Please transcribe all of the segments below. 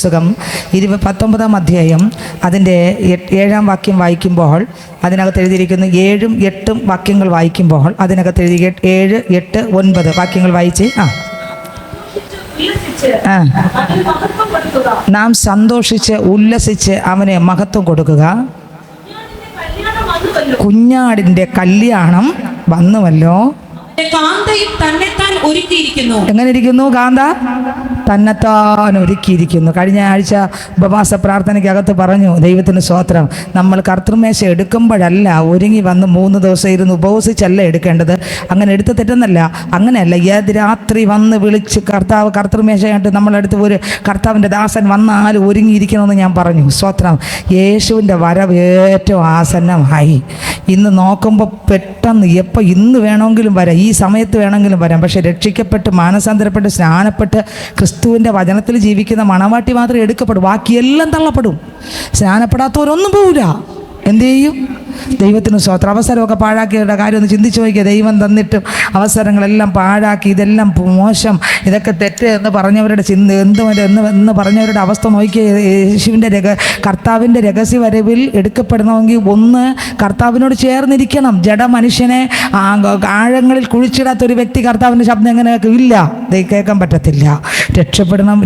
പുസ്തകം 19 അധ്യായം അതിൻ്റെ 7 വാക്യം വായിക്കുമ്പോൾ അതിനകത്ത് എഴുതിയിരിക്കുന്നു. 7, 8 വാക്യങ്ങൾ വായിക്കുമ്പോൾ അതിനകത്ത് എഴുതി 7, 8, 9 വാക്യങ്ങൾ വായിച്ച് നാം സന്തോഷിച്ച് ഉല്ലസിച്ച് അവന് മഹത്വം കൊടുക്കുക. കുഞ്ഞാടിൻ്റെ കല്യാണം വന്നുവല്ലോ. എങ്ങനെ ഇരിക്കുന്നു? കാന്ത തന്നെത്താൻ ഒരുക്കിയിരിക്കുന്നു. കഴിഞ്ഞ ആഴ്ച ഉപവാസ പ്രാർത്ഥനയ്ക്കകത്ത് പറഞ്ഞു, ദൈവത്തിന് സ്തോത്രം, നമ്മൾ കർത്തൃമേശ എടുക്കുമ്പോഴല്ല ഒരുങ്ങി വന്ന് 3 ദിവസം ഇരുന്ന് ഉപവസിച്ചല്ല എടുക്കേണ്ടത്. അങ്ങനെ എടുത്ത് തെറ്റെന്നല്ല, അങ്ങനെയല്ല. ഏത് രാത്രി വന്ന് വിളിച്ച് കർത്തൃമേശയായിട്ട് നമ്മളടുത്ത് ഒരു കർത്താവിൻ്റെ ദാസൻ വന്നാൽ ഒരുങ്ങിയിരിക്കണമെന്ന് ഞാൻ പറഞ്ഞു. സ്തോത്രം. യേശുവിൻ്റെ വരവ് ഏറ്റവും ആസന്നമായി. ഇന്ന് നോക്കുമ്പോൾ പെട്ടെന്ന് എപ്പോൾ ഇന്ന് വേണമെങ്കിലും വരാം, ഈ സമയത്ത് വേണമെങ്കിലും വരാം. പക്ഷെ രക്ഷിക്കപ്പെട്ട് മാനസാന്തരപ്പെട്ട് സ്നാനപ്പെട്ട് ക്രിസ്തുവിൻ്റെ വചനത്തിൽ ജീവിക്കുന്ന മണവാട്ടി മാത്രമേ എടുക്കപ്പെടൂ. ബാക്കിയെല്ലാം തള്ളപ്പെടും. സ്നാനപ്പെടാത്തവരൊന്നും പോവില്ല. എന്തു ചെയ്യും? ദൈവത്തിന് സ്വന്തം അവസരമൊക്കെ പാഴാക്കിയവരുടെ കാര്യം ഒന്ന് ചിന്തിച്ചു നോക്കിയാൽ. ദൈവം തന്നിട്ടും അവസരങ്ങളെല്ലാം പാഴാക്കി, ഇതെല്ലാം മോശം, ഇതൊക്കെ തെറ്റ് എന്ന് പറഞ്ഞവരുടെ എന്ന് പറഞ്ഞവരുടെ അവസ്ഥ നോക്കിയ. യേശുവിൻ്റെ കർത്താവിൻ്റെ രഹസ്യ വരവിൽ എടുക്കപ്പെടണമെങ്കിൽ ഒന്ന് കർത്താവിനോട് ചേർന്നിരിക്കണം. ജഡമനുഷ്യനെ ആഴങ്ങളിൽ കുഴിച്ചിടാത്തൊരു വ്യക്തി കർത്താവിൻ്റെ ശബ്ദം എങ്ങനെ ഇല്ല, കേൾക്കാൻ പറ്റത്തില്ല.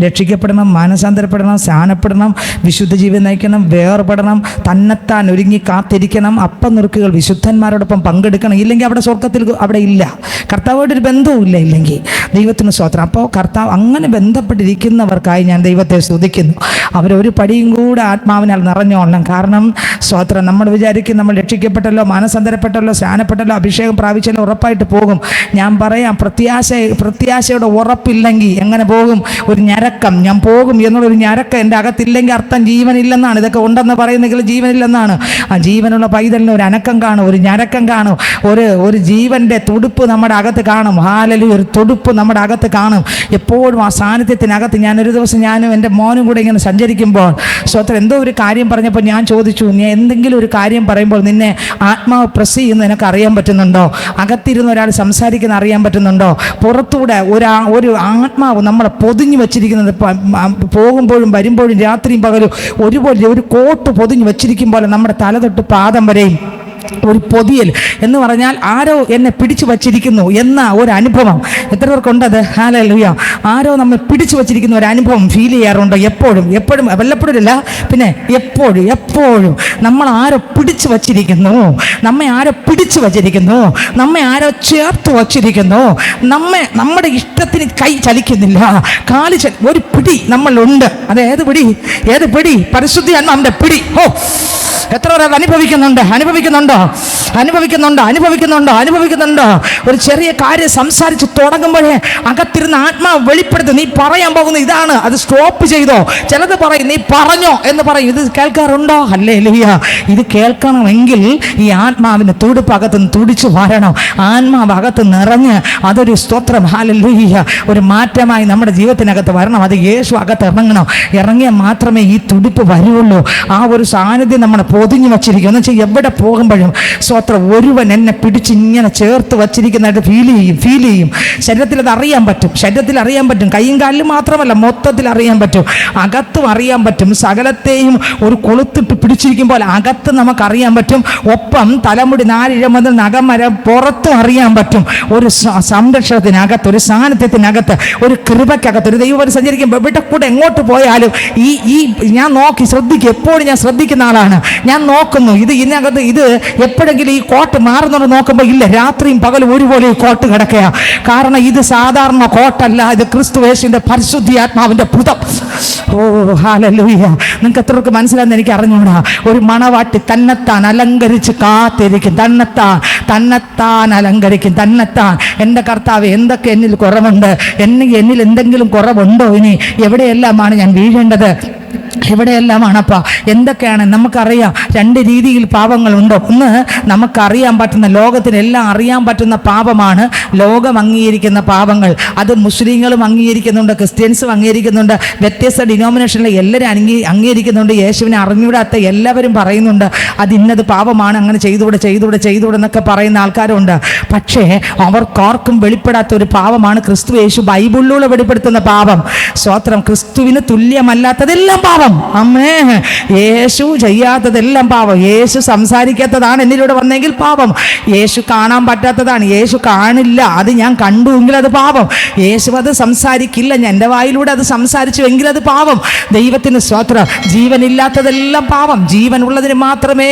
രക്ഷിക്കപ്പെടണം, മാനസാന്തരപ്പെടണം, സ്നാനപ്പെടണം, വിശുദ്ധ ജീവിതം നയിക്കണം, വേർപെടണം, തന്നെത്താൻ ഒരുങ്ങി കാത്തിരിക്കണം. അപ്പം നുറുക്കുകൾ വിശുദ്ധന്മാരോടൊപ്പം പങ്കെടുക്കണം. ഇല്ലെങ്കിൽ അവിടെ സ്വർഗത്തിൽ അവിടെ ഇല്ല, കർത്താവായിട്ടൊരു ബന്ധവും ഇല്ല. ഇല്ലെങ്കിൽ ദൈവത്തിന് സ്തോത്രം. അപ്പോൾ കർത്താവ് അങ്ങനെ ബന്ധപ്പെട്ടിരിക്കുന്നവർക്കായി ഞാൻ ദൈവത്തെ സ്തുതിക്കുന്നു. അവരൊരു പടിയും കൂടെ ആത്മാവിനാൽ നിറഞ്ഞോളണം. കാരണം സ്തോത്രം, നമ്മൾ വിചാരിക്കും നമ്മൾ രക്ഷിക്കപ്പെട്ടല്ലോ, മാനസാന്തരപ്പെട്ടല്ലോ, സ്നാനപ്പെട്ടല്ലോ, അഭിഷേകം പ്രാപിച്ചല്ലോ, ഉറപ്പായിട്ട് പോകും. ഞാൻ പറയാം, പ്രത്യാശയുടെ ഉറപ്പില്ലെങ്കിൽ എങ്ങനെ പോകും? ഒരു ഞരക്കം, ഞാൻ പോകും എന്നുള്ളൊരു ഞരക്കം എൻ്റെ അകത്തില്ലെങ്കിൽ അർത്ഥം ജീവനില്ലെന്നാണ്. ഇതൊക്കെ ഉണ്ടെന്ന് പറയുന്നെങ്കിൽ ജീവനില്ലെന്നാണ്. ആ ജീവനുള്ള പൈതലിന് ഒരു അനക്കം കാണും, ഒരു ഞരക്കം കാണും, ഒരു ജീവൻ്റെ തുടുപ്പ് നമ്മുടെ അകത്ത് കാണും. ഹാലലൂയ, ഒരു തുടുപ്പ് നമ്മുടെ അകത്ത് കാണും. എപ്പോഴും ആ സാന്നിധ്യത്തിനകത്ത്. ഞാനൊരു ദിവസം ഞാനും എൻ്റെ മോനും കൂടെ ഇങ്ങനെ സഞ്ചരിക്കുമ്പോൾ സ്വത്രം എന്തോ ഒരു കാര്യം പറഞ്ഞപ്പോൾ ഞാൻ ചോദിച്ചു, നീ എന്തെങ്കിലും ഒരു കാര്യം പറയുമ്പോൾ നിന്നെ ആത്മാവ് പ്രസ് ചെയ്യുന്ന നിനക്ക് അറിയാൻ പറ്റുന്നുണ്ടോ? അകത്തിരുന്ന് ഒരാൾ സംസാരിക്കുന്ന അറിയാൻ പറ്റുന്നുണ്ടോ? പുറത്തൂടെ ഒരു ആത്മാവ് നമ്മളെ പൊതിഞ്ഞു വച്ചിരിക്കുന്നത്, പോകുമ്പോഴും വരുമ്പോഴും രാത്രിയും പകലും ഒരുപോലെ ഒരു കോട്ട് പൊതിഞ്ഞു വച്ചിരിക്കും പോലെ നമ്മുടെ തല തൊട്ട് പാദം വരെയും ഒരു പൊതിയൽ എന്ന് പറഞ്ഞാൽ ആരോ എന്നെ പിടിച്ചു വച്ചിരിക്കുന്നു എന്ന ഒരു അനുഭവം. എത്ര പേർക്കുണ്ടത്? ഹല്ലേലൂയ. ആരോ നമ്മെ പിടിച്ചു വച്ചിരിക്കുന്ന ഒരു അനുഭവം ഫീൽ ചെയ്യാറുണ്ടോ? എപ്പോഴും വല്ലപ്പോഴും അല്ല, പിന്നെ എപ്പോഴും നമ്മൾ ആരോ പിടിച്ചു വച്ചിരിക്കുന്നു, നമ്മെ ആരോ പിടിച്ചു വച്ചിരിക്കുന്നു, നമ്മെ ആരോ ചേർത്ത് വച്ചിരിക്കുന്നു. നമ്മുടെ ഇഷ്ടത്തിന് കൈ ചലിക്കുന്നില്ല, കാല് ഒരു പിടി നമ്മളുണ്ട്. അത് ഏത് പിടി? പരിശുദ്ധി അന്നാന്റെ പിടി. എത്ര പേർ അനുഭവിക്കുന്നുണ്ടോ? ഒരു ചെറിയ കാര്യം സംസാരിച്ച് തുടങ്ങുമ്പോഴേ അകത്തിരുന്ന ആത്മാവ് വെളിപ്പെടുത്തി, നീ പറയാൻ പോകുന്ന ഇതാണ്, അത് സ്റ്റോപ്പ് ചെയ്തോ. ചിലത് പറയും, നീ പറഞ്ഞോ എന്ന് പറയും. ഇത് കേൾക്കാറുണ്ടോ? ഹല്ലേലൂയ. ഇത് കേൾക്കണമെങ്കിൽ ഈ ആത്മാവിന് തുടിപ്പ് അകത്ത് തുടിച്ചു വരണം. ആത്മാവ് അകത്ത് നിറഞ്ഞ് അതൊരു സ്തോത്രം, ഹല്ലേലൂയ, ഒരു മാറ്റമായി നമ്മുടെ ജീവിതത്തിനകത്ത് വരണം. അത് യേശു അകത്ത് ഇറങ്ങിയാൽ മാത്രമേ ഈ തുടിപ്പ് വരുള്ളൂ. ആ ഒരു സാന്നിധ്യം നമ്മളെ പൊതിഞ്ഞു വച്ചിരിക്കും. എന്ന് വെച്ചാൽ എവിടെ പോകുമ്പോഴും സ്വത്രം ഒരുവൻ എന്നെ പിടിച്ച് ഇങ്ങനെ ചേർത്ത് വച്ചിരിക്കുന്നതായിട്ട് ഫീൽ ചെയ്യും. ശരീരത്തിൽ അത് അറിയാൻ പറ്റും. കൈയും കാലിലും മാത്രമല്ല, മൊത്തത്തിൽ അറിയാൻ പറ്റും. അകത്തും അറിയാൻ പറ്റും. സകലത്തെയും ഒരു കൊളുത്തിട്ട് പിടിച്ചിരിക്കുമ്പോൾ അകത്ത് നമുക്കറിയാൻ പറ്റും. ഒപ്പം തലമുടി 4 ഇഴ മുതൽ നഖം വരെ പുറത്തും അറിയാൻ പറ്റും. ഒരു സംരക്ഷണത്തിനകത്ത്, ഒരു സാന്നിധ്യത്തിനകത്ത്, ഒരു കൃപയ്ക്കകത്ത്, ഒരു ദൈവം സഞ്ചരിക്കുമ്പോൾ ഇവിടെ കൂടെ എങ്ങോട്ട് പോയാലും ഈ ഞാൻ ശ്രദ്ധിക്കും. എപ്പോഴും ഞാൻ ശ്രദ്ധിക്കുന്ന ആളാണ്. ഞാൻ നോക്കുന്നു, ഇതിനകത്ത് ഇത് എപ്പോഴെങ്കിലും ഈ കോട്ട് മാറുന്നുണ്ട് നോക്കുമ്പോൾ ഇല്ല, രാത്രിയും പകലും ഒരുപോലെ ഈ കോട്ട് കിടക്കുക. കാരണം ഇത് സാധാരണ കോട്ടല്ല, ഇത് ക്രിസ്തുയേശുവിന്റെ പരിശുദ്ധാത്മാവിന്റെ പുതം. ഓ ഹല്ലേലൂയ. നിങ്ങൾക്ക് എത്രയൊക്കെ മനസ്സിലാന്ന് എനിക്ക് അറിഞ്ഞൂടാ. ഒരു മണവാട്ടി തന്നെത്താൻ അലങ്കരിച്ച് കാത്തിരിക്കും, തന്നെത്താൻ അലങ്കരിക്കും. എൻ്റെ കർത്താവ്, എന്തൊക്കെ എന്നിൽ കുറവുണ്ട്, എന്നിൽ എന്തെങ്കിലും കുറവുണ്ടോ, ഇനി എവിടെയെല്ലാമാണ് ഞാൻ വീഴേണ്ടത് എവിടെയെല്ലാമാണപ്പാ എന്തൊക്കെയാണ് നമുക്കറിയാം. രണ്ട് രീതിയിൽ പാപങ്ങളുണ്ട്. ഒന്ന്, നമുക്കറിയാൻ പറ്റുന്ന, ലോകത്തിനെല്ലാം അറിയാൻ പറ്റുന്ന പാപമാണ് ലോകം അംഗീകരിക്കുന്ന പാപങ്ങൾ. അത് മുസ്ലിങ്ങളും അംഗീകരിക്കുന്നുണ്ട്, ക്രിസ്ത്യൻസും അംഗീകരിക്കുന്നുണ്ട്, വ്യത്യസ്ത ഡിനോമിനേഷനിലെ എല്ലാവരും അംഗീകരിക്കുന്നുണ്ട്. യേശുവിനെ അറിഞ്ഞൂടാത്ത എല്ലാവരും പറയുന്നുണ്ട് അത് ഇന്നത് പാപമാണ്, അങ്ങനെ ചെയ്തുകൂടെ എന്നൊക്കെ പറയുന്ന ആൾക്കാരുണ്ട്. പക്ഷേ അവർക്കാർക്കും വെളിപ്പെടാത്ത ഒരു പാപമാണ് ക്രിസ്തു യേശു ബൈബിളിലൂടെ വെളിപ്പെടുത്തുന്ന പാപം. സ്വത്രം. ക്രിസ്തുവിന് തുല്യമല്ലാത്തതെല്ലാം പാപം. അമ്മേ, യേശു ചെയ്യാത്തതെല്ലാം പാപം. യേശു സംസാരിക്കാത്തതാണ് എന്നിലൂടെ വന്നെങ്കിൽ പാപം. യേശു കാണാൻ പറ്റാത്തതാണ്, യേശു കാണില്ല, അത് ഞാൻ കണ്ടുവെങ്കിൽ അത് പാപം. യേശു അത് സംസാരിക്കില്ല, എൻ്റെ വായിലൂടെ അത് സംസാരിച്ചു എങ്കിൽ അത് പാപം. ദൈവത്തിന് സ്തോത്രം. ജീവനില്ലാത്തതെല്ലാം പാപം. ജീവനുള്ളതിന് മാത്രമേ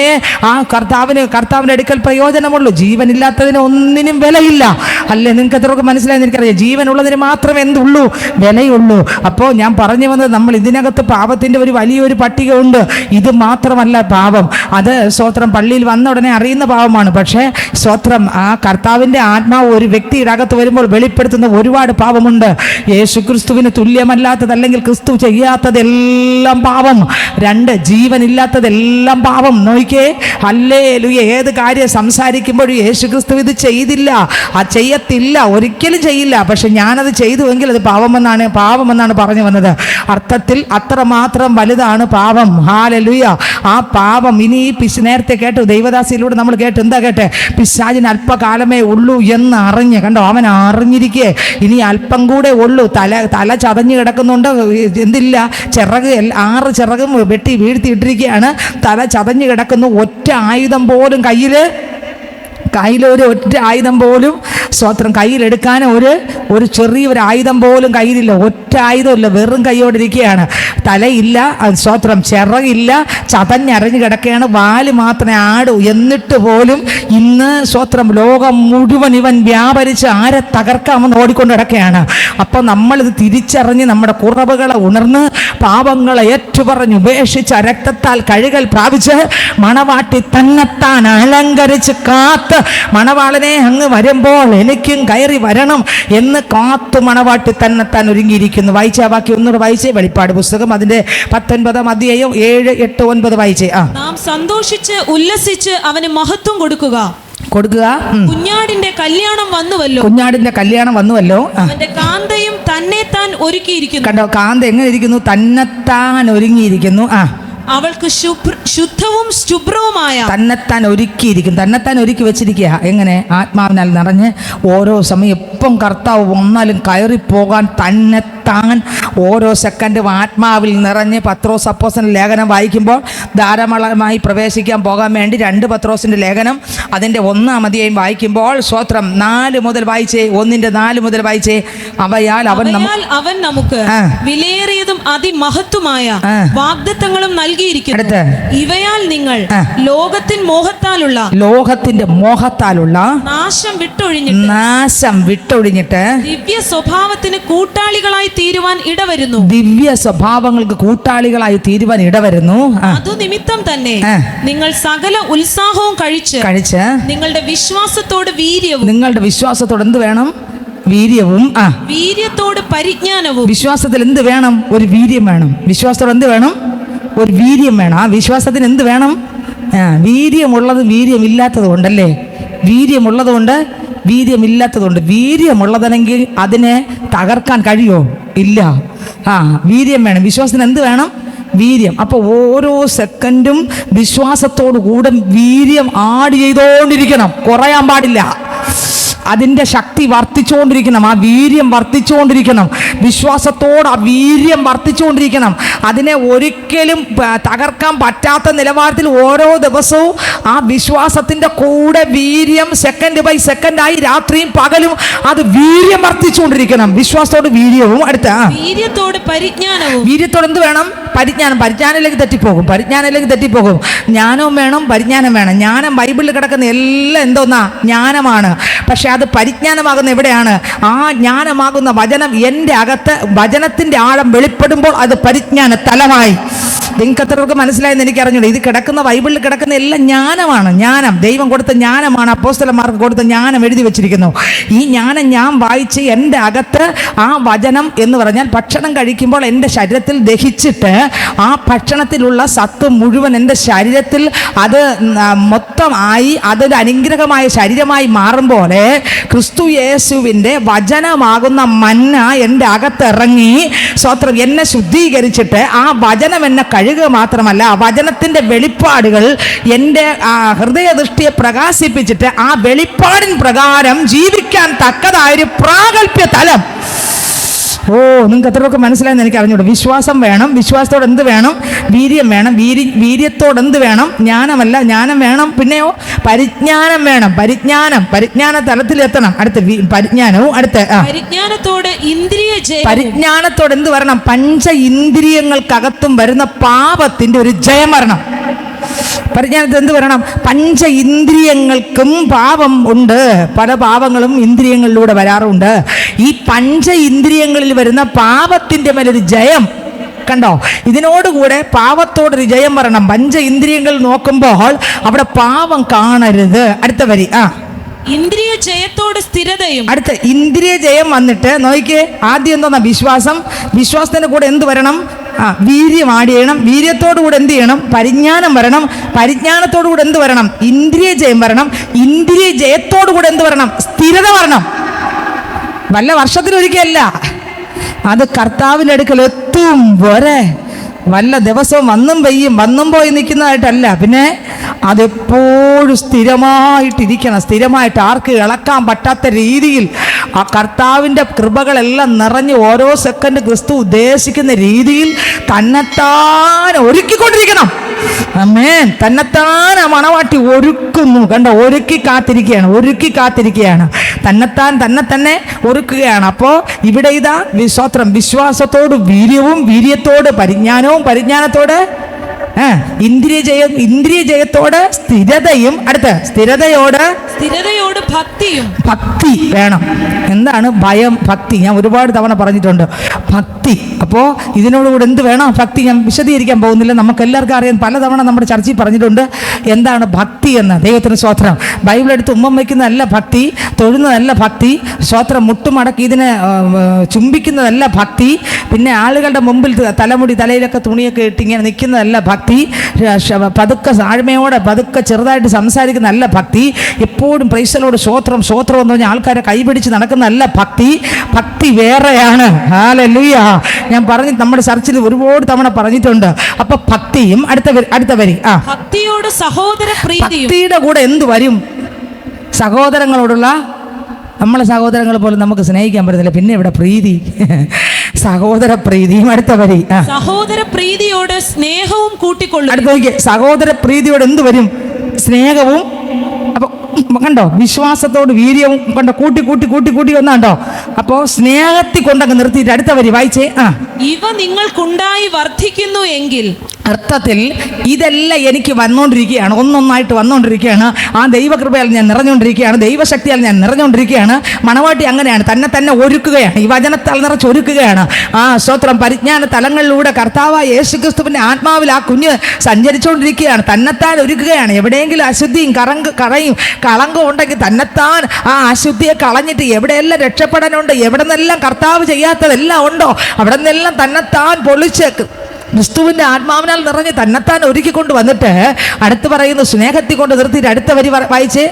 ആ കർത്താവിൻ്റെ അടുക്കൽ പ്രയോജനമുള്ളൂ. ജീവനില്ലാത്തതിന് ഒന്നിനും വിലയില്ല. അല്ലേ? നിങ്ങൾക്ക് എത്രയൊക്കെ മനസ്സിലായെന്ന് എനിക്കറിയാം. ജീവനുള്ളതിന് മാത്രമേ എന്തുള്ളൂ? വിലയുള്ളൂ. അപ്പോൾ ഞാൻ പറഞ്ഞു വന്നത്, നമ്മൾ ഇതിനകത്ത് പാപത്തിൻ്റെ ഒരു വലിയൊരു പട്ടിക ഉണ്ട്. ഇത് മാത്രമല്ല പാപം, അത് സ്തോത്രം പള്ളിയിൽ വന്ന ഉടനെ അറിയുന്ന പാപമാണ്. പക്ഷേ സ്തോത്രം, ആ കർത്താവിൻ്റെ ആത്മാവ് ഒരു വ്യക്തിയുടെ അകത്ത് വരുമ്പോൾ വെളിപ്പെടുത്തുന്ന ഒരുപാട് പാപമുണ്ട്. യേശു ക്രിസ്തുവിന് തുല്യമല്ലാത്തത്, അല്ലെങ്കിൽ ക്രിസ്തു ചെയ്യാത്തതെല്ലാം പാപം. രണ്ട്, ജീവനില്ലാത്തതെല്ലാം പാപം. നോക്കിയേ, ഹല്ലേലൂയ. ഏത് കാര്യം സംസാരിക്കുമ്പോഴും യേശു ക്രിസ്തു ഇത് ചെയ്തില്ല, ചെയ്യത്തില്ല, ഒരിക്കലും ചെയ്യില്ല. പക്ഷെ ഞാനത് ചെയ്തുവെങ്കിൽ അത് പാപമെന്നാണ് പറഞ്ഞു വന്നത്. അർത്ഥത്തിൽ അത്രമാത്രം വലുതാണ് പാപം. ഹല്ലേലൂയ. ആ പാപം ഇനി നേരത്തെ കേട്ടു, ദൈവദാസിയിലൂടെ നമ്മൾ കേട്ടു. എന്താ കേട്ടെ? പിശാചിന് അല്പകാലമേ ഉള്ളൂ എന്ന് അറിഞ്ഞ്, കണ്ടോ, അവൻ അറിഞ്ഞിരിക്കേ ഇനി അല്പം കൂടെ ഉള്ളൂ. തല ചതഞ്ഞു കിടക്കുന്നുണ്ട്. എന്തില്ല, 6 ചിറകും വെട്ടി വീഴ്ത്തിയിട്ടിരിക്കുകയാണ്. തല ചതഞ്ഞു കിടക്കുന്നു. ഒറ്റ ആയുധം പോലും കയ്യിലൊരു ഒറ്റ ആയുധം പോലും സ്വത്രം കയ്യിലെടുക്കാൻ ഒരു ചെറിയൊരു ആയുധം പോലും കയ്യിലില്ല. ഒറ്റ ആയുധമില്ല, വെറും കൈയോടിരിക്കുകയാണ്. തലയില്ല, സ്വത്രം ചിറകില്ല, ചതഞ്ഞരഞ്ഞു കിടക്കുകയാണ്. വാല് മാത്രമേ ആടൂ. എന്നിട്ട് പോലും ഇന്ന് സ്വത്രം ലോകം മുഴുവൻ ഇവൻ വ്യാപരിച്ച് ആരെ തകർക്കാമെന്ന് ഓടിക്കൊണ്ട് കിടക്കുകയാണ്. അപ്പോൾ നമ്മളിത് തിരിച്ചറിഞ്ഞ് നമ്മുടെ കുറവുകളെ ഉണർന്ന് പാപങ്ങളെ ഏറ്റുപറഞ്ഞ് ഉപേക്ഷിച്ച രക്തത്താൽ കഴുകൽ പ്രാപിച്ച് മണവാട്ടി തന്നെത്താൻ അലങ്കരിച്ച് കാത്ത് മണവാളനെ അങ്ങ് വരുമ്പോൾ എനിക്കും കയറി വരണം എന്ന് കാത്തു മണവാട്ടി തന്നെത്താൻ ഒരുങ്ങിയിരിക്കുന്നു. വായിച്ച ബാക്കി ഒന്നുകൂടെ വായിച്ചേ. വെളിപ്പാട് പുസ്തകം അതിന്റെ 19-ാം അധ്യായം 7, 8, 9 വായിച്ചേ. നാം സന്തോഷിച്ച് ഉല്ലസിച്ച് അവന് മഹത്വം കൊടുക്കുക. കുഞ്ഞാടിന്റെ കല്യാണം വന്നുവല്ലോ. അവന്റെ കാന്തയും തന്നെത്താൻ ഒരുക്കിയിരിക്കുന്നു. കണ്ടോ, കാന്ത എങ്ങനെ ഇരിക്കുന്നു? തന്നെത്താൻ ഒരുങ്ങിയിരിക്കുന്നു. അവൾക്ക് ശുദ്ധവും ശുഭ്രവുമായ തന്നെത്താൻ ഒരുക്കി വെച്ചിരിക്കുക. എങ്ങനെ? ആത്മാവിനാൽ നിറഞ്ഞ് ഓരോ സമയം എപ്പം കർത്താവ് വന്നാലും കയറിപ്പോകാൻ തന്നെത്താൻ ഓരോ സെക്കൻഡും ആത്മാവിൽ നിറഞ്ഞ്. പത്രോസ് അപ്പോസ്തലന്റെ ലേഖനം വായിക്കുമ്പോൾ ധാരാളമായി പ്രവേശിക്കാൻ പോകാൻ വേണ്ടി 2 പത്രോസിന്റെ ലേഖനം അതിൻ്റെ 1-ാം അധ്യായം വായിക്കുമ്പോൾ സ്വത്രം 4 മുതൽ വായിച്ചേ. 1-4 മുതൽ വായിച്ചേ. അവയാൽ അവൻ നമുക്ക് വിലയേറിയതും അതിമഹത്വമായ വാഗ്ദത്തങ്ങളും നൽകിയിരിക്കുന്നു. ഇവയാൽ നിങ്ങൾ ലോകത്തിന്റെ മോഹത്താലുള്ള നാശം വിട്ടൊഴിഞ്ഞിട്ട് ദിവ്യ സ്വഭാവത്തിന് കൂട്ടാളികളായി തീരുവാൻ ഇടവരുന്നു. ദിവ്യ സ്വഭാവങ്ങൾക്ക് കൂട്ടാളികളായി തീരുവാൻ ഇടവരുന്നു. അതു നിമിത്തം തന്നെ നിങ്ങൾ സകല ഉത്സാഹവും കഴിച്ച് നിങ്ങളുടെ വിശ്വാസത്തോട് എന്ത് വേണം? വീര്യത്തോട് പരിജ്ഞാനവും. വിശ്വാസത്തിൽ എന്ത് വേണം? ഒരു വീര്യം വേണം. വിശ്വാസത്തോട് എന്ത് വേണം? ഒരു വീര്യം വേണം. ആ വിശ്വാസത്തിന് എന്ത് വേണം? വീര്യമുള്ളത് വീര്യമില്ലാത്തത് കൊണ്ടല്ലേ? വീര്യമുള്ളതുകൊണ്ട് വീര്യമില്ലാത്തതുകൊണ്ട്. വീര്യമുള്ളതെങ്കിൽ അതിനെ തകർക്കാൻ കഴിയുമോ? ഇല്ല. വീര്യം വേണം. വിശ്വാസത്തിന് എന്ത് വേണം? വീര്യം. അപ്പോൾ ഓരോ സെക്കൻഡും വിശ്വാസത്തോടു കൂടെ വീര്യം ആഡ് ചെയ്തുകൊണ്ടിരിക്കണം, കുറയാൻ പാടില്ല. അതിൻ്റെ ശക്തി വർദ്ധിച്ചുകൊണ്ടിരിക്കണം, ആ വീര്യം വർദ്ധിച്ചുകൊണ്ടിരിക്കണം. വിശ്വാസത്തോട് ആ വീര്യം വർദ്ധിച്ചുകൊണ്ടിരിക്കണം. അതിനെ ഒരിക്കലും തകർക്കാൻ പറ്റാത്ത നിലവാരത്തിൽ ഓരോ ദിവസവും ആ വിശ്വാസത്തിൻ്റെ കൂടെ വീര്യം സെക്കൻഡ് ബൈ സെക്കൻഡായി രാത്രിയും പകലും അത് വീര്യം വർദ്ധിച്ചുകൊണ്ടിരിക്കണം. വിശ്വാസത്തോട് വീര്യവും. അടുത്ത വീര്യത്തോട് എന്ത് വേണം? പരിജ്ഞാനത്തിലേക്ക് തെറ്റിപ്പോകും. ജ്ഞാനവും വേണം, പരിജ്ഞാനം വേണം. ജ്ഞാനം ബൈബിളിൽ കിടക്കുന്ന എല്ലാം എന്തോന്നാ? ജ്ഞാനമാണ്. പക്ഷെ അത് പരിജ്ഞാനമാകുന്ന എവിടെയാണ്? ആ ജ്ഞാനമാകുന്ന വചനം എൻ്റെ അകത്ത്, വചനത്തിൻ്റെ ആഴം വെളിപ്പെടുമ്പോൾ അത് പരിജ്ഞാന തലമായി. നിങ്ങൾക്ക് എത്രയൊക്കെ മനസ്സിലായെന്ന് എനിക്ക് അറിഞ്ഞൂടെ. ഇത് കിടക്കുന്ന ബൈബിളിൽ കിടക്കുന്ന എല്ലാം ജ്ഞാനമാണ്. ജ്ഞാനം ദൈവം കൊടുത്ത ജ്ഞാനമാണ്. അപ്പോസ്തലന്മാർക്ക് കൊടുത്ത ജ്ഞാനം എഴുതി വെച്ചിരിക്കുന്നു. ഈ ജ്ഞാനം ഞാൻ വായിച്ച് എൻ്റെ അകത്ത് ആ വചനം എന്ന് പറഞ്ഞാൽ ഭക്ഷണം കഴിക്കുമ്പോൾ എൻ്റെ ശരീരത്തിൽ ദഹിച്ചിട്ട് ആ ഭക്ഷണത്തിലുള്ള സത്ത് മുഴുവൻ എൻ്റെ ശരീരത്തിൽ അത് മൊത്തം ആയി അതൊരു അനുഗ്രഹമായ ശരീരമായി മാറും പോലെ ക്രിസ്തു യേശുവിൻ്റെ വചനമാകുന്ന മന്ന എൻ്റെ അകത്തിറങ്ങി സ്തോത്രം എന്നെ ശുദ്ധീകരിച്ചിട്ട് ആ വചനം എന്നെ കഴുകുക മാത്രമല്ല, ആ വചനത്തിൻ്റെ വെളിപ്പാടുകൾ എൻ്റെ ഹൃദയദൃഷ്ടിയെ പ്രകാശിപ്പിച്ചിട്ട് ആ വെളിപ്പാടിൻ പ്രകാരം ജീവിക്കാൻ തക്കതായൊരു പ്രാഗൽഭ്യ തലം. ഓ, നിങ്ങൾക്ക് എത്രയൊക്കെ മനസ്സിലായെന്ന് എനിക്ക് അറിഞ്ഞൂടെ. വിശ്വാസം വേണം. വിശ്വാസത്തോടെ എന്ത് വേണം? വീര്യം വേണം. വീര്യത്തോടെ എന്ത് വേണം? ജ്ഞാനമല്ല, ജ്ഞാനം വേണം. പിന്നെയോ പരിജ്ഞാനം വേണം. പരിജ്ഞാന തലത്തിലെത്തണം. അടുത്ത പരിജ്ഞാനവും അടുത്ത പരിജ്ഞാനത്തോടെ ഇന്ദ്രിയ ജയം. പരിജ്ഞാനത്തോടെ എന്ത് വരണം? പഞ്ച ഇന്ദ്രിയങ്ങൾക്കകത്തും വരുന്ന പാപത്തിന്റെ ഒരു ജയം വരണം. പരിജ്ഞാനത്തിൽ എന്ത് വരണം? പഞ്ച ഇന്ദ്രിയങ്ങൾക്കും പാപം ഉണ്ട്. പല പാപങ്ങളും ഇന്ദ്രിയങ്ങളിലൂടെ വരാറുണ്ട്. ഈ പഞ്ച ഇന്ദ്രിയങ്ങളിൽ വരുന്ന പാപത്തിൻ്റെ മേലൊരു ജയം കണ്ടോ. ഇതിനോടുകൂടെ പാപത്തോടൊരു ജയം വരണം. പഞ്ച ഇന്ദ്രിയങ്ങൾ നോക്കുമ്പോൾ അവിടെ പാപം കാണരുത്. അടുത്ത വരി ഇന്ദ്രിയ ജയത്തോട് സ്ഥിരതയും. അടുത്ത ഇന്ദ്രിയ ജയം വന്നിട്ട് നോക്കിക്കേ. ആദ്യം എന്തോന്നാ? വിശ്വാസം. വിശ്വാസത്തിന് കൂടെ എന്ത് വരണം? വീര്യം ആഡ് ചെയ്യണം. വീര്യത്തോടു കൂടെ എന്ത് ചെയ്യണം? പരിജ്ഞാനം വരണം. പരിജ്ഞാനത്തോടു കൂടെ എന്ത് വരണം? ഇന്ദ്രിയ ജയം വരണം. ഇന്ദ്രിയ ജയത്തോടു കൂടെ എന്ത് വരണം? സ്ഥിരത വരണം. വല്ല വർഷത്തിലൊരിക്കലല്ല, അത് കർത്താവിൻ്റെ അടുക്കൽ എത്തും പോരെ. വല്ല ദിവസവും വന്നും പോയി നിൽക്കുന്നതായിട്ടല്ല. പിന്നെ അതെപ്പോഴും സ്ഥിരമായിട്ടിരിക്കണം. സ്ഥിരമായിട്ട് ആർക്ക് ഇളക്കാൻ പറ്റാത്ത രീതിയിൽ ആ കർത്താവിൻ്റെ കൃപകളെല്ലാം നിറഞ്ഞ് ഓരോ സെക്കൻഡ് ക്രിസ്തു ഉദ്ദേശിക്കുന്ന രീതിയിൽ തന്നെത്താൻ ഒരുക്കിക്കൊണ്ടിരിക്കണം. ആമേൻ. തന്നെത്താൻ ആ മണവാട്ടി ഒരുക്കുന്നു. കണ്ടോ, ഒരുക്കി കാത്തിരിക്കുകയാണ്. തന്നെ തന്നെ ഒരുക്കുകയാണ്. അപ്പോൾ ഇവിടെ ഇതാ വിശ്വാസത്തോട് വീര്യവും, വീര്യത്തോട് പരിജ്ഞാനവും, പരിജ്ഞാനത്തോട് ഇന്ദ്രിയ ജയത്തോട് സ്ഥിരതയും. അടുത്ത സ്ഥിരതയോട് ഭക്തിയും. ഭക്തി വേണം. എന്താണ് ഭയം? ഭക്തി ഞാൻ ഒരുപാട് തവണ പറഞ്ഞിട്ടുണ്ട്. ഭക്തി. അപ്പോൾ ഇതിനോടുകൂടെ എന്ത് വേണം? ഭക്തി. ഞാൻ വിശദീകരിക്കാൻ പോകുന്നില്ല, നമുക്ക് എല്ലാവർക്കും അറിയാം. പലതവണ നമ്മുടെ ചർച്ചയിൽ പറഞ്ഞിട്ടുണ്ട് എന്താണ് ഭക്തി എന്ന്. ദൈവത്തിന് സ്തോത്രം. ബൈബിൾ എടുത്ത് ഉമ്മം വയ്ക്കുന്നതല്ല ഭക്തി, തൊഴുന്നതല്ല ഭക്തി, സ്തോത്രം മുട്ടുമടക്കി ഇതിനെ ചുംബിക്കുന്നതല്ല ഭക്തി, പിന്നെ ആളുകളുടെ മുമ്പിൽ തലയിലൊക്കെ തുണിയൊക്കെ ഇട്ട് ഇങ്ങനെ നിൽക്കുന്നതല്ല ഭക്തി, പതുക്കെ താഴ്മയോടെ പതുക്കെ ചെറുതായിട്ട് സംസാരിക്കുന്നതല്ല ഭക്തി, എപ്പോഴും പ്രൈസലോട് സ്വോത്രം എന്ന് പറഞ്ഞാൽ ആൾക്കാരെ കൈപിടിച്ച് നടക്കുന്നതല്ല ഭക്തി. ഭക്തി വേറെയാണ്. ഹല്ലേലൂയ. ഞാൻ നമ്മുടെ ചർച്ചിൽ ഒരുപാട് തവണ പറഞ്ഞിട്ടുണ്ട്. അപ്പൊ ഭക്തിയും അടുത്ത വരി ഭക്തിയോട് സഹോദര പ്രീതിയും. ഭക്തിയുടെ കൂടെ എന്ത് വരും? സഹോദരങ്ങളോടുള്ള, നമ്മളെ സഹോദരങ്ങൾ പോലും നമുക്ക് സ്നേഹിക്കാൻ പറ്റുന്നില്ല, പിന്നെ ഇവിടെ പ്രീതി, സഹോദര പ്രീതിയും. അടുത്ത വരി സഹോദര പ്രീതിയോട് സ്നേഹവും കൂട്ടിക്കൊള്ളും. അടുത്ത നോക്കിയേ, സഹോദര പ്രീതിയോട് എന്ത് വരും? സ്നേഹവും. അപ്പൊ കണ്ടോ, വിശ്വാസത്തോട് വീര്യവും കണ്ടോ, കൂട്ടി വന്നാണ്ടോ. അപ്പോൾ സ്നേഹത്തിൽ കൊണ്ടങ്ങ് നിർത്തിയിട്ട് അടുത്ത വരി വായിച്ചേ. ഇവ നിങ്ങൾക്കുണ്ടായി വർദ്ധിക്കുന്നു എങ്കിൽ. അർത്ഥത്തിൽ ഇതെല്ലാം എനിക്ക് വന്നുകൊണ്ടിരിക്കുകയാണ്, ഒന്നൊന്നായിട്ട് വന്നുകൊണ്ടിരിക്കുകയാണ്. ആ ദൈവകൃപയാൽ ഞാൻ നിറഞ്ഞുകൊണ്ടിരിക്കുകയാണ്, ദൈവശക്തിയാൽ ഞാൻ നിറഞ്ഞുകൊണ്ടിരിക്കുകയാണ്. മണവാട്ടി അങ്ങനെയാണ്, തന്നെ ഒരുക്കുകയാണ്, ഈ വചനത്താൽ നിറച്ചൊരുക്കുകയാണ്. സ്തോത്രം. പരിജ്ഞാന തലങ്ങളിലൂടെ കർത്താവായ യേശുക്രിസ്തുവിൻ്റെ ആത്മാവിൽ ആ കുഞ്ഞ് സഞ്ചരിച്ചുകൊണ്ടിരിക്കുകയാണ്, തന്നെത്താൻ ഒരുക്കുകയാണ്. എവിടെയെങ്കിലും അശുദ്ധിയും കറയും കളങ്കം ഉണ്ടെങ്കിൽ തന്നെത്താൻ ആ അശുദ്ധിയെ കളഞ്ഞിട്ട് എവിടെയെല്ലാം രക്ഷപ്പെടാനുണ്ട്, എവിടെ നിന്നെല്ലാം കർത്താവ് ചെയ്യാത്തതെല്ലാം ഉണ്ടോ അവിടെ നിന്നെല്ലാം തന്നെത്താൻ പൊളിച്ച് ക്രിസ്തുവിൻ്റെ ആത്മാവിനാൽ നിറഞ്ഞ് തന്നെത്താൻ ഒരുക്കിക്കൊണ്ട് വന്നിട്ട് അടുത്ത് പറയുന്നു സ്നേഹത്തിൽ കൊണ്ട് നിർത്തിയിട്ട് അടുത്ത വരി വായിച്ചേ.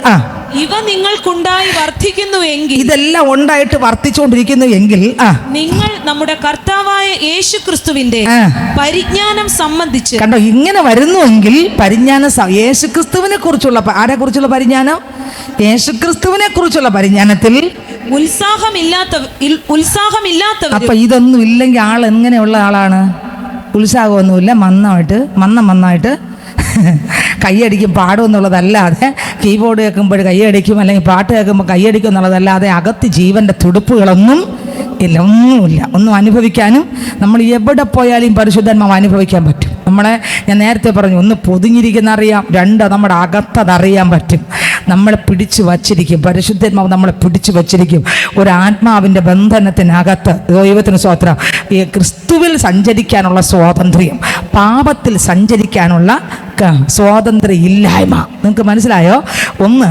ഇവ നിങ്ങൾക്കുണ്ടായി വർദ്ധിക്കുന്നു എങ്കിൽ. ഇതെല്ലാം ഉണ്ടായിട്ട് വർദ്ധിച്ചുകൊണ്ടിരിക്കുന്നു എങ്കിൽ നിങ്ങൾ നമ്മുടെ കർത്താവായ യേശുക്രിസ്തുവിന്റെ പരിജ്ഞാനം സംബന്ധിച്ച്. കണ്ടോ, ഇങ്ങനെ വരുന്നുവെങ്കിൽ പരിജ്ഞാനം യേശുക്രിസ്തുവിനെ കുറിച്ചുള്ള, ആരെ കുറിച്ചുള്ള പരിജ്ഞാനം? യേശുക്രിസ്തുവിനെ കുറിച്ചുള്ള പരിജ്ഞാനത്തിൽ ഉത്സാഹമില്ലാത്തവർ. അപ്പൊ ഇതൊന്നും ഇല്ലെങ്കിൽ ആൾ എങ്ങനെയുള്ള ആളാണ്? ഉത്സാഹമൊന്നുമില്ല, മന്നായിട്ട് കൈയടിക്കും പാടും എന്നുള്ളതല്ലാതെ, കീബോർഡ് കേൾക്കുമ്പോൾ കൈയടിക്കും അല്ലെങ്കിൽ പാട്ട് കേൾക്കുമ്പോൾ കൈയടിക്കും എന്നുള്ളതല്ലാതെ അകത്ത് ജീവൻ്റെ തുടുപ്പുകളൊന്നും ഇല്ല, ഒന്നും അനുഭവിക്കാനും നമ്മൾ എവിടെ പോയാലും പരിശുദ്ധാത്മാവ് അനുഭവിക്കാൻ പറ്റും. ഞാൻ നേരത്തെ പറഞ്ഞു, ഒന്ന് പൊതിഞ്ഞിരിക്കുന്ന അറിയാം, രണ്ട് നമ്മുടെ അകത്തതറിയാൻ പറ്റും. നമ്മളെ പിടിച്ചു വച്ചിരിക്കും. പരിശുദ്ധാത്മാവ് നമ്മളെ പിടിച്ചു വച്ചിരിക്കും ഒരു ആത്മാവിൻ്റെ ബന്ധനത്തിനകത്ത്. ദൈവത്തിന് സ്തോത്രം. ഈ ക്രിസ്തുവിൽ സഞ്ചരിക്കാനുള്ള സ്വാതന്ത്ര്യം, പാപത്തിൽ സഞ്ചരിക്കാനുള്ള സ്വാതന്ത്ര്യം ഇല്ലായ്മ. നിങ്ങൾക്ക് മനസ്സിലായോ? ഒന്ന്,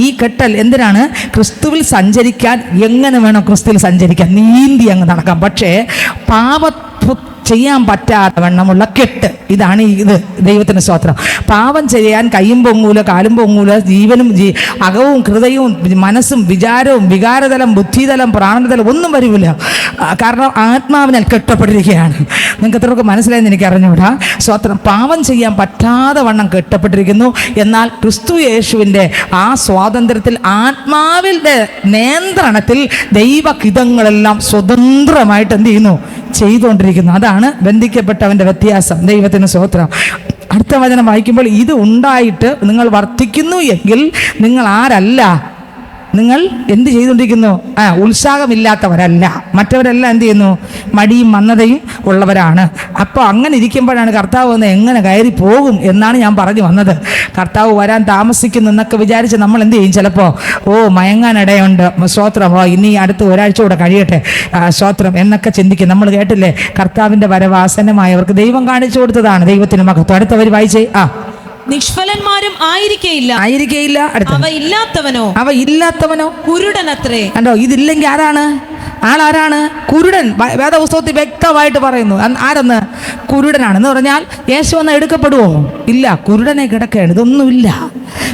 ഈ കെട്ടൽ എന്തിനാണ്? ക്രിസ്തുവിൽ സഞ്ചരിക്കാൻ. എങ്ങനെ വേണം ക്രിസ്തുവിൽ സഞ്ചരിക്കാൻ? നീന്തി അങ്ങ് നടക്കാം. പക്ഷേ ചെയ്യാൻ പറ്റാത്ത വണ്ണമുള്ള കെട്ട്, ഇതാണ് ഇത്. ദൈവത്തിന് സ്തോത്രം. പാപം ചെയ്യാൻ കയ്യും പൊങ്ങൂല, കാലും പൊങ്ങൂല, ജീവനും അകവും ഹൃദയവും മനസ്സും വിചാരവും വികാരതലം ബുദ്ധിതലം പ്രാണതലം ഒന്നും വരില്ല. കാരണം ആത്മാവിനാൽ കെട്ടപ്പെട്ടിരിക്കുകയാണ്. നിങ്ങൾക്ക് എത്രയൊക്കെ മനസ്സിലായെന്ന് എനിക്ക് അറിഞ്ഞുകൂടാ. സ്തോത്രം. പാപം ചെയ്യാൻ പറ്റാതെ വണ്ണം കെട്ടപ്പെട്ടിരിക്കുന്നു. എന്നാൽ ക്രിസ്തു യേശുവിൻ്റെ ആ സ്വാതന്ത്ര്യത്തിൽ, ആത്മാവിൻ്റെ നിയന്ത്രണത്തിൽ ദൈവഹിതങ്ങളെല്ലാം സ്വതന്ത്രമായിട്ട് എന്ത് ചെയ്യുന്നു? ചെയ്തുകൊണ്ടിരിക്കുന്നു. അതാണ് ബന്ധിക്കപ്പെട്ടവൻ്റെ വ്യത്യാസം. ദൈവത്തിന് സ്തോത്രം. അടുത്ത വചനം വായിക്കുമ്പോൾ, ഇത് ഉണ്ടായിട്ട് നിങ്ങൾ വർദ്ധിക്കുന്നു എങ്കിൽ നിങ്ങൾ ആരല്ല? നിങ്ങൾ എന്ത് ചെയ്തുകൊണ്ടിരിക്കുന്നു? ഉത്സാഹമില്ലാത്തവരല്ല. മറ്റവരെല്ലാം എന്ത് ചെയ്യുന്നു? മടിയും മന്ദതയും ഉള്ളവരാണ്. അപ്പോൾ അങ്ങനെ ഇരിക്കുമ്പോഴാണ് കർത്താവ് വന്ന് എങ്ങനെ കയറി പോകും എന്നാണ് ഞാൻ പറഞ്ഞു വന്നത്. കർത്താവ് വരാൻ താമസിക്കുന്നു എന്നൊക്കെ വിചാരിച്ച് നമ്മൾ എന്ത് ചെയ്യും? ചിലപ്പോൾ മയങ്ങാനിടയുണ്ട്. സ്തോത്രം. ഇനി അടുത്ത ഒരാഴ്ച കൂടെ കഴിയട്ടെ, സ്തോത്രം എന്നൊക്കെ ചിന്തിക്കും. നമ്മൾ കേട്ടില്ലേ, കർത്താവിൻ്റെ വരവാസനമായവർക്ക് ദൈവം കാണിച്ചു കൊടുത്തതാണ്. ദൈവത്തിന് മഹത്വം. അടുത്തവർ വായിച്ചേ. നിഷ്ഫലന്മാരും ആയിരിക്കയില്ല. അവ ഇല്ലാത്തവനോ കുരുടനത്രേ. കണ്ടോ? ഇതില്ലെങ്കിൽ ആരാണ്? ആളാരാണ്? കുരുടൻ. വേദപുസ്തകത്തിൽ വ്യക്തമായിട്ട് പറയുന്നു ആരെന്ന്. കുരുടനാണെന്ന് പറഞ്ഞാൽ യേശു വന്ന് എടുക്കപ്പെടുവോ? ഇല്ല. കുരുടനെ കിടക്കുകയാണ്. ഇതൊന്നുമില്ല.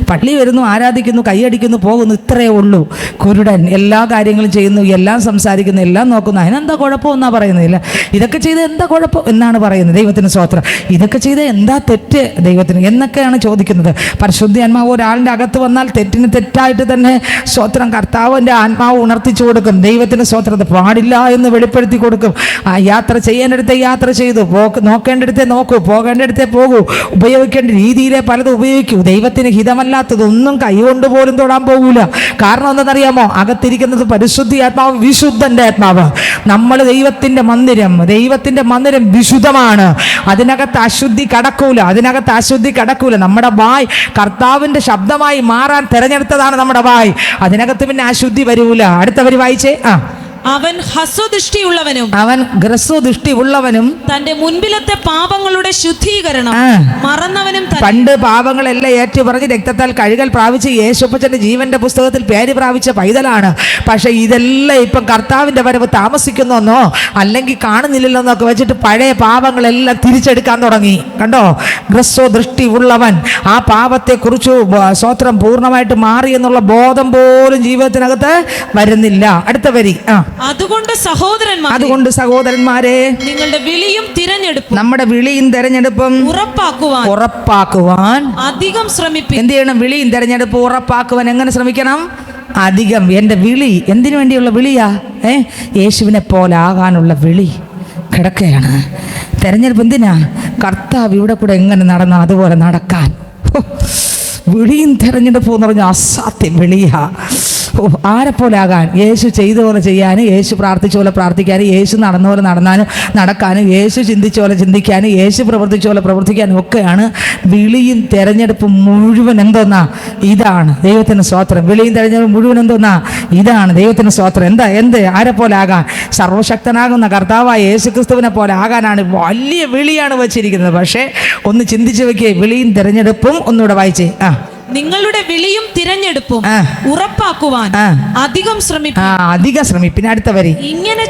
പള്ളി വരുന്നു, ആരാധിക്കുന്നു, കൈയടിക്കുന്നു, പോകുന്നു, ഇത്രയേ ഉള്ളൂ. കുരുടൻ. എല്ലാ കാര്യങ്ങളും ചെയ്യുന്നു, എല്ലാം സംസാരിക്കുന്നു, എല്ലാം നോക്കുന്നു. അതിനെന്താ കുഴപ്പം എന്നാ പറയുന്നില്ല. ഇതൊക്കെ ചെയ്ത് എന്താ കുഴപ്പം എന്നാണ് പറയുന്നത്. ദൈവത്തിന് സ്തോത്രം. ഇതൊക്കെ ചെയ്ത് എന്താ തെറ്റ് ദൈവത്തിന് എന്നൊക്കെയാണ് ചോദിക്കുന്നത്. പരിശുദ്ധാത്മാവ് ഒരാളിൻ്റെ അകത്ത് വന്നാൽ തെറ്റിന് തെറ്റായിട്ട് തന്നെ സ്തോത്രം കർത്താവിൻ്റെ ആത്മാവ് ഉണർത്തിച്ചു കൊടുക്കും. ദൈവത്തിന് സ്തോത്രം. പാടില്ല എന്ന് വെളിപ്പെടുത്തി കൊടുക്കും. യാത്ര ചെയ്യേണ്ടടുത്തെ യാത്ര ചെയ്തു, നോക്കേണ്ടടുത്തെ നോക്കൂ, പോകേണ്ടടുത്തെ പോകൂ, ഉപയോഗിക്കേണ്ട രീതിയിലെ പലതും ഉപയോഗിക്കൂ. ദൈവത്തിന് ഹിതമല്ലാത്തതൊന്നും കൈകൊണ്ട് പോലും തൊടാൻ പോകൂല. കാരണം എന്താണെന്നറിയാമോ? അകത്തിരിക്കുന്നത് പരിശുദ്ധി ആത്മാവ്, വിശുദ്ധന്റെ ആത്മാവ്. നമ്മൾ ദൈവത്തിന്റെ മന്ദിരം വിശുദ്ധമാണ്. അതിനകത്ത് അശുദ്ധി കടക്കൂല. നമ്മുടെ വായ് കർത്താവിന്റെ ശബ്ദമായി മാറാൻ തെരഞ്ഞെടുത്തതാണ് നമ്മുടെ വായ്. അതിനകത്ത് പിന്നെ അശുദ്ധി വരൂല. അടുത്തവർ വായിച്ചേ. അവൻ ഹസ്വദൃഷ്ടിയുള്ളവനും തന്റെ മുൻപിലത്തെ പാപങ്ങളുടെ ശുദ്ധീകരണം മറന്നവനും. പണ്ട് പാപങ്ങളെല്ലാം ഏറ്റുപറഞ്ഞ് രക്തത്താൽ കഴുകൽ പ്രാപിച്ച് യേശുപ്പച്ചന്റെ ജീവന്റെ പുസ്തകത്തിൽ പേര് പ്രാപിച്ച പൈതലാണ്. പക്ഷെ ഇതെല്ലാം ഇപ്പം കർത്താവിന്റെ വരവ് താമസിക്കുന്നെന്നോ അല്ലെങ്കിൽ കാണുന്നില്ലല്ലോ എന്നൊക്കെ വെച്ചിട്ട് പഴയ പാപങ്ങളെല്ലാം തിരിച്ചെടുക്കാൻ തുടങ്ങി. കണ്ടോ? ഹ്രസ്വദൃഷ്ടി ഉള്ളവൻ. ആ പാപത്തെക്കുറിച്ച് സ്തോത്രം പൂർണ്ണമായിട്ട് മാറി എന്നുള്ള ബോധം പോലും ജീവിതത്തിനകത്ത് വരുന്നില്ല. അടുത്ത വരി. അതുകൊണ്ട് സഹോദരന്മാരെ നിങ്ങളുടെ വിളിയും തിരഞ്ഞെടുപ്പും ഉറപ്പാക്കുവാൻ അധികം ശ്രമിപ്പിൻ. എന്ത് ചെയ്യണം? വിളിയും തിരഞ്ഞെടുപ്പ് ഉറപ്പാക്കുവാൻ എങ്ങനെ ശ്രമിക്കണം? അധികം. എൻ്റെ വിളി എന്തിനു വേണ്ടിയുള്ള വിളിയാ? യേശുവിനെ പോലെ ആകാനുള്ള വിളി കിടക്കുകയാണ്. തിരഞ്ഞെടുപ്പ് എന്തിനാ? കർത്താവ് ഇവിടെ കൂടെ എങ്ങനെ നടന്നോ അതുപോലെ നടക്കാൻ. വിളിയും തിരഞ്ഞെടുപ്പ് എന്ന് പറഞ്ഞാൽ അസാധ്യം വിളിയാ. ആരെപ്പോലെ ആകാൻ? യേശു ചെയ്ത പോലെ ചെയ്യാനും, യേശു പ്രാർത്ഥിച്ച പോലെ പ്രാർത്ഥിക്കാനും, യേശു നടന്ന പോലെ നടക്കാനും, യേശു ചിന്തിച്ച പോലെ ചിന്തിക്കാനും, യേശു പ്രവർത്തിച്ച പോലെ പ്രവർത്തിക്കാനും ഒക്കെയാണ് വിളിയും തെരഞ്ഞെടുപ്പും മുഴുവൻ. എന്തോന്നാ? ഇതാണ് ദൈവത്തിന് സ്തോത്രം. വിളിയും തെരഞ്ഞെടുപ്പും മുഴുവൻ എന്തോന്നാ? ഇതാണ് ദൈവത്തിന് സ്തോത്രം. ആരെപ്പോലെ ആകാൻ? സർവശക്തനാകുന്ന കർത്താവായ യേശു ക്രിസ്തുവിനെ പോലെ ആകാനാണ് വലിയ വിളിയാണ് വച്ചിരിക്കുന്നത്. പക്ഷേ ഒന്ന് ചിന്തിച്ചു വെക്കേ, വിളിയും തെരഞ്ഞെടുപ്പും ഒന്നുകൂടെ വായിച്ചേ. നിങ്ങളുടെ വിളിയും തിരഞ്ഞെടുപ്പും ഉറപ്പാക്കുവാൻ അധികം ശ്രമിപ്പിൻ. അടുത്ത വരി. ഇങ്ങനെ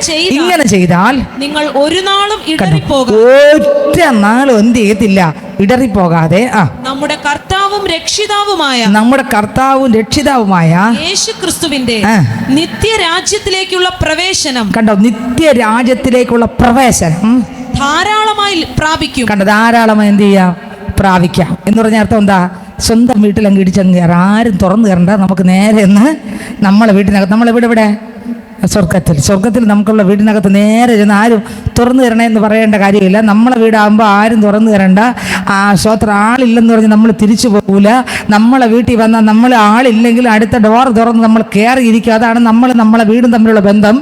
ചെയ്താൽ നിങ്ങൾ ഒരു നാളും ഒറ്റ നാളും എന്ത് ചെയ്യത്തില്ല? ഇടറിപ്പോകാതെ നമ്മുടെ കർത്താവും രക്ഷിതാവുമായ യേശു ക്രിസ്തുവിന്റെ നിത്യരാജ്യത്തിലേക്കുള്ള പ്രവേശനം. കണ്ടോ? നിത്യരാജ്യത്തിലേക്കുള്ള പ്രവേശനം ധാരാളമായി പ്രാപിക്കും. കണ്ടോ? ധാരാളമായി എന്ത് ചെയ്യാം? പ്രാപിക്കാം എന്ന് പറഞ്ഞ അർത്ഥം എന്താ? സ്വന്തം വീട്ടിലങ്ങ് ഇടിച്ചങ്ങ് കയറാം. ആരും തുറന്നു കയറണ്ട. നമുക്ക് നേരെ ഒന്ന് നമ്മളെ വീട്ടിനകത്ത്, നമ്മളെവിടെ സ്വർഗത്തിൽ നമുക്കുള്ള വീടിനകത്ത് നേരെ ചെന്ന് ആരും തുറന്നു തരണേ എന്ന് പറയേണ്ട കാര്യമില്ല. നമ്മളെ വീടാകുമ്പോൾ ആരും തുറന്നു തരണ്ട. സ്വോത്രം ആളില്ലെന്ന് പറഞ്ഞ് നമ്മൾ തിരിച്ചു പോകൂല. നമ്മളെ വീട്ടിൽ വന്നാൽ നമ്മൾ ആളില്ലെങ്കിൽ അടുത്ത ഡോർ തുറന്ന് നമ്മൾ കയറിയിരിക്കുക. അതാണ് നമ്മളെ വീടും തമ്മിലുള്ള ബന്ധം.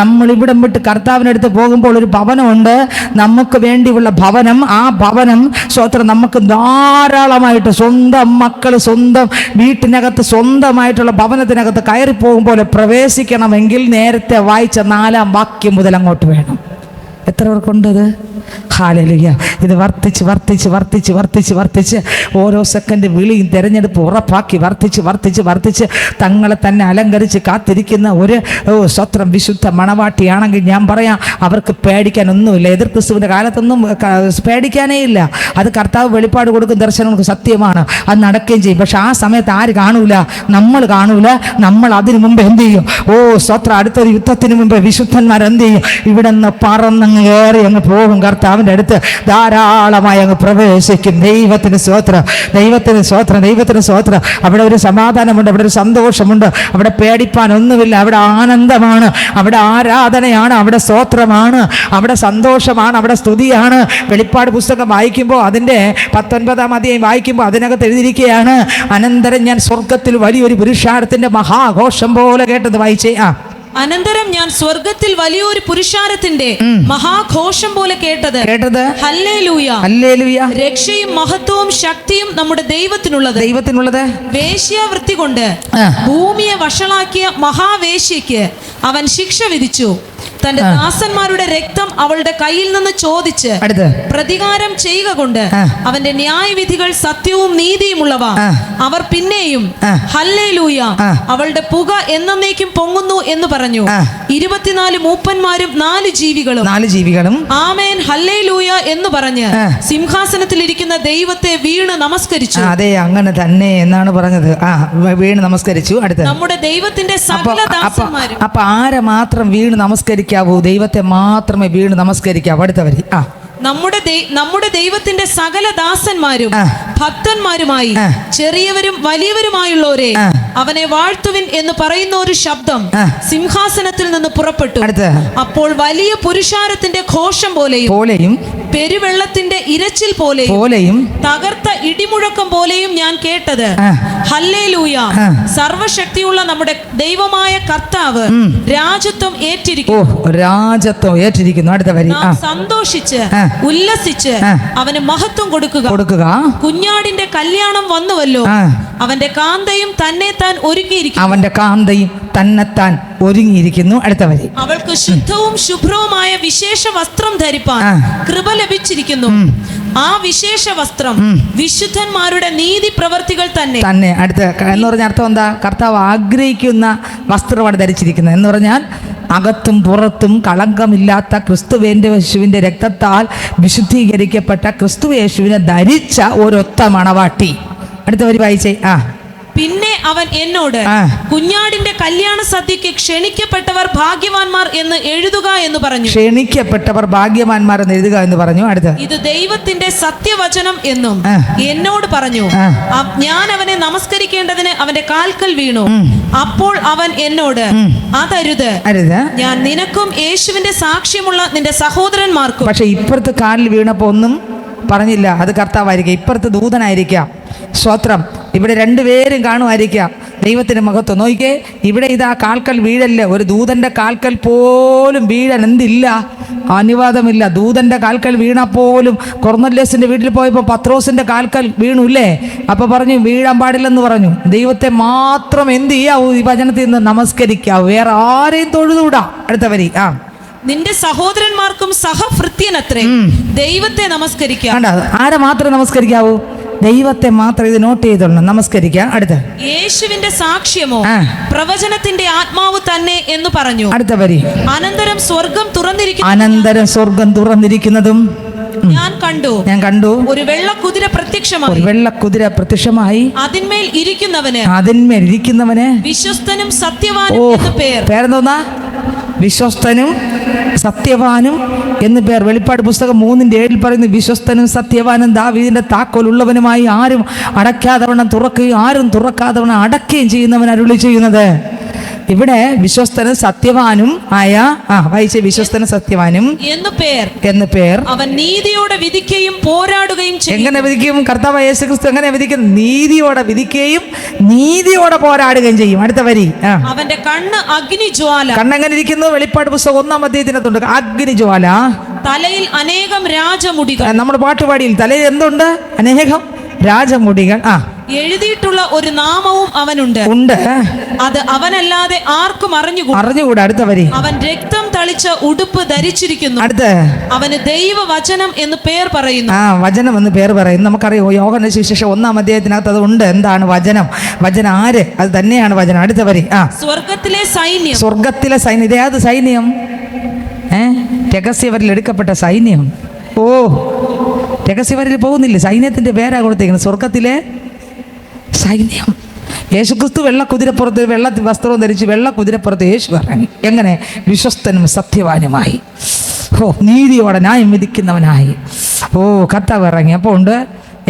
നമ്മൾ ഇവിടം വിട്ട് കർത്താവിനടുത്ത് പോകുമ്പോൾ ഒരു ഭവനമുണ്ട്, നമുക്ക് വേണ്ടിയുള്ള ഭവനം. ആ ഭവനം സ്വോത്രം നമുക്ക് ധാരാളമായിട്ട് സ്വന്തം മക്കൾ സ്വന്തം വീട്ടിനകത്ത് സ്വന്തമായിട്ടുള്ള ഭവനത്തിനകത്ത് കയറി പോകുമ്പോൾ പ്രവേശിക്കണമെങ്കിൽ നേരത്തെ വായിച്ച 4-ാം വാക്യം മുതൽ അങ്ങോട്ട് വേണം. എത്ര പേർക്കുണ്ടത്? ഹല്ലേലൂയ. ഇത് വർദ്ധിച്ച് ഓരോ സെക്കൻഡ് വിളിയും തിരഞ്ഞെടുപ്പ് ഉറപ്പാക്കി വർദ്ധിച്ച് തങ്ങളെ തന്നെ അലങ്കരിച്ച് കാത്തിരിക്കുന്ന ഒരു സ്വത്രം വിശുദ്ധ മണവാട്ടിയാണെങ്കിൽ ഞാൻ പറയാം, അവർക്ക് പേടിക്കാനൊന്നുമില്ല. എതിർ ക്രിസ്തുവിൻ്റെ കാലത്തൊന്നും പേടിക്കാനേ ഇല്ല. അത് കർത്താവ് വെളിപ്പാട് കൊടുക്കും, ദർശനങ്ങൾക്ക് സത്യമാണ്, അത് നടക്കുകയും ചെയ്യും. പക്ഷെ ആ സമയത്ത് ആര് കാണൂല? നമ്മൾ കാണൂല. നമ്മൾ അതിനു മുമ്പ് എന്ത് ചെയ്യും? സ്വത്രം അടുത്തൊരു യുദ്ധത്തിന് മുമ്പ് വിശുദ്ധന്മാർ എന്ത് ചെയ്യും? ഇവിടെ നിന്ന് പറന്നങ്ങ് കയറി അങ്ങ് പോകും. കർത്താവിൻ്റെ അടുത്ത് ധാരാളമായി അങ്ങ് പ്രവേശിക്കും. ദൈവത്തിന് സ്വോത്രം. അവിടെ ഒരു സമാധാനമുണ്ട്, അവിടെ ഒരു സന്തോഷമുണ്ട്, അവിടെ പേടിപ്പാനൊന്നുമില്ല. അവിടെ ആനന്ദമാണ്, അവിടെ ആരാധനയാണ്, അവിടെ സ്തോത്രമാണ്, അവിടെ സന്തോഷമാണ്, അവിടെ സ്തുതിയാണ്. വെളിപ്പാട് പുസ്തകം വായിക്കുമ്പോൾ അതിൻ്റെ 19-ാം അധ്യായം വായിക്കുമ്പോൾ അതിനകത്ത് എഴുതിയിരിക്കുകയാണ്, അനന്തരം ഞാൻ സ്വർഗത്തിൽ വലിയൊരു പുരുഷാരത്തിൻ്റെ മഹാഘോഷം പോലെ കേട്ടത്. വായിച്ചേ. അനന്തരം ഞാൻ സ്വർഗത്തിൽ വലിയൊരു പുരുഷാരത്തിന്റെ മഹാഘോഷം പോലെ കേട്ടത് ഹല്ലേലൂയ, രക്ഷയും മഹത്വവും ശക്തിയും നമ്മുടെ ദൈവത്തിനുള്ളത്. വേശ്യാവൃത്തി കൊണ്ട് ഭൂമിയെ വഷളാക്കിയ മഹാവേശ്യയ്ക്ക് അവൻ ശിക്ഷ വിധിച്ചു. തന്റെ ദാസന്മാരുടെ രക്തം അവളുടെ കയ്യിൽ നിന്ന് ചോദിച്ച് പ്രതികാരം ചെയ്യുക കൊണ്ട് അവന്റെ ന്യായവിധികൾ സത്യവും നീതിയുമുള്ളവ. അവർ പിന്നെയും ഹല്ലേലൂയ, അവളുടെ പുക എന്നേക്കും പൊങ്ങുന്നു എന്ന് പറഞ്ഞു. 24 മൂപ്പന്മാരും 4 ജീവികളും ആമേൻ ഹല്ലേലൂയ എന്ന് പറഞ്ഞ് സിംഹാസനത്തിൽ ഇരിക്കുന്ന ദൈവത്തെ വീണ് നമസ്കരിച്ചു. അതെ, അങ്ങനെ തന്നെ എന്നാണ് പറഞ്ഞത്. വീണ് നമസ്കരിച്ചു. അടുത്ത നമ്മുടെ ദൈവത്തിന്റെ സകല ദാസന്മാരും. അപ്പൊ ആരെ മാത്രം വീണ് നമസ്കരിക്കാവൂ? ദൈവത്തെ മാത്രമേ വീണ് നമസ്കരിക്കാവൂ. അടുത്ത വരി. നമ്മുടെ ദൈവത്തിന്റെ സകല ദാസന്മാരും ഭക്തന്മാരുമായി ചെറിയവരും വലിയവരുമായുള്ളവരെ അവനെ വാഴ്ത്തുവിൻ എന്ന് പറയുന്ന ഒരു ശബ്ദം സിംഹാസനത്തിൽ നിന്ന് പുറപ്പെട്ടു. അപ്പോൾ വലിയ പുരുഷാരത്തിന്റെ ഘോഷം പോലെയും പെരുവെള്ളത്തിന്റെ ഇരച്ചിൽ പോലെയും തകർത്ത ഇടിമുഴക്കം പോലെയും ഞാൻ കേട്ടത്. ഹല്ലേലൂയ, സർവശക്തിയുള്ള നമ്മുടെ ദൈവമായ കർത്താവ് രാജത്വം ഏറ്റിരിക്കുന്നു. അടുത്ത വരി. സന്തോഷിച്ച് ഉല്ലസിച്ച് അവന് മഹത്വം കൊടുക്കുക. കുഞ്ഞാടിന്റെ കല്യാണം വന്നുവല്ലോ, അവന്റെ കാന്തയും തന്നെത്താൻ ഒരുങ്ങിയിരിക്കുന്നു. അടുത്ത വരി. അവൾക്ക് ശുദ്ധവും ശുഭ്രവുമായ വിശേഷ വസ്ത്രം ധരിപ്പാൻ കൃപ ലഭിച്ചിരിക്കുന്നു. ആ വിശേഷ വസ്ത്രം വിശുദ്ധന്മാരുടെ നീതി പ്രവർത്തികൾ തന്നെ. അടുത്ത എന്ന് പറഞ്ഞ അർത്ഥം എന്താ? കർത്താവ് ആഗ്രഹിക്കുന്ന വസ്ത്രമാണ് ധരിച്ചിരിക്കുന്നത് എന്ന് പറഞ്ഞാൽ അകത്തും പുറത്തും കളങ്കമില്ലാത്ത ക്രിസ്തുവേശുവിൻ്റെ രക്തത്താൽ വിശുദ്ധീകരിക്കപ്പെട്ട ക്രിസ്തുവേശുവിനെ ധരിച്ച ഒരൊത്ത മണവാട്ടി. അടുത്ത വരി വായിച്ചേ. പിന്നെ അവൻ എന്നോട് കുഞ്ഞാടിന്റെ കല്യാണ സദ്യക്ക് ക്ഷണിക്കപ്പെട്ടവർ ഭാഗ്യവാന്മാർ എന്ന് എഴുതുക എന്ന് പറഞ്ഞു. ക്ഷണിക്കപ്പെട്ടവർ ഭാഗ്യവാന്മാർ എന്ന് എഴുതുക എന്ന് പറഞ്ഞു. അടുത്ത ഇത് ദൈവത്തിന്റെ സത്യവചനം എന്നും എന്നോട് പറഞ്ഞു. ഞാൻ അവനെ നമസ്കരിക്കേണ്ടതിന് അവന്റെ കാൽക്കൽ വീണു. അപ്പോൾ അവൻ എന്നോട് അതരുത്, ഞാൻ നിനക്കും യേശുവിന്റെ സാക്ഷ്യമുള്ള നിന്റെ സഹോദരന്മാർക്കും. പക്ഷെ ഇപ്പുറത്ത് കാലിൽ വീണപ്പോ ഒന്നും പറഞ്ഞില്ല. അത് കർത്താവായിരിക്കാം, ഇപ്പുറത്ത് ദൂതനായിരിക്കാം. സ്വത്രം. ഇവിടെ രണ്ടുപേരും കാണുമായിരിക്കാം. ദൈവത്തിന് മഹത്വം. നോക്കിക്കേ, ഇവിടെ ഇതാ കാൽക്കൽ വീഴല്ലേ. ഒരു ദൂതന്റെ കാൽക്കൽ പോലും വീഴാൻ എന്തില്ല, അനുവാദമില്ല. ദൂതന്റെ കാൽക്കൽ വീണാൽ പോലും കൊർന്നല്യോസിന്റെ വീട്ടിൽ പോയപ്പോൾ പത്രോസിന്റെ കാൽക്കൽ വീണുല്ലേ. അപ്പൊ പറഞ്ഞു വീഴാൻ പാടില്ലെന്ന് പറഞ്ഞു. ദൈവത്തെ മാത്രം എന്ത് ചെയ്യാവൂ? ഈ വചനത്തിൽ നിന്ന് നമസ്കരിക്കാവൂ, വേറെ ആരെയും തൊഴുതൂടാ. അടുത്ത വരി. നിന്റെ സഹോദരന്മാർക്കും സഹഭൃത്യനത്രേ ദൈവത്തെ നമസ്കരിക്കാം. ആരെ മാത്രം നമസ്കരിക്കാവൂ? ദൈവത്തെ മാത്രം. ഇത് നോട്ട് ചെയ്തോളണം, നമസ്കരിക്കാം. അടുത്ത യേശുവിന്റെ സാക്ഷ്യമോ പ്രവചനത്തിന്റെ ആത്മാവ് തന്നെ എന്ന് പറഞ്ഞു. അടുത്ത വരി. അനന്തരം സ്വർഗം തുറന്നിരിക്കുന്നതും ഞാൻ കണ്ടു. ഒരു വെള്ളക്കുതിര പ്രത്യക്ഷമായി. അതിന്മേൽ ഇരിക്കുന്നവന് വിശ്വസ്തനും സത്യവാനും എന്ന് പേർ. പേരെന്തോന്നാ? വിശ്വസ്തനും സത്യവാനും എന്ന് പേർ. വെളിപ്പാട് പുസ്തകം 3:7 പറയുന്നു, വിശ്വസ്തനും സത്യവാനും ദാവീദിന്റെ താക്കോൽ ഉള്ളവനുമായി ആരും അടയ്ക്കാതവണ്ണം തുറക്കുകയും ആരും തുറക്കാതവണ്ണം അടയ്ക്കുകയും ചെയ്യുന്നവൻ അരുളി ചെയ്യുന്നത്. ഇവിടെ വിശ്വസ്തനും സത്യവാനും ആയ വായിച്ച വിശ്വസ്തനും സത്യവാനും എന്ന് പേർ അവൻ നീതിയോടെ വിധിക്കുകയും പോരാടുകയും ചെയ്യും. എങ്ങനെ വിധിക്കും? കർത്താവ് യേശു ക്രിസ്തു എങ്ങനെ വിധിക്കും? നീതിയോടെ വിധിക്കുകയും നീതിയോടെ പോരാടുകയും ചെയ്യും. അടുത്ത വരി, അവന്റെ കണ്ണ് അഗ്നിജ്വാല. കണ്ണെങ്ങനെ ഇരിക്കുന്നു? വെളിപ്പാട് പുസ്തകം 1-ാം അധ്യായത്തിനകത്തുണ്ട് അഗ്നിജ്വാല. തലയിൽ അനേകം രാജമുടികൾ. നമ്മുടെ പാട്ടുപാടിയിൽ തലയിൽ എന്തുണ്ട്? അനേകം രാജമുടികൾ. എഴുതിയിട്ടുള്ള ഒരു നാമവും അവനുണ്ട്. അത് അവനല്ലാതെ ആർക്കും അറിഞ്ഞുകൂടാ. അടുത്ത വരി, അവൻ രക്തം തളിച്ച ഉടുപ്പ് ധരിച്ചിരിക്കുന്നു. അടുത്ത, അവന് ദൈവവചനം എന്ന് പേർ പറയുന്നു. വചനം എന്ന് പേർ പറയുന്നു. നമുക്കറിയാം യോഹന്നാന്റെ സുവിശേഷം 1-ാം അധ്യായത്തിനകത്ത് അത് ഉണ്ട്. എന്താണ് വചനം? വചനം ആര്? അത് തന്നെയാണ് വചനം. അടുത്ത വരി, സ്വർഗത്തിലെ സൈന്യം. സ്വർഗത്തിലെ സൈന്യം. ഇത് ഏത് സൈന്യം? രഹസ്യവരിൽ എടുക്കപ്പെട്ട സൈന്യം. രഹസ്യവരിൽ പോകുന്നില്ല, സൈന്യത്തിന്റെ പേരാ കൊടുത്തേക്കുന്നത്, സ്വർഗത്തിലെ സൈന്യം. യേശുക്രിസ്തു വെള്ള കുതിരപ്പുറത്ത് വെള്ള വസ്ത്രവും ധരിച്ച് വെള്ള കുതിരപ്പുറത്ത് യേശു ഇറങ്ങി. എങ്ങനെ? വിശ്വസ്തനും സത്യവാനുമായി, നീതിയോടെ ന്യായം വിധിക്കുന്നവനായി കർത്താവ് ഇറങ്ങി. അപ്പോൾ ഉണ്ട്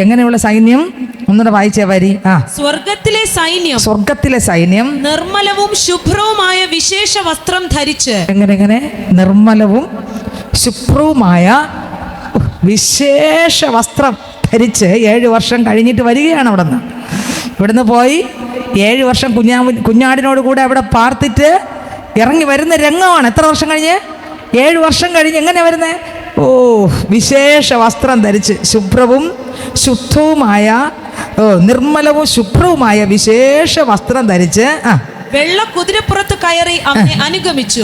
എങ്ങനെയുള്ള സൈന്യം? ഒന്നുകൂടെ വായിച്ച വരി, സ്വർഗത്തിലെ സൈന്യം. സ്വർഗത്തിലെ സൈന്യം നിർമ്മലവും ശുഭ്രവുമായ വിശേഷ വസ്ത്രം ധരിച്ച്. എങ്ങനെ? നിർമ്മലവും ശുഭ്രവുമായ വിശേഷ വസ്ത്രം ധരിച്ച് 7 വർഷം കഴിഞ്ഞിട്ട് വരികയാണ്. ഇവിടുന്ന് പോയി 7 വർഷം കുഞ്ഞാടിനോട് കൂടെ അവിടെ പാർത്തിട്ട് ഇറങ്ങി വരുന്ന രംഗമാണ്. എത്ര വർഷം കഴിഞ്ഞ്? 7 വർഷം കഴിഞ്ഞ്. എങ്ങനെ വരുന്നത്? വിശേഷ വസ്ത്രം ധരിച്ച്, ശുഭ്രവും ശുദ്ധവുമായ നിർമ്മലവും ശുഭ്രവുമായ വിശേഷ വസ്ത്രം ധരിച്ച് വെള്ള കുതിരപ്പുറത്ത് കയറി അവനെ അനുഗമിച്ചു.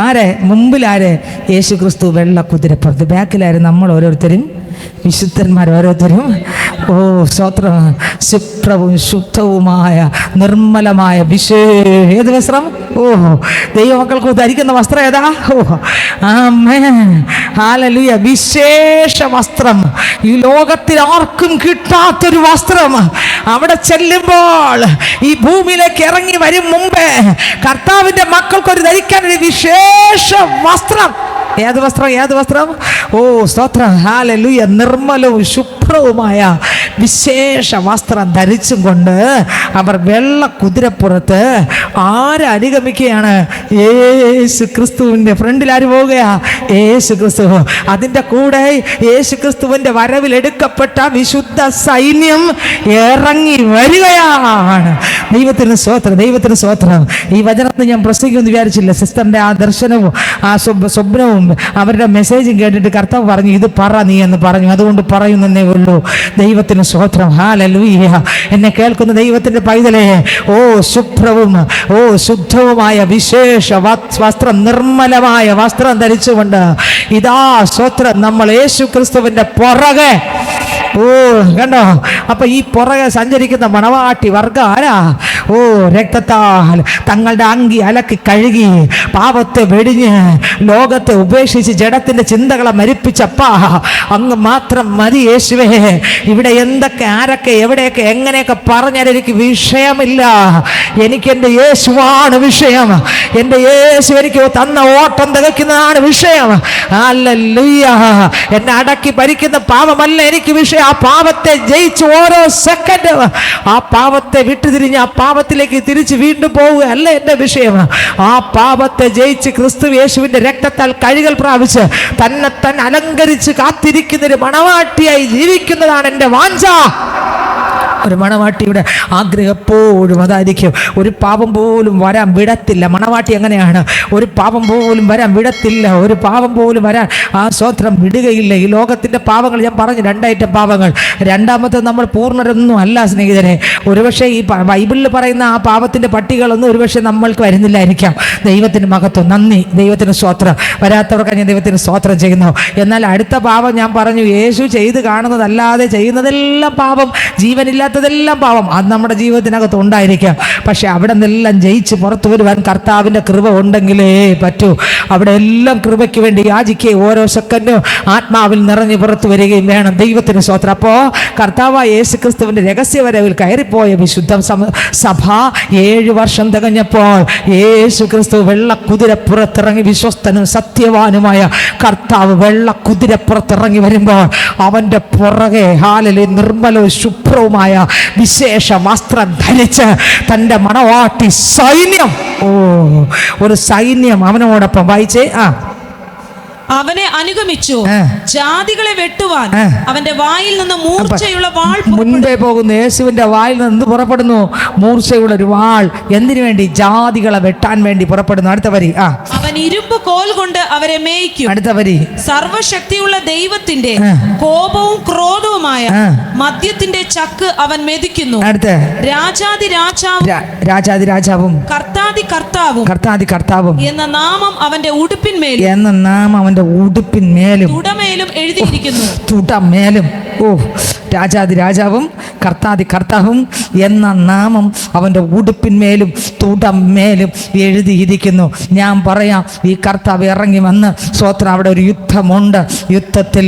ആരെ? മുമ്പിലാര്? യേശു ക്രിസ്തു വെള്ള കുതിരപ്പുറത്ത്. ബാക്കിലായിരുന്നു നമ്മൾ ഓരോരുത്തരും, വിശുദ്ധന്മാർ ഓരോരുത്തരും. സ്തോത്രം. ശുഭ്രവും ശുദ്ധവുമായ നിർമ്മലമായ ഏത് വസ്ത്രം? ദൈവമക്കൾക്ക് ധരിക്കുന്ന വസ്ത്രം ഏതാ? ഹല്ലേലൂയ. വിശേഷ വസ്ത്രം. ഈ ലോകത്തിൽ ആർക്കും കിട്ടാത്തൊരു വസ്ത്രം. അവിടെ ചെല്ലുമ്പോൾ ഈ ഭൂമിയിലേക്ക് ഇറങ്ങി വരും മുമ്പേ കർത്താവിന്റെ മക്കൾക്കൊരു ധരിക്കാൻ ഒരു വിശേഷ വസ്ത്രം. ഏത് വസ്ത്രം? സ്തോത്രം. ഹല്ലേലൂയ. നിർമ്മലവും ശുഭ്രവുമായ വിശേഷ വസ്ത്രം ധരിച്ചും കൊണ്ട് അവർ വെള്ള കുതിരപ്പുറത്ത് അനുഗമിക്കുകയാണ്? യേശു ക്രിസ്തുവിന്റെ ഫ്രണ്ടിൽ ആര് പോവുകയാ? യേശു ക്രിസ്തു. അതിൻ്റെ കൂടെ യേശു ക്രിസ്തുവിന്റെ വരവിൽ എടുക്കപ്പെട്ട വിശുദ്ധ സൈന്യം ഇറങ്ങി വരികയാണ്. ദൈവത്തിന് സ്തോത്രം, ദൈവത്തിന് സ്തോത്രം. ഈ വചനത്തിൽ ഞാൻ പ്രസംഗിക്കുമെന്ന് വിചാരിച്ചില്ല. സിസ്റ്ററിന്റെ ആ ദർശനവും ആ സ്വപ്നവും അവരുടെ മെസ്സേജും കേട്ടിട്ട് കർത്താവ് പറഞ്ഞു, ഇത് പറ നീ എന്ന് പറഞ്ഞു. അതുകൊണ്ട് പറയുന്നേ ഉള്ളൂ. ദൈവത്തിന് സ്തോത്രം. ഹല്ലേലൂയ. എന്നെ കേൾക്കുന്ന ദൈവത്തിന്റെ പൈതലേ, ശുഭ്രവും ശുദ്ധവുമായ വിശേഷ വസ്ത്രം, നിർമ്മലമായ വസ്ത്രം ധരിച്ചുകൊണ്ട് ഇതാ സ്തോത്രം നമ്മൾ യേശു ക്രിസ്തുവിന്റെ പുറകെ കണ്ടോ? അപ്പൊ ഈ പുറകെ സഞ്ചരിക്കുന്ന മണവാട്ടി വർഗം ആരാ? രക്തത്താൽ തങ്ങളുടെ അങ്കി അലക്കി കഴുകി പാപത്തെ വെടിഞ്ഞ് ലോകത്തെ ഉപേക്ഷിച്ച് ജഡത്തിന്റെ ചിന്തകളെ മരിപ്പിച്ചപ്പാ അങ്ങ് മാത്രം മതി യേശുവേ. ഇവിടെ എന്തൊക്കെ ആരൊക്കെ എവിടെയൊക്കെ എങ്ങനെയൊക്കെ പറഞ്ഞാൽ എനിക്ക് വിഷയമില്ല. എനിക്ക് എൻ്റെ യേശുവാണ് വിഷയം. എൻ്റെ യേശു എനിക്ക് തന്ന ഓട്ടം തികയ്ക്കുന്നതാണ് വിഷയം. ഹല്ലേലൂയ. എന്നെ അടക്കി ഭരിക്കുന്ന പാപമല്ല എനിക്ക് വിഷയം. ആ പാപത്തെ ജയിച്ച് ഓരോ സെക്കൻഡ് ആ പാപത്തെ വിട്ടുതിരിഞ്ഞ് ആ പാപത്തിലേക്ക് തിരിച്ച് വീണ്ടും പോവുക അല്ല എൻ്റെ വിഷയം. ആ പാപത്തെ ജയിച്ച് ക്രിസ്തു യേശുവിന്റെ രക്തത്താൽ കഴുകൽ പ്രാപിച്ച് തന്നെ അലങ്കരിച്ച് കാത്തിരിക്കുന്ന ഒരു മണവാട്ടിയായി ജീവിക്കുന്നതാണ് എൻ്റെ വാഞ്ച. ഒരു മണവാട്ടിയുടെ ആഗ്രഹം എപ്പോഴും അതായിരിക്കും. ഒരു പാപം പോലും വരാൻ വിടത്തില്ല. മണവാട്ടി എങ്ങനെയാണ്? ഒരു പാപം പോലും വരാൻ വിടത്തില്ല. ഒരു പാപം പോലും വരാൻ സ്തോത്രം വിടുകയില്ല. ഈ ലോകത്തിൻ്റെ പാപങ്ങൾ ഞാൻ പറഞ്ഞു, 2 ഐറ്റം പാപങ്ങൾ. രണ്ടാമത്തെ നമ്മൾ പൂർണ്ണരൊന്നും അല്ല സ്നേഹിതരെ. ഒരുപക്ഷെ ഈ ബൈബിളിൽ പറയുന്ന ആ പാപത്തിൻ്റെ പട്ടികളൊന്നും ഒരുപക്ഷെ നമ്മൾക്ക് വരുന്നില്ലായിരിക്കാം. ദൈവത്തിന് മഹത്വം, നന്ദി, ദൈവത്തിന് സ്തോത്രം. വരാത്തവർക്ക് ഞാൻ ദൈവത്തിന് സ്തോത്രം ചെയ്യുന്നു. എന്നാൽ അടുത്ത പാപം ഞാൻ പറഞ്ഞു, യേശു ചെയ്ത് കാണുന്നതല്ലാതെ ചെയ്യുന്നതെല്ലാം പാപം, ജീവനില്ലാത്തതെല്ലാം പാപം. അത് നമ്മുടെ ജീവിതത്തിനകത്ത് ഉണ്ടായിരിക്കാം. പക്ഷെ അവിടെ നിന്നെല്ലാം ജയിച്ച് പുറത്തു വരുവാൻ കർത്താവിൻ്റെ കൃപ ഉണ്ടെങ്കിലേ പറ്റൂ. അവിടെ എല്ലാം കൃപയ്ക്ക് വേണ്ടി യാചിക്കുകയും ഓരോ സെക്കൻഡും ആത്മാവിൽ നിറഞ്ഞ് പുറത്തു വരികയും വേണം. ദൈവത്തിന് സ്തോത്രം. അപ്പോൾ കർത്താവായ യേശു ക്രിസ്തുവിൻ്റെ രഹസ്യവരവിൽ കയറിപ്പോയ വിശുദ്ധ സഭ 7 വർഷം തികഞ്ഞപ്പോൾ യേശു ക്രിസ്തു വെള്ള കുതിരപ്പുറത്തിറങ്ങി, വിശ്വസ്തനും സത്യവാനുമായ കർത്താവ് വെള്ള കുതിരപ്പുറത്തിറങ്ങി വരുമ്പോൾ അവൻ്റെ പുറകെ ഹല്ലേലൂയ നിർമ്മലവും ശുഭ്രവുമായ വിശേഷ വസ്ത്രം ധരിച്ച് തൻ്റെ മണവാട്ടി സൈന്യം, ഒരു സൈന്യം അവനോടൊപ്പം. വായിച്ചേ. അവനെ അനുഗമിച്ചു. ജാതികളെ വെട്ടുവാൻ അവന്റെ വായിൽ നിന്ന് മൂർച്ചയുള്ള വാൾ മുൻപേ പോകുന്നു. യേശുവിന്റെ വായിൽ നിന്ന് പുറപ്പെടുന്നു മൂർച്ചയുള്ള ഒരു വാൾ. എന്തിനു വേണ്ടി? ജാതികളെ വെട്ടാൻ വേണ്ടി പുറപ്പെടുന്നു. അടുത്ത വരി. അവൻ ഇരുമ്പ് കോൽ കൊണ്ട് അവരെ മേയ്ക്കും. അടുത്ത വരി. സർവശക്തിയുള്ള ദൈവത്തിന്റെ കോപവും ക്രോധവുമായ മദ്യത്തിന്റെ ചക്ക് അവൻ മെതിക്കുന്നു. അടുത്ത രാജാതി രാജാവും കർത്താതി കർത്താവും എന്ന നാമം അവന്റെ ഉടുപ്പിന്മേലും തുടമേലും എഴുതിയിരിക്കുന്നു. തുടമേലും. രാജാതി രാജാവും കർത്താതി കർത്താവും എന്ന നാമം അവൻ്റെ ഉടുപ്പിന്മേലും തുടമേലും എഴുതിയിരിക്കുന്നു. ഞാൻ പറയാം, ഈ കർത്താവ് ഇറങ്ങി വന്ന് സ്വോത്ര അവിടെ ഒരു യുദ്ധമുണ്ട്. യുദ്ധത്തിൽ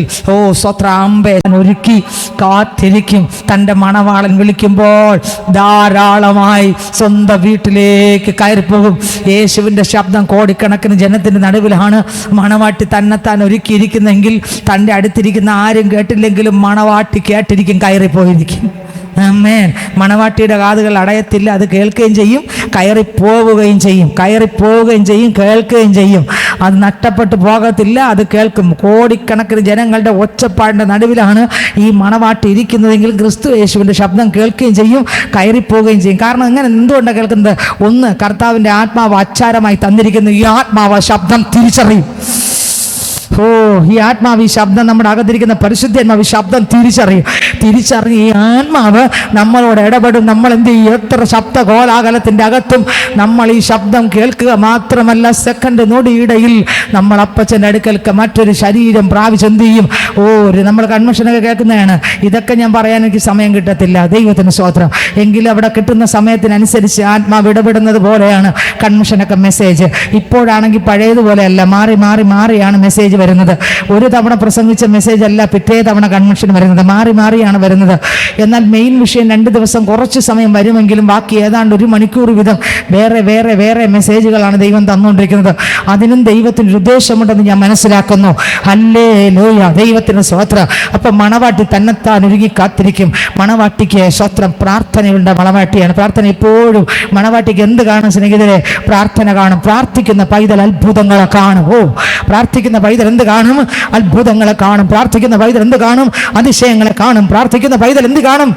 സ്വോത്ര അമ്പെ ഒരുക്കി കാത്തിരിക്കും. തൻ്റെ മണവാളൻ വിളിക്കുമ്പോൾ ധാരാളമായി സ്വന്തം വീട്ടിലേക്ക് കയറിപ്പോകും. യേശുവിൻ്റെ ശബ്ദം കോടിക്കണക്കിന് ജനത്തിൻ്റെ നടുവിലാണ് മണവാട്ടി തന്നെത്താൻ ഒരുക്കിയിരിക്കുന്നെങ്കിൽ തൻ്റെ അടുത്തിരിക്കുന്ന ആരും കേട്ടില്ലെങ്കിലും മണവാട്ടി കേട്ടിരിക്കും, കയറിപ്പോയിരിക്കും. ആമേൻ. മണവാട്ടിയുടെ കാതുകൾ അടയത്തില്ല, അത് കേൾക്കുകയും ചെയ്യും, കയറിപ്പോവുകയും ചെയ്യും, കേൾക്കുകയും ചെയ്യും. അത് നഷ്ടപ്പെട്ടു പോകത്തില്ല, അത് കേൾക്കും. കോടിക്കണക്കിന് ജനങ്ങളുടെ ഒച്ചപ്പാടിൻ്റെ നടുവിലാണ് ഈ മണവാട്ടി ഇരിക്കുന്നതെങ്കിൽ ക്രിസ്തു യേശുവിൻ്റെ ശബ്ദം കേൾക്കുകയും ചെയ്യും, കയറിപ്പോവുകയും ചെയ്യും. കാരണം ഇങ്ങനെ എന്തുകൊണ്ടാണ് കേൾക്കുന്നത്? ഒന്ന്, കർത്താവിൻ്റെ ആത്മാവ് അച്ചാരമായി തന്നിരിക്കുന്നു. ഈ ആത്മാവ് ശബ്ദം തിരിച്ചറിയും. ഈ ആത്മാവ് ഈ ശബ്ദം നമ്മുടെ അകത്തിരിക്കുന്ന പരിശുദ്ധാത്മാവ് ശബ്ദം തിരിച്ചറിഞ്ഞ് ഈ ആത്മാവ് നമ്മളോട് ഇടപെടും. നമ്മൾ എന്ത് ചെയ്യും? എത്ര ശബ്ദ കോലാഹലത്തിൻ്റെ അകത്തും നമ്മൾ ഈ ശബ്ദം കേൾക്കുക മാത്രമല്ല, സെക്കൻഡ് നൊടിയിടയിൽ നമ്മൾ അപ്പച്ചൻ്റെ അടുക്കൽക്ക് മറ്റൊരു ശരീരം പ്രാപിച്ചെന്ത് ചെയ്യും? നമ്മൾ കൺവെൻഷനൊക്കെ കേൾക്കുന്നതാണ്. ഇതൊക്കെ ഞാൻ പറയാൻ എനിക്ക് സമയം കിട്ടത്തില്ല, ദൈവത്തിന് സ്തോത്രം. എങ്കിലും അവിടെ കിട്ടുന്ന സമയത്തിനനുസരിച്ച് ആത്മാവ് ഇടപെടുന്നത് പോലെയാണ് കൺവെൻഷനൊക്കെ മെസ്സേജ്. ഇപ്പോഴാണെങ്കിൽ പഴയതുപോലെയല്ല, മാറിയാണ് മെസ്സേജ് വരുന്നത്. ഒരു തവണ പ്രസംഗിച്ച മെസ്സേജ് അല്ല പിറ്റേ തവണ കൺവെൻഷൻ വരുന്നത്, മാറിയാണ് വരുന്നത്. എന്നാൽ മെയിൻ വിഷയം 2 ദിവസം കുറച്ച് സമയം വരുമെങ്കിലും ബാക്കി ഏതാണ്ട് 1 മണിക്കൂർ വീതം വേറെ മെസ്സേജുകളാണ് ദൈവം തന്നുകൊണ്ടിരിക്കുന്നത്. അതിനും ദൈവത്തിന് ഉദ്ദേശമുണ്ടെന്ന് ഞാൻ മനസ്സിലാക്കുന്നു. ഹല്ലേലൂയ, ദൈവത്തിന് സ്തോത്രം. അപ്പൊ മണവാട്ടി തന്നെത്താൻ ഒരുങ്ങി കാത്തിരിക്കും. മണവാട്ടിക്ക് സ്തോത്രം, പ്രാർത്ഥനയുള്ള മണവാട്ടിയാണ്. പ്രാർത്ഥന എപ്പോഴും. മണവാട്ടിക്ക് എന്ത് കാണും സ്നേഹിതരെ? പ്രാർത്ഥന കാണും. പ്രാർത്ഥിക്കുന്ന പൈതൽ അത്ഭുതങ്ങളെ കാണും. പ്രാർത്ഥിക്കുന്ന പൈതൽ എന്ത് കാണും? അത്ഭുതങ്ങളെ കാണും. പ്രാർത്ഥിക്കുന്ന പൈതൽ എന്ത് കാണും? അതിശയങ്ങളെ കാണും. പ്രാർത്ഥിക്കുന്ന പൈതൽ എന്ത് കാണും?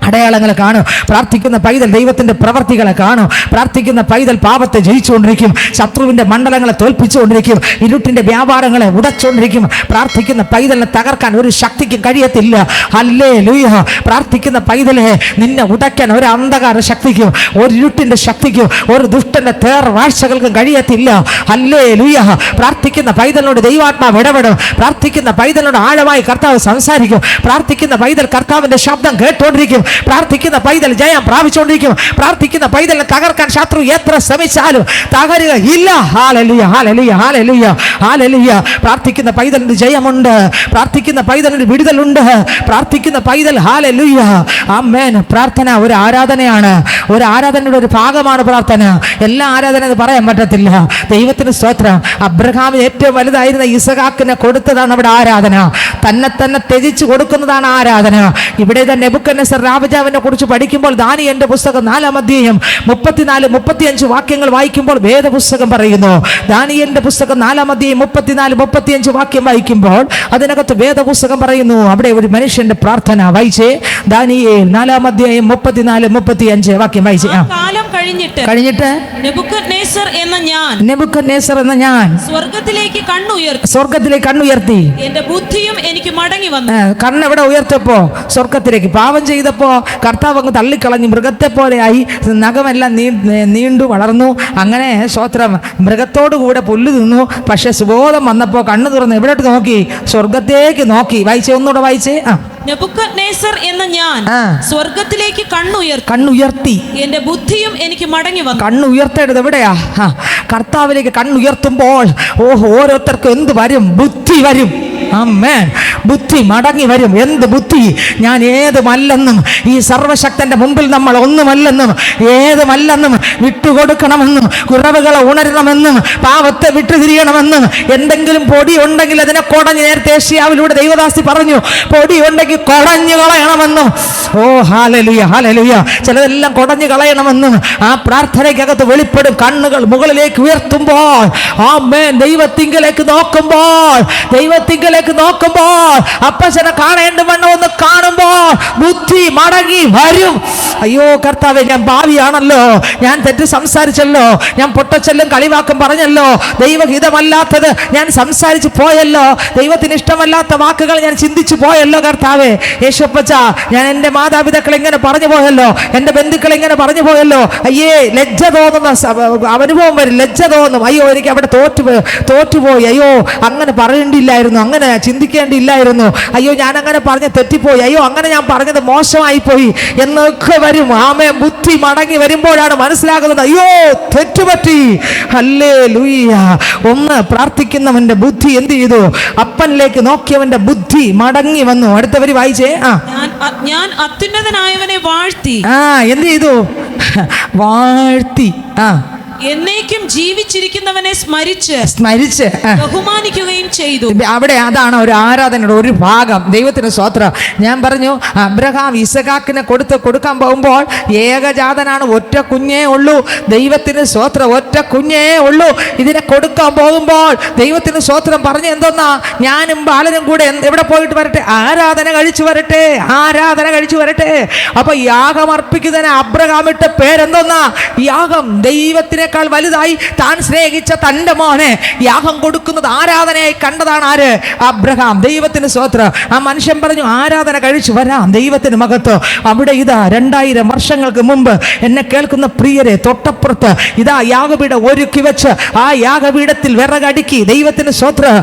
അടയാളങ്ങളെ കാണും. പ്രാർത്ഥിക്കുന്ന പൈതൽ ദൈവത്തിൻ്റെ പ്രവർത്തികളെ കാണും. പ്രാർത്ഥിക്കുന്ന പൈതൽ പാപത്തെ ജയിച്ചുകൊണ്ടിരിക്കും, ശത്രുവിൻ്റെ മണ്ഡലങ്ങളെ തോൽപ്പിച്ചുകൊണ്ടിരിക്കും, ഇരുട്ടിൻ്റെ വ്യാപാരങ്ങളെ ഉടച്ചുകൊണ്ടിരിക്കും. പ്രാർത്ഥിക്കുന്ന പൈതലിനെ തകർക്കാൻ ഒരു ശക്തിക്കും കഴിയത്തില്ല. ഹല്ലേലൂയ. പ്രാർത്ഥിക്കുന്ന പൈതലെ നിന്നെ ഉടയ്ക്കാൻ ഒരു അന്ധകാര ശക്തിക്കും, ഒരു ഇരുട്ടിൻ്റെ ശക്തിക്കും, ഒരു ദുഷ്ടൻ്റെ തേർവാഴ്ചകൾക്കും കഴിയത്തില്ല. ഹല്ലേലൂയ. പ്രാർത്ഥിക്കുന്ന പൈതലിനോട് ദൈവാത്മാവ് ഇടപെടും. പ്രാർത്ഥിക്കുന്ന പൈതലിനോട് ആഴമായി കർത്താവ് സംസാരിക്കും. പ്രാർത്ഥിക്കുന്ന പൈതൽ കർത്താവിൻ്റെ ശബ്ദം കേട്ടുകൊണ്ടിരിക്കും. പ്രാർത്ഥിക്കുന്ന പൈതൽ ജയം പ്രാപിച്ചുകൊണ്ടിരിക്കും. പ്രാർത്ഥിക്കുന്ന പൈതലിനെ തകർക്കാൻ ശത്രു എത്ര ശ്രമിച്ചാലും തകരുക ഇല്ല. Hallelujah, hallelujah, hallelujah, hallelujah. പ്രാർത്ഥിക്കുന്ന പൈതലിന് ജയമുണ്ട്. പ്രാർത്ഥിക്കുന്ന പൈതലിന് വിടുതലുണ്ട്. പ്രാർത്ഥിക്കുന്ന പൈതൽ, ഹല്ലേലൂയ, ആമേൻ. പ്രാർത്ഥന ഒരു ആരാധനയാണ്. ഒരു ആരാധനയുടെ ഒരു ഭാഗമാണ് പ്രാർത്ഥന. എല്ലാ ആരാധന എന്ന് പറയാൻ പറ്റത്തില്ല. ദൈവത്തിന് സ്തോത്രം. അബ്രഹാമിന് ഏറ്റവും വലുതായിരുന്ന ഇസഹാക്കിനെ കൊടുത്തതാണ് അവിടെ ആരാധന. തന്നെ ത്യജിച്ചു കൊടുക്കുന്നതാണ് ആരാധന. ഇവിടെ നെബൂഖദ്നേസർ രാജാവിനെ കുറിച്ച് പഠിക്കുമ്പോൾ ദാനിയേലിന്റെ പുസ്തകം 4-ാം അധ്യായം 34-35 വാക്യങ്ങൾ വായിക്കുമ്പോൾ വേദപുസ്തകം പറയുന്നു. ദാനിയേലിന്റെ പുസ്തകം 4-ാം അധ്യായം 34-35 വാക്യം വായിക്കുമ്പോൾ അതിനകത്ത് വേദപുസ്തകം പറയുന്നു. അവിടെ ഒരു മനുഷ്യന്റെ പ്രാർത്ഥന വായിച്ചേ. ദാനിയേൽ 4-ാം അധ്യായം 34-35 വാക്യം വായിച്ചേ. കാലം കഴിഞ്ഞിട്ട് നെബൂഖദ്നേസർ എന്ന ഞാൻ സ്വർഗ്ഗത്തിലേക്ക് കണ്ണുയർത്തി എന്റെ ബുദ്ധിയും എനിക്ക് മടങ്ങി വന്നു. കണ്ണെവിടെ ഉയർത്തപ്പോ? സ്വർഗ്ഗത്തിലേക്ക്. പാപം ചെയ്തപ്പോ കർത്താവ് അങ്ങ് തള്ളിക്കളഞ്ഞു. മൃഗത്തെ പോലെയായി, നഖമെല്ലാം നീണ്ടു വളർന്നു. അങ്ങനെ സ്തോത്രം, മൃഗത്തോടു കൂടെ പുല്ല് തിന്നു. പക്ഷെ സുബോധം വന്നപ്പോൾ കണ്ണു തുറന്ന് എവിടോട്ട് നോക്കി? സ്വർഗത്തേക്ക് നോക്കി. വായിച്ചേ, ഒന്നുകൂടെ വായിച്ചേ. നെബൂഖദ്നേസർ എന്ന ഞാൻ സ്വർഗ്ഗത്തിലേക്ക് കണ്ണുയർത്തി എന്റെ ബുദ്ധിയും എനിക്ക് മടങ്ങി വന്നു. കണ്ണുയർത്തേണ്ടത് എവിടെയാ? കർത്താവിലേക്ക് കണ്ണുയർത്തുമ്പോൾ ഓരോരുത്തർക്കും എന്ത് വരും? ബുദ്ധി വരും. ആമേൻ. ബുദ്ധി മടങ്ങി വരും. എന്ത് ബുദ്ധി? ഞാൻ ഏതുമല്ലെന്നും ഈ സർവശക്തന്റെ മുമ്പിൽ നമ്മൾ ഒന്നുമല്ലെന്നും ഏതുമല്ലെന്നും വിട്ടുകൊടുക്കണമെന്നും കുറവുകളെ ഉണരണമെന്നും പാപത്തെ വിട്ടുതിരിയണമെന്നും എന്തെങ്കിലും പൊടി ഉണ്ടെങ്കിൽ അതിനെ കൊടഞ്ഞ്, നേരത്തെ ഏഷ്യാവിലൂടെ ദൈവദാസി പറഞ്ഞു, പൊടി ഉണ്ടെങ്കിൽ കൊടഞ്ഞു കളയണമെന്നും. ഓ ഹല്ലേലൂയ, ഹല്ലേലൂയ. ചിലതെല്ലാം കൊടഞ്ഞു കളയണമെന്നും ആ പ്രാർത്ഥനയ്ക്കകത്ത് വെളിപ്പെടും. കണ്ണുകൾ മുകളിലേക്ക് ഉയർത്തുമ്പോൾ, ആമേൻ, ദൈവത്തിങ്കലേക്ക് നോക്കുമ്പോൾ, ദൈവത്തിങ്കലേക്ക് നോക്കുമ്പോൾ, അപ്പച്ചനെ കാണേണ്ടവണ്ണം ഒന്ന് കാണുമ്പോൾ ബുദ്ധി മടങ്ങി വരും. അയ്യോ കർത്താവേ, ഞാൻ ഭാവിയാണല്ലോ, ഞാൻ തെറ്റ് സംസാരിച്ചല്ലോ, ഞാൻ പൊട്ടച്ചെല്ലും കളിവാക്കും പറഞ്ഞല്ലോ, ദൈവഹിതമല്ലാത്തത് ഞാൻ സംസാരിച്ച് പോയല്ലോ, ദൈവത്തിന് ഇഷ്ടമല്ലാത്ത വാക്കുകൾ ഞാൻ ചിന്തിച്ചു പോയല്ലോ കർത്താവേ. യേശുപ്പച്ച, ഞാൻ എൻ്റെ മാതാപിതാക്കൾ ഇങ്ങനെ പറഞ്ഞു പോയല്ലോ, എൻ്റെ ബന്ധുക്കൾ ഇങ്ങനെ പറഞ്ഞു പോയല്ലോ. അയ്യേ, ലജ്ജ തോന്നുന്ന അനുഭവം വരും, ലജ്ജ തോന്നും. അയ്യോ, എനിക്ക് അവിടെ തോറ്റുപോയി, അയ്യോ അങ്ങനെ പറയേണ്ടിയില്ലായിരുന്നു, അങ്ങനെ ചിന്തിക്കേണ്ടിയില്ലായിരുന്നു, അയ്യോ ഞാൻ അങ്ങനെ പറഞ്ഞ് തെറ്റിപ്പോയി, അയ്യോ അങ്ങനെ ഞാൻ പറഞ്ഞത് മോശമായി പോയി എന്നൊക്കെ വരും. ആമേ, ബുദ്ധി മടങ്ങി വരുമ്പോഴാണ് മനസ്സിലാകുന്നത്, അയ്യോ തെറ്റുപറ്റി. ഹല്ലേലൂയ. ഒന്ന് പ്രാർത്ഥിക്കുന്നവന്റെ ബുദ്ധി എന്ത് ചെയ്തു? അപ്പനിലേക്ക് നോക്കിയവന്റെ ബുദ്ധി മടങ്ങി വന്നു. അടുത്തവര് വായിച്ചേ. ഞാൻ അത്യുന്നതനായവനെ വാഴ്ത്തി. എന്ത് ചെയ്തു? വാഴ്ത്തി. എന്നേക്കും ജീവിച്ചിരിക്കുന്നവനെ സ്മരിച്ച് ബഹുമാനിക്കുകയും ചെയ്തു. അവിടെ അതാണ് ഒരു ആരാധനയുടെ ഒരു ഭാഗം. ദൈവത്തിന് സ്തോത്രം. ഞാൻ പറഞ്ഞു, അബ്രഹാം ഇസഹാക്കിനെ കൊടുക്കാൻ പോകുമ്പോൾ ഏകജാതനാണ്, ഒറ്റ കുഞ്ഞേ ഉള്ളൂ. ദൈവത്തിന് സ്തോത്രം, ഒറ്റ കുഞ്ഞേ ഉള്ളൂ. ഇതിനെ കൊടുക്കാൻ പോകുമ്പോൾ ദൈവത്തിന് സ്തോത്രം പറഞ്ഞു, എന്തോന്നാ, ഞാനും ബാലനും കൂടെ എവിടെ പോയിട്ട് വരട്ടെ? ആരാധന കഴിച്ചു വരട്ടെ, ആരാധന കഴിച്ചു വരട്ടെ. അപ്പൊ യാഗം അർപ്പിക്കുന്നതിന് അബ്രഹാം ഇട്ട പേരെന്തോന്നാ? യാഗം. ദൈവത്തിനെ വലുതായി താൻ സ്നേഹിച്ച തൻ്റെ മോനെ യാഗം കൊടുക്കുന്നത് ആരാധനയായി കണ്ടതാണ് ആര്? അബ്രഹാം. ദൈവത്തിന് സ്തോത്രം. ആ മനുഷ്യൻ പറഞ്ഞു, ആരാധന കഴിച്ചു വരാം, ദൈവത്തിന് മഹത്വം. അവിടെ ഇതാ 2000 വർഷങ്ങൾക്ക് മുമ്പ് എന്നെ കേൾക്കുന്ന പ്രിയരെ, തൊട്ടപ്പുറത്ത് ഇതാ യാഗപീഠം ഒരുക്കി വെച്ച് ആ യാഗപീഠത്തിൽ വിറകടുക്കി ദൈവത്തിന് സ്തോത്രം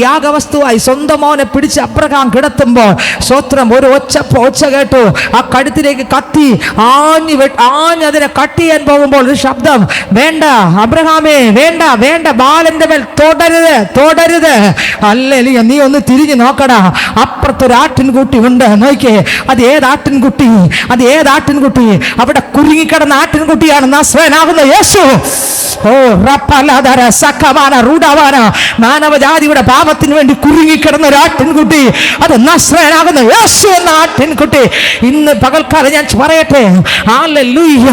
യാഗവസ്തുവായി സ്വന്തം മോനെ പിടിച്ച് അബ്രഹാം കിടത്തുമ്പോൾ സ്തോത്രം ഒരു ഒച്ച കേട്ടു. ആ കഴുത്തിലേക്ക് കത്തി ആഞ്ഞതിനെ കട്ട് ചെയ്യാൻ പോകുമ്പോൾ ഒരു ശബ്ദം, വേണ്ട അബ്രഹാമേ, വേണ്ട വേണ്ട, ബാലന്റെ മേൽ തൊടരുത്. ഹല്ലേലൂയ. നീ ഒന്ന് തിരിഞ്ഞു നോക്കടാ, അപ്പുറത്തൊരു ആട്ടിൻകുട്ടി ഉണ്ട്, നോക്കിയേ. അത് ഏതാട്ടിൻകുട്ടി? അവിടെ കുരുങ്ങിക്കിടന്ന ആട്ടിൻകുട്ടിയാണ് നസ്രയനാകുന്ന യേശു. ഓ റപ്പലദര സക്കമാന റൂഡാവാന, മാനവജാതിയുടെ പാപത്തിന് വേണ്ടി കുരുങ്ങിക്കിടന്ന ഒരു ആട്ടിൻകുട്ടി, അത് നസ്രയനാകുന്ന യേശു എന്ന ആട്ടിൻകുട്ടി. ഇന്ന് പകൽക്കാലം ഞാൻ പറയട്ടെ, ഹല്ലേലൂയ.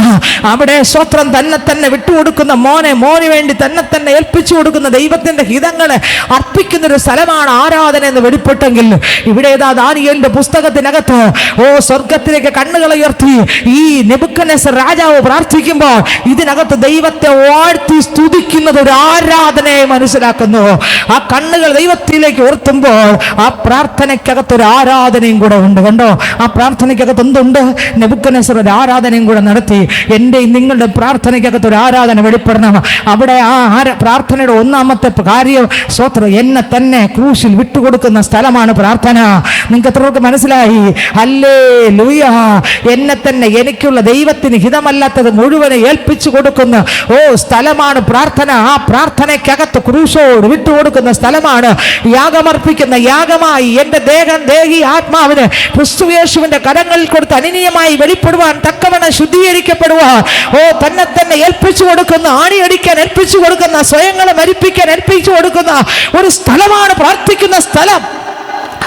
അവിടെ സ്വത്രം തന്നെ വിട്ടുകൊടുക്കുന്ന മോന് വേണ്ടി തന്നെ ഏൽപ്പിച്ചു കൊടുക്കുന്ന ദൈവത്തിന്റെ ഹിതങ്ങളെ അർപ്പിക്കുന്ന ഒരു സ്ഥലമാണ് ആരാധന എന്ന് വെളിപ്പെട്ടെങ്കിൽ, ഇവിടെ ദാനിയേലിന്റെ പുസ്തകത്തിനകത്ത് സ്വർഗത്തിലേക്ക് കണ്ണുകൾ ഉയർത്തി ഈ നെബൂഖദ്നേസർ രാജാവ് പ്രാർത്ഥിക്കുമ്പോൾ ഇതിനകത്ത് ദൈവത്തെ വാഴ്ത്തി സ്തുതിക്കുന്നത് ഒരു ആരാധനയെ മനസ്സിലാക്കുന്നു. ആ കണ്ണുകൾ ദൈവത്തിലേക്ക് ഉയർത്തുമ്പോൾ ആ പ്രാർത്ഥനയ്ക്കകത്ത് ഒരു ആരാധനയും കൂടെ ഉണ്ട്. കണ്ടോ, ആ പ്രാർത്ഥനയ്ക്കകത്ത് എന്തുണ്ട്? നെബൂഖദ്നേസർ ഒരു ആരാധനയും കൂടെ നടത്തി. എന്റെയും നിങ്ങളുടെ പ്രാർത്ഥനയ്ക്കകത്ത് ഒരു ആരാധന വെളിപ്പെടണം. അവിടെ ആ പ്രാർത്ഥനയുടെ ഒന്നാമത്തെ കാര്യം സ്തോത്രം, എന്നെ തന്നെ ക്രൂശിൽ വിട്ടുകൊടുക്കുന്ന സ്ഥലമാണ് പ്രാർത്ഥന. നിങ്ങൾക്ക് എത്രയൊക്കെ മനസ്സിലായി? ഹല്ലേലൂയ. എന്നെ തന്നെ എനിക്കുള്ള ദൈവത്തിന് ഹിതമല്ലാത്തത് മുഴുവനെ ഏൽപ്പിച്ചു കൊടുക്കുന്ന സ്ഥലമാണ് പ്രാർത്ഥന. ആ പ്രാർത്ഥനയ്ക്കകത്ത് ക്രൂശോട് വിട്ടുകൊടുക്കുന്ന സ്ഥലമാണ് യാഗമർപ്പിക്കുന്ന യാഗമായി എൻ്റെ ദേഹി ആത്മാവിന് ക്രിസ്തുയേശുവിന്റെ കരങ്ങളിൽ കൊടുത്ത് അനിനീയമായി വെളിപ്പെടുവാൻ തക്കവണ്ണം ശുദ്ധീകരിക്കപ്പെടുവാൻ തന്നെ ഏൽപ്പിച്ചു കൊടുക്കുന്ന, ആണിയടിക്കാൻ ഏൽപ്പിച്ചു കൊടുക്കുന്ന, സ്വയങ്ങളെ മരിപ്പിക്കാൻ ഏൽപ്പിച്ചു കൊടുക്കുന്ന ഒരു സ്ഥലമാണ് പ്രാർത്ഥിക്കുന്ന സ്ഥലം.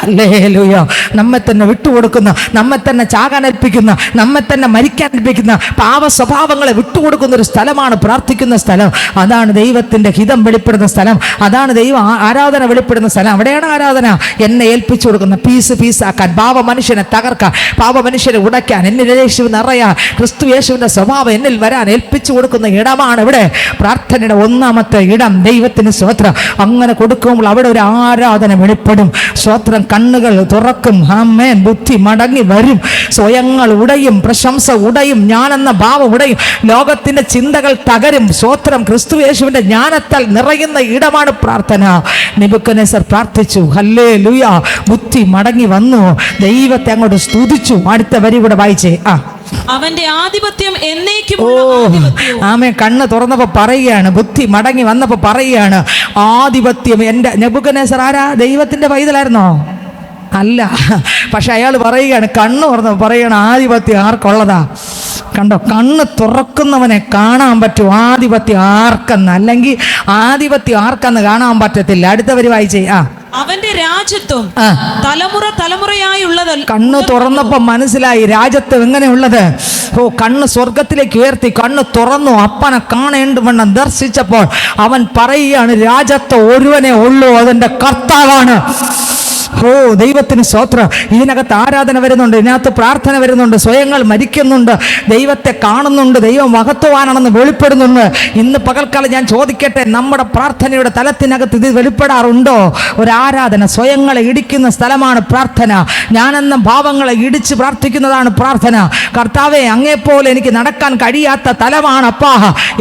ഹല്ലേലൂയ. നമ്മെ തന്നെ വിട്ടുകൊടുക്കുന്ന, നമ്മെ തന്നെ ചാകാൻ ഏൽപ്പിക്കുന്ന, നമ്മെ തന്നെ മരിക്കാൻ ഏൽപ്പിക്കുന്ന, പാപ സ്വഭാവങ്ങളെ വിട്ടുകൊടുക്കുന്ന ഒരു സ്ഥലമാണ് പ്രാർത്ഥിക്കുന്ന സ്ഥലം. അതാണ് ദൈവത്തിന്റെ ഹിതം വെളിപ്പെടുന്ന സ്ഥലം. അതാണ് ദൈവം ആരാധന വെളിപ്പെടുന്ന സ്ഥലം. അവിടെയാണ് ആരാധന. എന്നെ ഏൽപ്പിച്ചു കൊടുക്കുന്ന, പീസാക്കാൻ, പാപ മനുഷ്യനെ തകർക്കാൻ, പാപ മനുഷ്യനെ ഉടയ്ക്കാൻ, എന്നിൽ യേശുവിനെ നിറയാൻ, ക്രിസ്തു യേശുവിന്റെ സ്വഭാവം എന്നിൽ വരാൻ ഏൽപ്പിച്ചു കൊടുക്കുന്ന ഇടമാണ് ഇവിടെ പ്രാർത്ഥനയുടെ ഒന്നാമത്തെ ഇടം. ദൈവത്തിന് സ്തോത്രം. അങ്ങനെ കൊടുക്കുമ്പോൾ അവിടെ ഒരു ആരാധന വെളിപ്പെടും. സ്തോത്രം. കണ്ണുകൾ തുറക്കും. ആമേൻ. ബുദ്ധി മടങ്ങി വരും. സ്വയങ്ങൾ ഉടയും, പ്രശംസ ഉടയും, ഞാനെന്ന ഭാവം ഉടയും, ലോകത്തിന്റെ ചിന്തകൾ തകരും. സ്തോത്രം. ക്രിസ്തു യേശുവിന്റെ ജ്ഞാനത്താൽ നിറയുന്ന ഇടമാണ് പ്രാർത്ഥന. നെബൂഖദ്നേസർ പ്രാർത്ഥിച്ചു. ഹല്ലേലൂയ. ബുദ്ധി മടങ്ങി വന്നു, ദൈവത്തെ അങ്ങോട്ട് സ്തുതിച്ചു. അടുത്ത വരി കൂടെ വായിച്ചേ. അവന്റെ ആധിപത്യം എന്നേക്കും. ആമേ. കണ്ണ് തുറന്നപ്പോ പറയുകയാണ്, ബുദ്ധി മടങ്ങി വന്നപ്പോ പറയുകയാണ്, ആധിപത്യം. എൻ്റെ നെബൂഖദ്നേസർ ആരാ? ദൈവത്തിൻ്റെ പൈതലായിരുന്നോ? അല്ല. പക്ഷെ അയാൾ പറയുകയാണ്, കണ്ണ് തുറന്ന് പറയുകയാണ്, ആധിപത്യം ആർക്കുള്ളതാ? കണ്ടോ, കണ്ണ് തുറക്കുന്നവനെ കാണാൻ പറ്റും ആധിപത്യം ആർക്കെന്ന്. അല്ലെങ്കിൽ ആധിപത്യം ആർക്കെന്ന് കാണാൻ പറ്റത്തില്ല. അടുത്തവര് വായിച്ചേ. അവന്റെ രാജ്യത്വം തലമുറ തലമുറയായുള്ളത്. കണ്ണ് തുറന്നപ്പോ മനസ്സിലായി രാജ്യത്വം എങ്ങനെയുള്ളത്. കണ്ണ് സ്വർഗത്തിലേക്ക് ഉയർത്തി, കണ്ണ് തുറന്നു, അപ്പനെ കാണേണ്ടവണ്ണം ദർശിച്ചപ്പോൾ അവൻ പറയുകയാണ്, രാജ്യത്വം ഒരുവനെ ഉള്ളൂ, അതെന്റെ കർത്താവാണ്. ദൈവത്തിന് സ്തോത്രം. ഇതിനകത്ത് ആരാധന വരുന്നുണ്ട്, ഇതിനകത്ത് പ്രാർത്ഥന വരുന്നുണ്ട്, സ്വയങ്ങൾ മരിക്കുന്നുണ്ട്, ദൈവത്തെ കാണുന്നുണ്ട്, ദൈവം മഹത്വവാനാണെന്ന് വെളിപ്പെടുന്നുണ്ട്. ഇന്ന് പകൽക്കാലം ഞാൻ ചോദിക്കട്ടെ, നമ്മുടെ പ്രാർത്ഥനയുടെ തലത്തിനകത്ത് ഇത് വെളിപ്പെടാറുണ്ടോ? ഒരു ആരാധന, സ്വയങ്ങളെ ഇടിക്കുന്ന സ്ഥലമാണ് പ്രാർത്ഥന. ഞാനെന്ന ഭാവങ്ങളെ ഇടിച്ച് പ്രാർത്ഥിക്കുന്നതാണ് പ്രാർത്ഥന. കർത്താവേ, അങ്ങേപ്പോലെ എനിക്ക് നടക്കാൻ കഴിയാത്ത തലമാണ് അപ്പാ.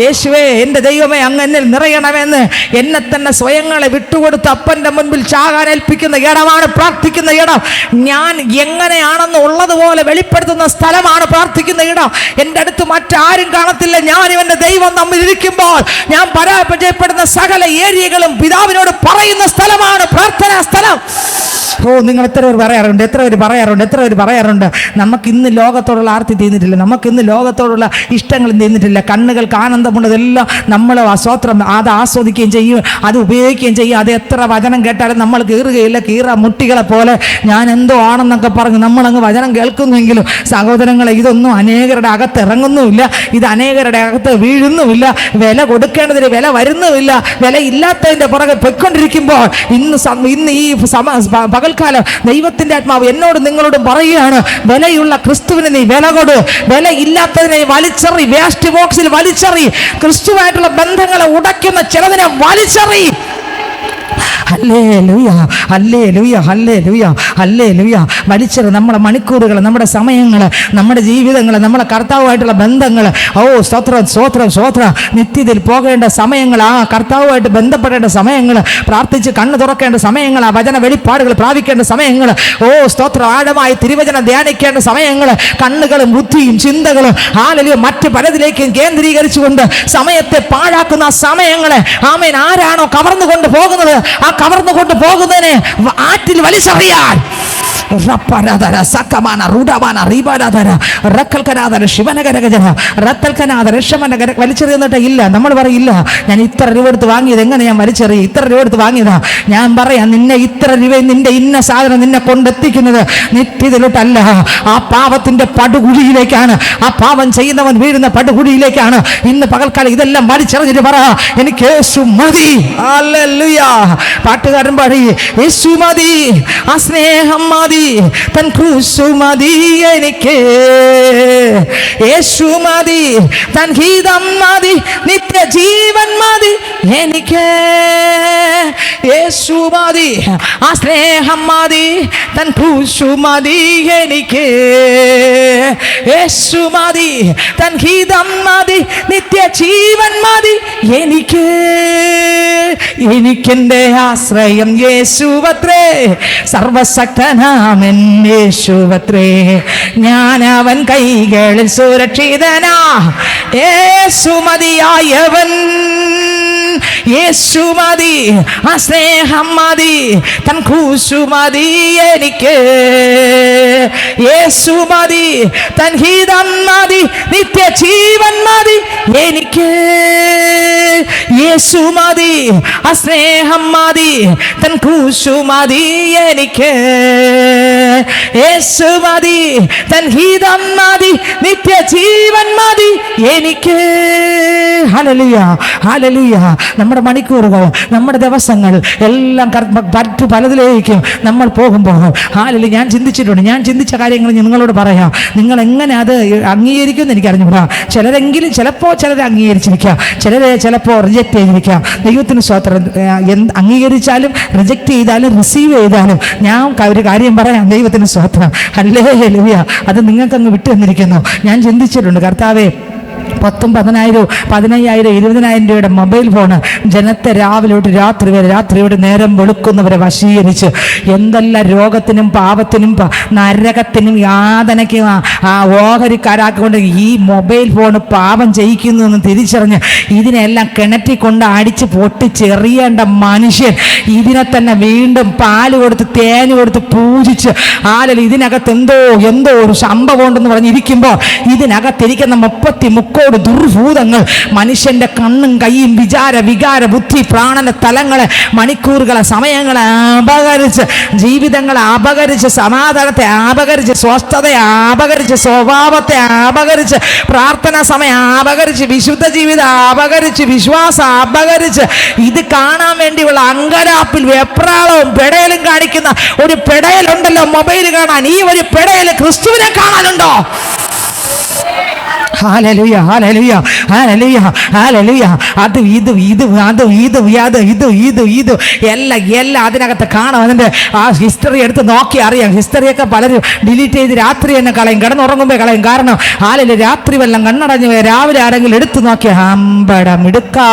യേശുവേ, എൻ്റെ ദൈവമേ, അങ്ങ് എന്നിൽ നിറയണമെന്ന് എന്നെ തന്നെ സ്വയങ്ങളെ വിട്ടുകൊടുത്ത് അപ്പൻ്റെ മുൻപിൽ ചാകാനേൽപ്പിക്കുന്ന ഇടമാണ് പ്രാർത്ഥിക്കുന്ന ഇടം. ഞാൻ എങ്ങനെയാണെന്ന് ഉള്ളതുപോലെ വെളിപ്പെടുത്തുന്ന സ്ഥലമാണ് പ്രാർത്ഥിക്കുന്ന ഇടം. എൻ്റെ അടുത്ത് മറ്റാരും കാണത്തില്ല. ഞാൻ ഇവൻ്റെ ദൈവം തമ്മിൽ ഇരിക്കുമ്പോൾ ഞാൻ പരാജയപ്പെടുന്ന സകല ഏരിയകളും പിതാവിനോട് പറയുന്ന സ്ഥലമാണ് പ്രാർത്ഥനാ സ്ഥലം. നിങ്ങൾ എത്ര പേര് പറയാറുണ്ട്? നമുക്കിന്ന് ലോകത്തോടുള്ള ആർത്തി തീർന്നിട്ടില്ല, നമുക്കിന്ന് ലോകത്തോടുള്ള ഇഷ്ടങ്ങളും തീർന്നിട്ടില്ല. കണ്ണുകൾക്ക് ആനന്ദമുള്ളതെല്ലാം നമ്മൾ സ്വത്രം അത് ആസ്വദിക്കുകയും ചെയ്യും, അത് ഉപയോഗിക്കുകയും ചെയ്യും. അത് എത്ര വചനം കേട്ടാലും നമ്മൾ കീറുകയില്ല. മുട്ടികളെ പോലെ ഞാൻ എന്തോ ആണെന്നൊക്കെ പറഞ്ഞ് നമ്മളങ്ങ് വചനം കേൾക്കുന്നെങ്കിലും സഹോദരങ്ങളെ, ഇതൊന്നും അനേകരുടെ അകത്ത് ഇറങ്ങുന്നുമില്ല, ഇത് അനേകരുടെ അകത്ത് വീഴുന്നുമില്ല. വില കൊടുക്കേണ്ടതിന് വില വരുന്നുമില്ല. വില ഇല്ലാത്തതിൻ്റെ പുറകെ പൊയ്ക്കൊണ്ടിരിക്കുമ്പോൾ ഇന്ന് ഈ പകൽക്കാലം ദൈവത്തിൻ്റെ ആത്മാവ് എന്നോട് നിങ്ങളോടും പറയുകയാണ്, വിലയുള്ള ക്രിസ്തുവിന് നീ വില കൊടു. വില ഇല്ലാത്തതിനെ വലിച്ചെറി, വേസ്റ്റ് ബോക്സിൽ വലിച്ചെറി. ക്രിസ്തുവായിട്ടുള്ള ബന്ധങ്ങളെ ഉടയ്ക്കുന്ന ചിലതിനെ വലിച്ചെറി. വലിച്ചെറി നമ്മുടെ മണിക്കൂറുകൾ, നമ്മുടെ സമയങ്ങൾ, നമ്മുടെ ജീവിതങ്ങൾ, നമ്മുടെ കർത്താവുമായിട്ടുള്ള ബന്ധങ്ങൾ. സ്തോത്രം. നിത്യതയിൽ പോകേണ്ട സമയങ്ങൾ, ആ കർത്താവുമായിട്ട് ബന്ധപ്പെടേണ്ട സമയങ്ങൾ, പ്രാർത്ഥിച്ച് കണ്ണ് തുറക്കേണ്ട സമയങ്ങൾ, ആ വചന വെളിപ്പാടുകൾ പ്രാപിക്കേണ്ട സമയങ്ങൾ, സ്തോത്രം, ആഴമായി തിരുവചനം ധ്യാനിക്കേണ്ട സമയങ്ങൾ, കണ്ണുകളും ബുദ്ധിയും ചിന്തകളും മറ്റ് പലതിലേക്കും കേന്ദ്രീകരിച്ചുകൊണ്ട് സമയത്തെ പാഴാക്കുന്ന സമയങ്ങളെ ആമേൻ ആരാണോ കവർന്നുകൊണ്ട് പോകുന്നത്, ആ കവർന്നുകൊണ്ട് പോകുന്നതിനെ ആറ്റിൽ വലിച്ചെറിയാൻ വലിച്ചെറിയുന്നിട്ട് ഇല്ല. നമ്മൾ പറയില്ല, ഞാൻ ഇത്ര രൂപ എടുത്ത് വാങ്ങിയത് എങ്ങനെ ഞാൻ വലിച്ചെറിയും, ഇത്ര രൂപ എടുത്ത് വാങ്ങിയതാ. ഞാൻ പറയാം, നിന്നെ ഇത്ര രൂപ, നിന്റെ ഇന്ന സാധനം നിന്നെ കൊണ്ടെത്തിക്കുന്നത് നിത്യത്തിലോട്ടല്ല, ആ പാപത്തിന്റെ പടുകുഴിയിലേക്കാണ്. ആ പാപം ചെയ്യുന്നവൻ വീഴുന്ന പടുകുഴിയിലേക്കാണ്. ഇന്ന് പകൽക്കാലം ഇതെല്ലാം വലിച്ചെറിഞ്ഞിട്ട് പറ, എനിക്ക് യേശു മതി. പാട്ടുകാരൻ പാടി, യേശു മതി, ആ സ്നേഹം മതി, തൻ ക്രൂശു മതി എനിക്ക്, യേശു മതി, തൻ ഗീതം മതി, നിത്യജീവൻ മതി എനിക്ക്, യേശു മതി, ആ സ്നേഹം മതി, തൻ ക്രൂശു മതി എനിക്ക്, യേശു മതി, തൻ ഗീതം മതി, നിത്യജീവൻ മതി എനിക്ക്. എനിക്കെന്റെ ആശ്രയം യേശുവത്രേ, സർവശക്തനാമൻ യേശുവത്രേ, ഞാൻ അവൻ കൈകളിൽ സുരക്ഷിതനാ, യേശു മതിയായവൻ, യേശു മതി, ആ സ്നേഹം മതി, തൻ ക്രൂശു മതി എനിക്ക്, യേശു മതി, തൻ ഗീതം മതി, നിത്യജീവൻ മതി എനിക്ക്, യേശു മതി, ആ സ്നേഹം മതി, തൻ ക്രൂശു മതി എനിക്ക്, യേശു മതി, തൻ ഗീതം മതി, നിത്യജീവൻ മതി എനിക്ക്. Hallelujah, hallelujah. നമ്മുടെ മണിക്കൂറുകൾ, നമ്മുടെ ദിവസങ്ങൾ എല്ലാം മറ്റു പലതിലേക്കും നമ്മൾ പോകുമ്പോൾ ഹല്ലേലൂയ. ഞാൻ ചിന്തിച്ച കാര്യങ്ങൾ നിങ്ങളോട് പറയാം. നിങ്ങൾ എങ്ങനെ അത് അംഗീകരിക്കുമെന്ന് എനിക്ക് അറിഞ്ഞുകൂടാ. ചിലരെങ്കിലും ചിലപ്പോൾ ചിലരെ അംഗീകരിച്ചിരിക്കാം, ചിലരെ ചിലപ്പോൾ റിജക്റ്റ് ചെയ്തിരിക്കാം. ദൈവത്തിന് സ്തോത്രം. അംഗീകരിച്ചാലും റിജക്റ്റ് ചെയ്താലും റിസീവ് ചെയ്താലും ഞാൻ ഒരു കാര്യം പറയാം, ദൈവത്തിന് സ്തോത്രം. ഹല്ലേലൂയ. അത് നിങ്ങൾക്കങ്ങ് വിട്ടു തന്നിരിക്കുന്നു. ഞാൻ ചിന്തിച്ചിട്ടുണ്ട്, കർത്താവേ, 10,000, 10,000, 15,000, 20,000 രൂപയുടെ മൊബൈൽ ഫോണ് ജനത്തെ രാവിലെ തൊട്ട് രാത്രി വരെ, രാത്രിയോട് നേരം വെളുക്കുന്നവരെ വശീകരിച്ച് എന്തെല്ലാം രോഗത്തിനും പാപത്തിനും നരകത്തിനും യാതനയ്ക്കും ആ ഓഹരിക്കാരാക്കിക്കൊണ്ട് ഈ മൊബൈൽ ഫോണ് പാപം ചെയ്യിക്കുന്നു എന്ന് തിരിച്ചറിഞ്ഞ് ഇതിനെല്ലാം കിണറ്റിക്കൊണ്ട് അടിച്ച് പൊട്ടിച്ചെറിയേണ്ട മനുഷ്യൻ ഇതിനെ തന്നെ വീണ്ടും പാല് കൊടുത്ത് തേന് കൊടുത്ത് പൂജിച്ച് ഇതിനകത്ത് എന്തോ ഒരു സംഭവം ഉണ്ടെന്ന് പറഞ്ഞിരിക്കുമ്പോൾ ഇതിനകത്തിരിക്കുന്ന 30 ദുർഭൂതങ്ങൾ മനുഷ്യന്റെ കണ്ണും കൈയും വികാര ബുദ്ധി പ്രാണന തലങ്ങളെ മണിക്കൂറുകളെ സമയങ്ങളെ അപകരിച്ച് ജീവിതങ്ങളെ അപകരിച്ച് സമാധാനത്തെ അപകരിച്ച് സ്വസ്ഥതയെ അപകരിച്ച് സ്വഭാവത്തെ അപകരിച്ച് പ്രാർത്ഥനാ സമയം അപകരിച്ച് വിശുദ്ധ ജീവിതം അപകരിച്ച് വിശ്വാസം അപകരിച്ച് ഇത് കാണാൻ വേണ്ടിയുള്ള അങ്കരാപ്പിൽ വെപ്രാളവും പെടയലും കാണിക്കുന്ന ഒരു പെടയലുണ്ടല്ലോ മൊബൈൽ കാണാൻ. ഈ ഒരു പെടയൽ ക്രിസ്തുവിനെ കാണാനുണ്ടോ? Hallelujah, hallelujah, hallelujah, hallelujah. അത് എല്ലാം അതിനകത്ത് കാണാം. അതിൻ്റെ ആ ഹിസ്റ്ററി എടുത്ത് നോക്കി അറിയാം. ഹിസ്റ്ററിയൊക്കെ പലരും ഡിലീറ്റ് ചെയ്ത് രാത്രി തന്നെ കളയും, കിടന്നുറങ്ങുമ്പോൾ കളയും. കാരണം രാത്രി വല്ലം കണ്ണടഞ്ഞു പോയി രാവിലെ ആരെങ്കിലും എടുത്തു നോക്കിയ അമ്പടം എടുക്കാ.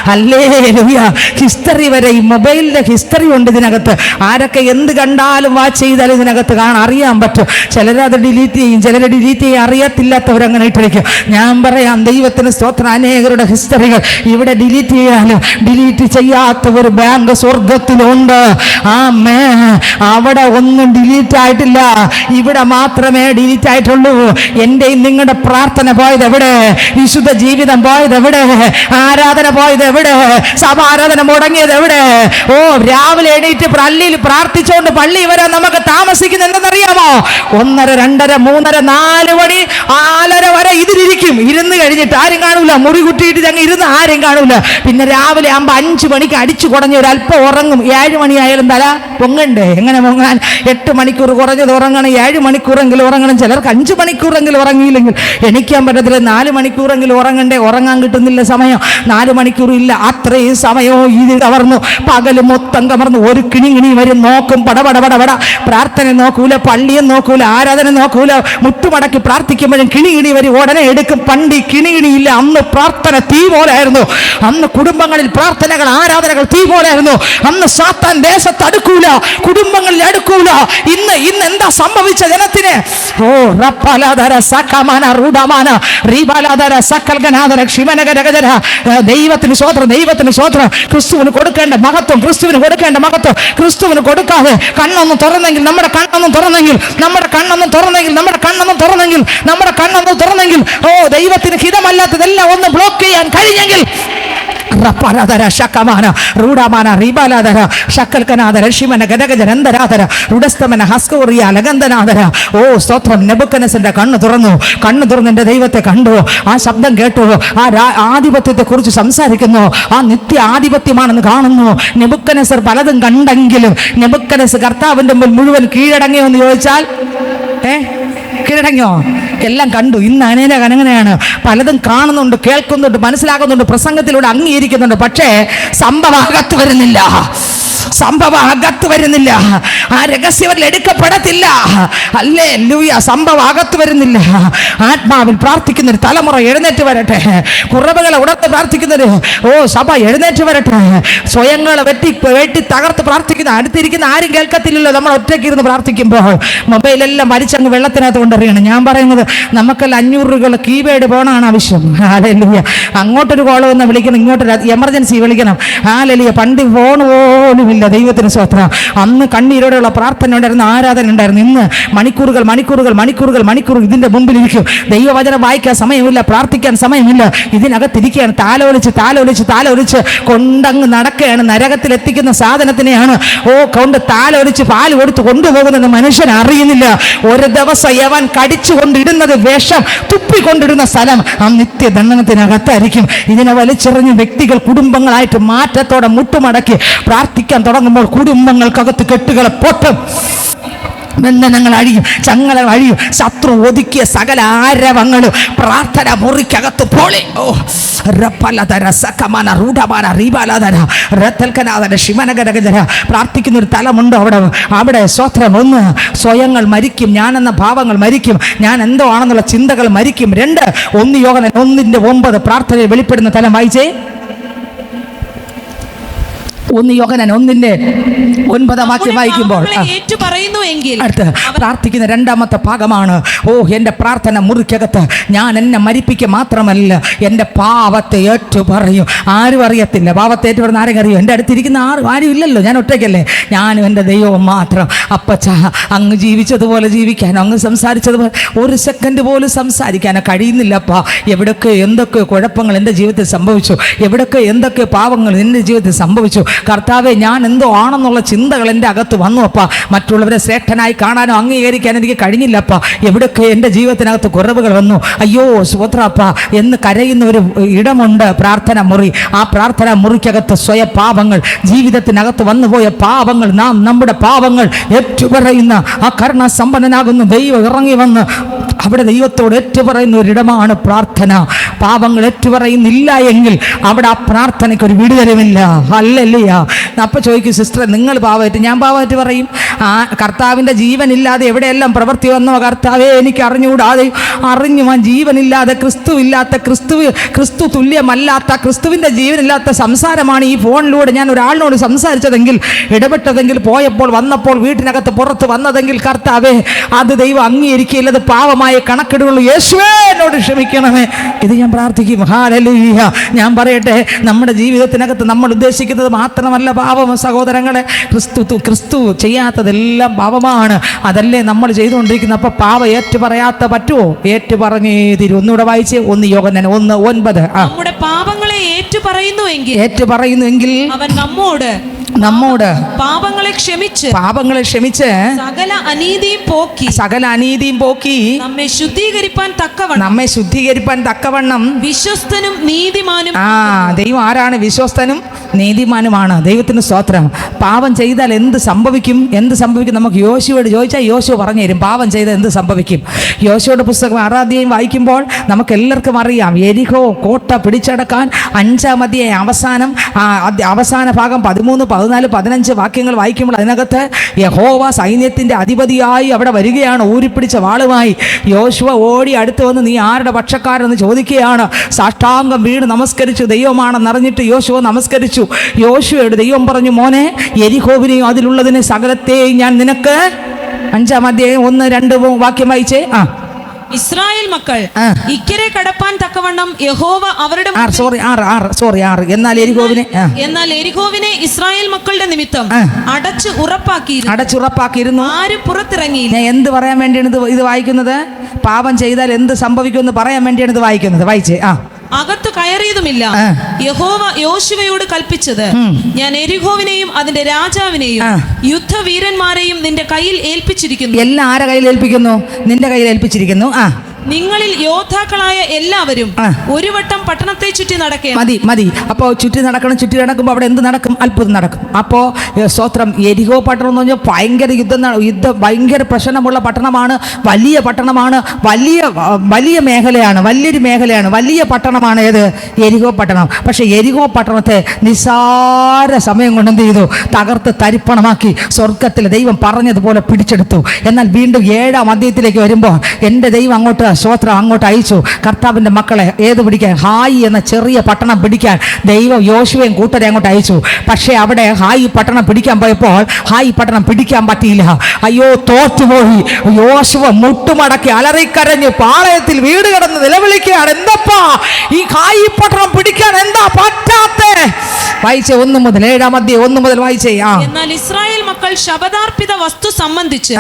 ഹല്ലേലൂയ. ഹിസ്റ്ററി വരെ ഈ മൊബൈലിൻ്റെ ഹിസ്റ്ററി ഉണ്ട് ഇതിനകത്ത്. ആരൊക്കെ എന്ത് കണ്ടാലും വാച്ച് ചെയ്താലും ഇതിനകത്ത് അറിയാൻ പറ്റും. ചിലരത് ഡിലീറ്റ് ചെയ്യും, ചിലർ ഡിലീറ്റ് ചെയ്യും. അറിയത്തില്ലാത്തവരങ്ങനെ ഇട്ടിരിക്കും. ഞാൻ പറയാം, ദൈവത്തിന് സ്തോത്രം, അനേകരുടെ ഹിസ്റ്ററികൾ ഇവിടെ ഡിലീറ്റ് ചെയ്യാനും ഡിലീറ്റ് ചെയ്യാത്ത ഒരു ബാങ്ക് സ്വർഗത്തിലുണ്ട്. ആമേൻ. അവിടെ ഒന്നും ഡിലീറ്റ് ആയിട്ടില്ല, ഇവിടെ മാത്രമേ ഡിലീറ്റ് ആയിട്ടുള്ളൂ. എൻ്റെയും നിങ്ങളുടെ പ്രാർത്ഥന പോയത് എവിടെ? വിശുദ്ധ ജീവിതം പോയത് എവിടെ? ആരാധന പോയത് എവിടെ? സഭാരാധന മുടങ്ങിയത് എവിടെ? ഓ, രാവിലെ എണീറ്റ് പള്ളിയിൽ പ്രാർത്ഥിച്ചുകൊണ്ട് പള്ളി വരാൻ നമുക്ക് താമസിക്കുന്നത് എന്തെന്നറിയാമോ? 1:30, 2:30, 3:30, 4 മണി 4:30 വരെ ഇതിലിരിക്കും. ഇരുന്ന് കഴിഞ്ഞിട്ട് ആരും കാണൂല, മുറി കുട്ടിയിട്ട് ഞങ്ങൾ ഇരുന്ന് ആരും കാണൂല. പിന്നെ രാവിലെ ആകുമ്പോൾ 5 മണിക്ക് അടിച്ചു കുടഞ്ഞ് ഒരു അല്പം ഉറങ്ങും. 7 മണിയായാലും തല പൊങ്ങണ്ടേ? എങ്ങനെ പൊങ്ങാൻ? 8 മണിക്കൂർ കുറഞ്ഞത് ഉറങ്ങണം, 7 മണിക്കൂറെങ്കിലും ഉറങ്ങണം. ചിലർക്ക് 5 മണിക്കൂറെങ്കിലും ഉറങ്ങിയില്ലെങ്കിൽ എണീക്കാൻ പറ്റത്തില്ല. 4 മണിക്കൂറെങ്കിലും ഉറങ്ങണ്ടേ? ഉറങ്ങാൻ കിട്ടുന്നില്ല സമയം. 4 മണിക്കൂർ ഇല്ല. അത്രയും സമയവും ഇത് കവർന്നു, പകല് മൊത്തം കവർന്നു. ഒരു കിണി വരും, നോക്കും, പടപടപടപട. പ്രാർത്ഥന നോക്കൂല, പള്ളിയും നോക്കൂല, ആരാധന നോക്കൂല. മുട്ടുമടക്കി പ്രാർത്ഥിക്കുമ്പോഴും കിണി വരും, ഉടനെ എടുക്കും. പണ്ട് കിണിയില്ല. അന്ന് പ്രാർത്ഥന തീ പോലെയായിരുന്നു. അന്ന് കുടുംബങ്ങളിൽ പ്രാർത്ഥനകൾ, ആരാധനകൾ തീ പോലെയായിരുന്നു. അന്ന് സാത്താൻ ദേശത്ത് അടുക്കൂല, കുടുംബങ്ങളിൽ അടുക്കൂല. ഇന്ന് എന്താ സംഭവിച്ച ജനത്തിന്? ഓ, റപ്പലാദര സകമാന റൂഡമാന റീബാലാദര സകൽഗനാദര ക്ഷിമനഗരഗജര. ദൈവത്തിന് സ്വോത്രം, ദൈവത്തിന് സ്വോത്രം. ക്രിസ്തുവിന് കൊടുക്കേണ്ട മഹത്വം, ക്രിസ്തുവിന് കൊടുക്കേണ്ട മഹത്വം ക്രിസ്തുവിന് കൊടുക്കാതെ കണ്ണൊന്നും തുറന്നെങ്കിൽ നമ്മുടെ കണ്ണൊന്നും തുറന്നെങ്കിൽ ഓ, ദൈവത്തിന് ഹിതമല്ലാത്തതെല്ലാം ഒന്ന് ബ്ലോക്ക് ചെയ്യാൻ കഴിഞ്ഞെങ്കിൽ ഓ, സ്തോത്രം. നെബൂഖദ്നേസറിന്റെ കണ്ണ് തുറന്നു എന്റെ ദൈവത്തെ കണ്ടു. ആ ശബ്ദം കേട്ടു. ആ ആധിപത്യത്തെ കുറിച്ച് സംസാരിക്കുന്നു. ആ നിത്യ ആധിപത്യമാണെന്ന് കാണുന്നു. നെബൂഖദ്നേസർ പലതും കണ്ടെങ്കിലും നെബൂഖദ്നേസർ കർത്താവിന്റെ മുമ്പിൽ മുഴുവൻ കീഴടങ്ങിയോ എന്ന് ചോദിച്ചാൽ കീഴടങ്ങിയോ? എല്ലാം കണ്ടു. ഇന്ന് അങ്ങനെയാണ്. പലതും കാണുന്നുണ്ട്, കേൾക്കുന്നുണ്ട്, മനസ്സിലാക്കുന്നുണ്ട്, പ്രസംഗത്തിലൂടെ അംഗീകരിക്കുന്നുണ്ട്. പക്ഷേ സംഭവം അകത്ത് വരുന്നില്ല. ആ രഹസ്യവരിൽ എടുക്കപ്പെടത്തില്ല. ഹല്ലേലൂയ. സംഭവം അകത്ത് വരുന്നില്ല. ആത്മാവിൽ പ്രാർത്ഥിക്കുന്ന ഒരു തലമുറ എഴുന്നേറ്റ് വരട്ടെ. കുറവുകളെ ഉണർത്ത് പ്രാർത്ഥിക്കുന്നവര്, ഓ, സഭ എഴുന്നേറ്റ് വരട്ടെ. സ്വയങ്ങളെ വെട്ടി തകർത്ത് പ്രാർത്ഥിക്കുന്ന അടുത്തിരിക്കുന്ന ആരും കേൾക്കത്തില്ലല്ലോ. നമ്മൾ ഒറ്റയ്ക്ക് ഇരുന്ന് പ്രാർത്ഥിക്കുമ്പോൾ മൊബൈലെല്ലാം വലിച്ചങ്ങ് വെള്ളത്തിനകത്ത് കൊണ്ടെറിയണം. ഞാൻ പറയുന്നത് നമുക്കെല്ലാം 500 രൂപ കീബോർഡ് ഫോണാണ് ആവശ്യം. ഹല്ലേലൂയ. അങ്ങോട്ടൊരു കോൾ വന്ന് വിളിക്കണം, ഇങ്ങോട്ടൊരു എമർജൻസി വിളിക്കണം. ഹല്ലേലൂയ. പണ്ട് ഫോൺ പോലും ഇല്ല. ദൈവത്തിന് സ്വോത്രം. അന്ന് കണ്ണീരോടെയുള്ള പ്രാർത്ഥന ഉണ്ടായിരുന്നു, ആരാധന ഉണ്ടായിരുന്നു. ഇന്ന് മണിക്കൂറുകൾ ഇതിന്റെ മുമ്പിലിരിക്കും. ദൈവവചനം വായിക്കാൻ സമയമില്ല, പ്രാർത്ഥിക്കാൻ സമയമില്ല. ഇതിനകത്തിരിക്കുകയാണ്. താലോലിച്ച് കൊണ്ടങ്ങ് നടക്കുകയാണ്. നരകത്തിൽ എത്തിക്കുന്ന സാധനത്തിനെയാണ് കൊണ്ട് താലോലിച്ച് പാല് കൊടുത്ത് കൊണ്ടുപോകുന്നത് മനുഷ്യൻ അറിയുന്നില്ല. ഒരു ദിവസം യവൻ കടിച്ചുകൊണ്ടിടുന്നത് വിഷം തുപ്പിക്കൊണ്ടിടുന്ന സ്ഥലം ആ നിത്യദണ്ഡനത്തിനകത്തായിരിക്കും. ഇതിനെ വലിച്ചെറിഞ്ഞ് വ്യക്തികൾ കുടുംബങ്ങളായിട്ട് മാറ്റത്തോടെ മുട്ടുമടക്കി പ്രാർത്ഥിക്കാൻ തുടങ്ങുമ്പോൾ കുടുംബങ്ങൾക്കകത്ത് കെട്ടുകളെ പൊട്ടും. ബന്ധനങ്ങൾ അഴിയും, ചങ്ങലകൾ അഴിയും, ശത്രു ഒതുക്കിയ സകല ആരവങ്ങളും പ്രാർത്ഥന മുറിക്കകത്ത് പൊളി. ഓ റപ്പലതര സകമന റൂഢമാന റീബാലതര റത്തൽക്കനാഥന ശിവനഗരഗര. പ്രാർത്ഥിക്കുന്ന ഒരു തലമുണ്ട് അവിടെ സ്വത്രം. ഒന്ന്, സ്വയങ്ങൾ മരിക്കും, ഞാനെന്ന ഭാവങ്ങൾ മരിക്കും, ഞാൻ എന്തോ ആണെന്നുള്ള ചിന്തകൾ മരിക്കും. 2, 1 യോഹന്നാൻ 1:9 പ്രാർത്ഥനയിൽ വെളിപ്പെടുന്ന തലം വായിച്ചേ. 1 യോഹന്നാൻ 1:9 വാക്യം വായിക്കുമ്പോൾ അടുത്ത് പ്രാർത്ഥിക്കുന്ന 2ാമത്തെ ഭാഗമാണ്. ഓ എൻ്റെ പ്രാർത്ഥന മുറിക്കകത്ത് ഞാൻ എന്നെ മരിപ്പിക്കുക മാത്രമല്ല, എൻ്റെ പാവത്തെ ഏറ്റു പറയും. ആരും അറിയത്തില്ല പാവത്തെ ഏറ്റു പറയുന്ന. ആരും അറിയും? എൻ്റെ അടുത്തിരിക്കുന്ന ആരും ഇല്ലല്ലോ, ഞാൻ ഒറ്റയ്ക്കല്ലേ, ഞാനും എൻ്റെ ദൈവവും മാത്രം. അപ്പച്ച അങ്ങ് ജീവിച്ചതുപോലെ ജീവിക്കാനോ അങ്ങ് സംസാരിച്ചതുപോലെ ഒരു സെക്കൻഡ് പോലും സംസാരിക്കാനോ കഴിയുന്നില്ലപ്പാ. എവിടൊക്കെ എന്തൊക്കെ കുഴപ്പങ്ങൾ എൻ്റെ ജീവിതത്തിൽ സംഭവിച്ചു, എവിടൊക്കെ എന്തൊക്കെ പാവങ്ങൾ എൻ്റെ ജീവിതത്തിൽ സംഭവിച്ചു. കർത്താവെ, ഞാൻ എന്തോ ആണെന്നുള്ള ചിന്തകൾ എൻ്റെ അകത്ത് വന്നു അപ്പാ. മറ്റുള്ളവരെ ശ്രേഷ്ഠനായി കാണാനോ അംഗീകരിക്കാനോ എനിക്ക് കഴിഞ്ഞില്ലപ്പാ. എവിടൊക്കെ എൻ്റെ ജീവിതത്തിനകത്ത് കുറവുകൾ വന്നു, അയ്യോ സ്വത്രപ്പ എന്ന് കരയുന്ന ഒരു ഇടമുണ്ട്, പ്രാർത്ഥന മുറി. ആ പ്രാർത്ഥന മുറിക്കകത്ത് സ്വയ പാപങ്ങൾ, ജീവിതത്തിനകത്ത് വന്നുപോയ പാപങ്ങൾ, നമ്മുടെ പാപങ്ങൾ ഏറ്റുപറയുന്ന ആ കരുണാസമ്പന്നനാകുന്ന ദൈവം ഇറങ്ങി വന്ന് അവിടെ ദൈവത്തോട് ഏറ്റുപറയുന്ന ഒരിടമാണ് പ്രാർത്ഥന. പാപങ്ങൾ ഏറ്റുപറയുന്നില്ല എങ്കിൽ അവിടെ ആ പ്രാർത്ഥനയ്ക്ക് ഒരു വിടുതലുമില്ല. അല്ലല്ലയ്യ. അപ്പം ചോദിക്കും, സിസ്റ്റർ നിങ്ങൾ പാവമായിട്ട്, ഞാൻ പാവമായിട്ട് പറയും. ആ കർത്താവിൻ്റെ ജീവനില്ലാതെ എവിടെയെല്ലാം പ്രവൃത്തി വന്നോ കർത്താവേ എനിക്ക് അറിഞ്ഞുകൂടാതെ അറിഞ്ഞു. ആ ജീവനില്ലാതെ, ക്രിസ്തുവില്ലാത്ത, ക്രിസ്തു തുല്യമല്ലാത്ത, ക്രിസ്തുവിൻ്റെ ജീവനില്ലാത്ത സംസാരമാണ് ഈ ഫോണിലൂടെ ഞാൻ ഒരാളിനോട് സംസാരിച്ചതെങ്കിൽ, ഇടപെട്ടതെങ്കിൽ, പോയപ്പോൾ വന്നപ്പോൾ വീട്ടിനകത്ത് പുറത്ത് വന്നതെങ്കിൽ കർത്താവേ അത് ദൈവം അംഗീകരിക്കില്ല, അത് പാവമായ കണക്കിടുള്ളൂ. യേശുവേ എന്നോട് ക്ഷമിക്കണമേ. ഇത് ഞാൻ പ്രാർത്ഥിക്കും. ഹല്ലേലൂയ. ഞാൻ പറയട്ടെ, നമ്മുടെ ജീവിതത്തിനകത്ത് നമ്മൾ ഉദ്ദേശിക്കുന്നത് മാത്രമല്ല പാപം സഹോദരങ്ങളെ. ക്രിസ്തു ചെയ്യാത്തതെല്ലാം പാപമാണ്. അതല്ലേ നമ്മൾ ചെയ്തുകൊണ്ടിരിക്കുന്നത്. അപ്പൊ പാപം ഏറ്റു പറയാത്ത പറ്റുമോ? ഏറ്റു പറഞ്ഞേ തീരും. ഒന്നുകൂടെ വായിച്ചേ. 1 യോഹന്നാൻ 1:9. നമ്മുടെ പാപങ്ങളെ ഏറ്റു പറയുന്നുവെങ്കിൽ അവൻ നമ്മോട് പാപങ്ങളെ ക്ഷമിച്ച് സകല അനീതിയും പോക്കി നമ്മെ ശുദ്ധീകരിപ്പാൻ തക്കവണ്ണം വിശ്വസ്തനും നീതിമാനും. ദൈവം ആരാണ്? വിശ്വസ്തനും നീതിമാനുമാണ്. ദൈവത്തിന് സ്തോത്രം. പാപം ചെയ്താൽ എന്ത് സംഭവിക്കും? നമുക്ക് യോശുവോട് ചോദിച്ചാൽ യോശുവ പറഞ്ഞു തരും. പാപം ചെയ്താൽ എന്ത് സംഭവിക്കും? യോശുവയുടെ പുസ്തകം 6ാം അധ്യായം വായിക്കുമ്പോൾ നമുക്ക് എല്ലാവർക്കും അറിയാം. യെരിഹോ കോട്ട പിടിച്ചടക്കാൻ 5ാം അധ്യായം അവസാന ഭാഗം 13, 14, 15 വാക്യങ്ങൾ വായിക്കുമ്പോൾ അതിനകത്ത് യഹോവ സൈന്യത്തിൻ്റെ അധിപതിയായി അവിടെ വരികയാണ്, ഊരിപ്പിടിച്ച വാളുമായി. യോശുവ ഓടി അടുത്ത് വന്ന് നീ ആരുടെ പക്ഷക്കാരെന്ന് ചോദിക്കുകയാണ്. സാഷ്ടാംഗം വീണ് നമസ്കരിച്ചു. ദൈവമാണെന്നറിഞ്ഞിട്ട് യോശുവ നമസ്കരിച്ചു. യോശുവയോട് ദൈവം പറഞ്ഞു, മോനെ, യെരിഹോവിനെയും അതിലുള്ളതിനെ സകലത്തെയും ഞാൻ നിനക്ക്. 5ാം അധ്യായം 1, 2 വാക്യം വായിച്ചേ. ഇസ്രായേൽ മക്കൾ ഇക്കരെ കടപ്പാൻ തക്കവണ്ണം യഹോവ അവരുടെ എന്നാൽ എരിഹോവിനെ ഇസ്രായേൽ മക്കളുടെ നിമിത്തം അടച്ചു ഉറപ്പാക്കിയിരുന്നു. ആരും പുറത്തിറങ്ങിയില്ല. ഞാൻ എന്ത് പറയാൻ വേണ്ടിയാണ് ഇത് വായിക്കുന്നത്? പാപം ചെയ്താൽ എന്ത് സംഭവിക്കുമെന്ന് പറയാൻ വേണ്ടിയാണ് ഇത് വായിക്കുന്നത്. വായിച്ചേ. അകത്ത് കയറിയതുമില്ല. യഹോവ യോശുവയോട് കൽപ്പിച്ചത്, ഞാൻ എരിഹോവിനെയും അതിന്റെ രാജാവിനെയും യുദ്ധവീരന്മാരെയും നിന്റെ കയ്യിൽ ഏൽപ്പിച്ചിരിക്കുന്നു. എല്ലാം ആരെ കയ്യിൽ ഏൽപ്പിക്കുന്നു? നിന്റെ കയ്യിൽ ഏൽപ്പിച്ചിരിക്കുന്നു. നിങ്ങളിൽ യോദ്ധാക്കളായ എല്ലാവരും ഒരു വട്ടം പട്ടണത്തെ ചുറ്റി നടക്കുക. മതി. അപ്പോൾ ചുറ്റി നടക്കുമ്പോൾ അവിടെ എന്ത് നടക്കും? അത്ഭുതം നടക്കും. അപ്പോൾ സ്തോത്രം. യെരിഹോ പട്ടണം എന്ന് പറഞ്ഞാൽ ഭയങ്കര പ്രശ്നമുള്ള പട്ടണമാണ്, വലിയ പട്ടണമാണ്, വലിയ മേഖലയാണ്, വലിയൊരു മേഖലയാണ്, വലിയ പട്ടണമാണ്. ഏത്? യെരിഹോ പട്ടണം. പക്ഷേ യെരിഹോ പട്ടണത്തെ നിസ്സാര സമയം കൊണ്ട് എന്ത് ചെയ്തു? തകർത്ത് തരിപ്പണമാക്കി സ്വർഗത്തിൽ ദൈവം പറഞ്ഞതുപോലെ പിടിച്ചെടുത്തു. എന്നാൽ വീണ്ടും 7ാം അധ്യായത്തിലേക്ക് വരുമ്പോൾ എൻ്റെ ദൈവം അങ്ങോട്ട് അയച്ചു കർത്താവിൻ്റെ മക്കളെ പിടിക്കാൻ? ഹായി എന്ന ചെറിയ പട്ടണം പിടിക്കാൻ ദൈവം യോശുവയും കൂട്ടരെ അങ്ങോട്ട് അയച്ചു. പക്ഷേ അവിടെ ഹായി പട്ടണം പിടിക്കാൻ പോയപ്പോൾ ഹായി പട്ടണം പിടിക്കാൻ പറ്റിയില്ല. അയ്യോ, തോറ്റുപോയി. യോശുവ മുട്ടുമടക്കി അലറിക്കരഞ്ഞ് പാളയത്തിൽ വീട് കിടന്ന് നിലവിളിക്കുകയാണ്, എന്തപ്പാ ഈ ഹായി പട്ടണം പിടിക്കാൻ എന്താ പറ്റാത്തേ? വായിച്ചേ. 1 മുതൽ 7ാം അധ്യായം 1 മുതൽ വായിച്ചേ. എന്നാൽ ഇസ്രായേൽ മക്കൾ ശപഥാർപ്പിത വസ്തു സംബന്ധിച്ച്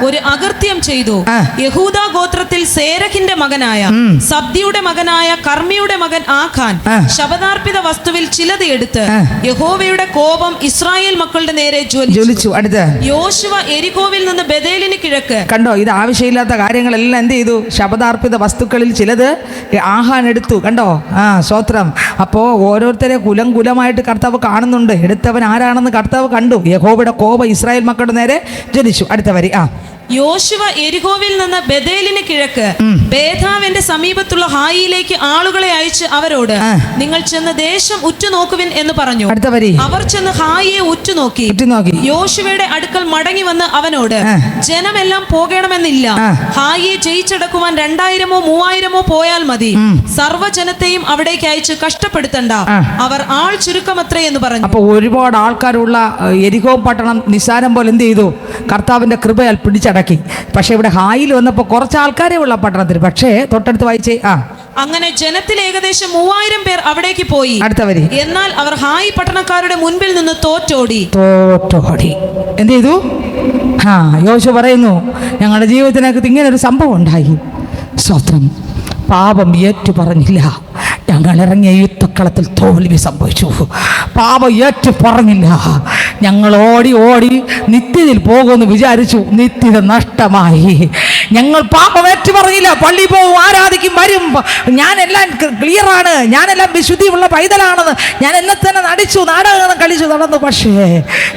ഒരു അകൃത്യം ചെയ്തു. യഹൂദ ഗോത്രത്തിൽ സേരഹിന്റെ മകനായ സബ്ദിയുടെ മകനായ കർമ്മിയുടെ മകൻ ആഖാൻ ശപഥാർപ്പിത വസ്തുവിൽ ചിലത് എടുത്ത് യഹോവയുടെ കോപം ഇസ്രായേൽ മക്കളുടെ നേരെ ജ്വലിച്ചു. യോശുവ എരിഹോവിൽ നിന്ന് ബേഥേലിന് കിഴക്ക്. കണ്ടോ, ഇത് ആവശ്യമില്ലാത്ത കാര്യങ്ങളെല്ലാം എന്ത് ചെയ്തു? ശപഥാർപ്പിത വസ്തുക്കളിൽ ചിലത് ആഹാൻ എടുത്തു. കണ്ടോ? സ്തോത്രം. അപ്പോൾ ഓരോരുത്തരെ കുലമായിട്ട് കർത്താവ് കാണുന്നുണ്ട്. എടുത്തവൻ ആരാണെന്ന് കർത്താവ് കണ്ടു. യഹോവയുടെ കോപം ഇസ്രായേൽ മക്കളുടെ നേരെ ജ്വലിച്ചു. അടുത്ത വരി. യോശുവ എരിഹോവിൽ നിന്ന് ബേഥേലിന് കിഴക്ക് ബേഥാവിന്റെ സമീപത്തുള്ള ഹായിയിലേക്ക് ആളുകളെ അയച്ച് അവരോട്, നിങ്ങൾ ചെന്ന് ദേശം ഉറ്റുനോക്കുവിൻ എന്ന് പറഞ്ഞു. അവർ ചെന്ന് ഹായിയെ ഉറ്റുനോക്കി. യോശുവയുടെ അടുക്കൽ മടങ്ങി വന്ന് അവനോട്, ജനമെല്ലാം പോകണമെന്നില്ല, ഹായിയെ ജയിച്ചടക്കുവാൻ 2000-3000 പോയാൽ മതി, സർവ്വജനത്തെയും അവിടേക്ക് അയച്ച് കഷ്ടപ്പെടുത്തണ്ട, അവർ ആൾ ചുരുക്കമത്രേ എന്ന് പറഞ്ഞു. അപ്പൊ ഒരുപാട് ആൾക്കാരുള്ള എരിഹോ പട്ടണം നിസ്സാരം പോലെ എന്ത് ചെയ്തു? കർത്താവിന്റെ കൃപയാൽ പിടിച്ചടക്കി. പക്ഷെ ഇവിടെ ഹായിൽ വന്നപ്പോൾ കുറച്ച് ആൾക്കാരെ ഉള്ള പട്ടണത്തിൽ. പക്ഷേ തൊട്ടടുത്ത് വായിച്ചേ. അങ്ങനെ ജനത്തിൽ ഏകദേശം 3000 പേർ അവിടേക്ക് പോയി. അടുത്തവര് എന്നാൽ അവർ ഹായി പട്ടണക്കാരുടെ മുൻപിൽ നിന്ന് തോറ്റോടി. എന്ത് ചെയ്തു? യോശുവ പറയുന്നു, ഞങ്ങളുടെ ജീവിതത്തിനകത്ത് ഇങ്ങനെ ഒരു സംഭവം ഉണ്ടായി. സ്വത്രം പാപം ഏറ്റു പറഞ്ഞില്ല. ഞങ്ങൾ ഇറങ്ങിയ യുദ്ധക്കളത്തിൽ തോൽവി സംഭവിച്ചു. പാപം ഏറ്റു പറഞ്ഞില്ല. ഞങ്ങൾ ഓടി ഓടി നിത്യതയിൽ പോകുമെന്ന് വിചാരിച്ചു. നിത്യത നഷ്ടമായി. ഞങ്ങൾ പാപം ഏറ്റു പറഞ്ഞില്ല. പള്ളി പോകും, ആരാധിക്കും, വരും. ഞാനെല്ലാം ക്ലിയറാണ്, ഞാനെല്ലാം വിശുദ്ധിയുള്ള പൈതലാണെന്ന് ഞാൻ എന്നെ തന്നെ നടിച്ചു, നാടകം കളിച്ചു നടന്നു. പക്ഷേ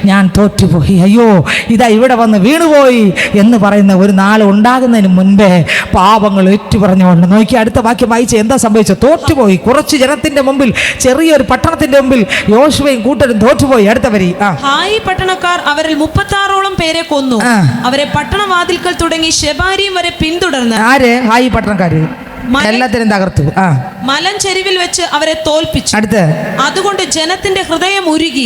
ഞാൻ തോറ്റുപോയി. അയ്യോ, ഇതാ ഇവിടെ വന്ന് വീണുപോയി എന്ന് പറയുന്ന ഒരു നാൾ ഉണ്ടാകുന്നതിന് മുൻപേ പാപങ്ങൾ ഏറ്റു പറഞ്ഞുകൊണ്ട് നോക്കി. അടുത്ത വാക്യം വായിച്ച് എന്താ സംഭവിച്ചത്? തോറ്റുപോയി. കുറച്ച് ജനത്തിന്റെ മുമ്പിൽ, ചെറിയൊരു പട്ടണത്തിന്റെ മുമ്പിൽ യോശുവയും കൂട്ടരും തോറ്റുപോയി. അടുത്ത വരി. ഹായി പട്ടണക്കാർ അവരിൽ 36ഓളം പേരെ കൊന്നു. അവരെ പട്ടണവാതിൽക്കൽ തുടങ്ങി ശെബാരിയും വരെ പിന്തുടർന്ന്. ആര്? ഹായി പട്ടണക്കാര് എല്ലാത്തിനും തകർത്തു. മലഞ്ചെരിവിൽ വെച്ച് അവരെ തോൽപ്പിച്ചു. അടുത്ത് അതുകൊണ്ട് ജനത്തിന്റെ ഹൃദയം ഉരുകി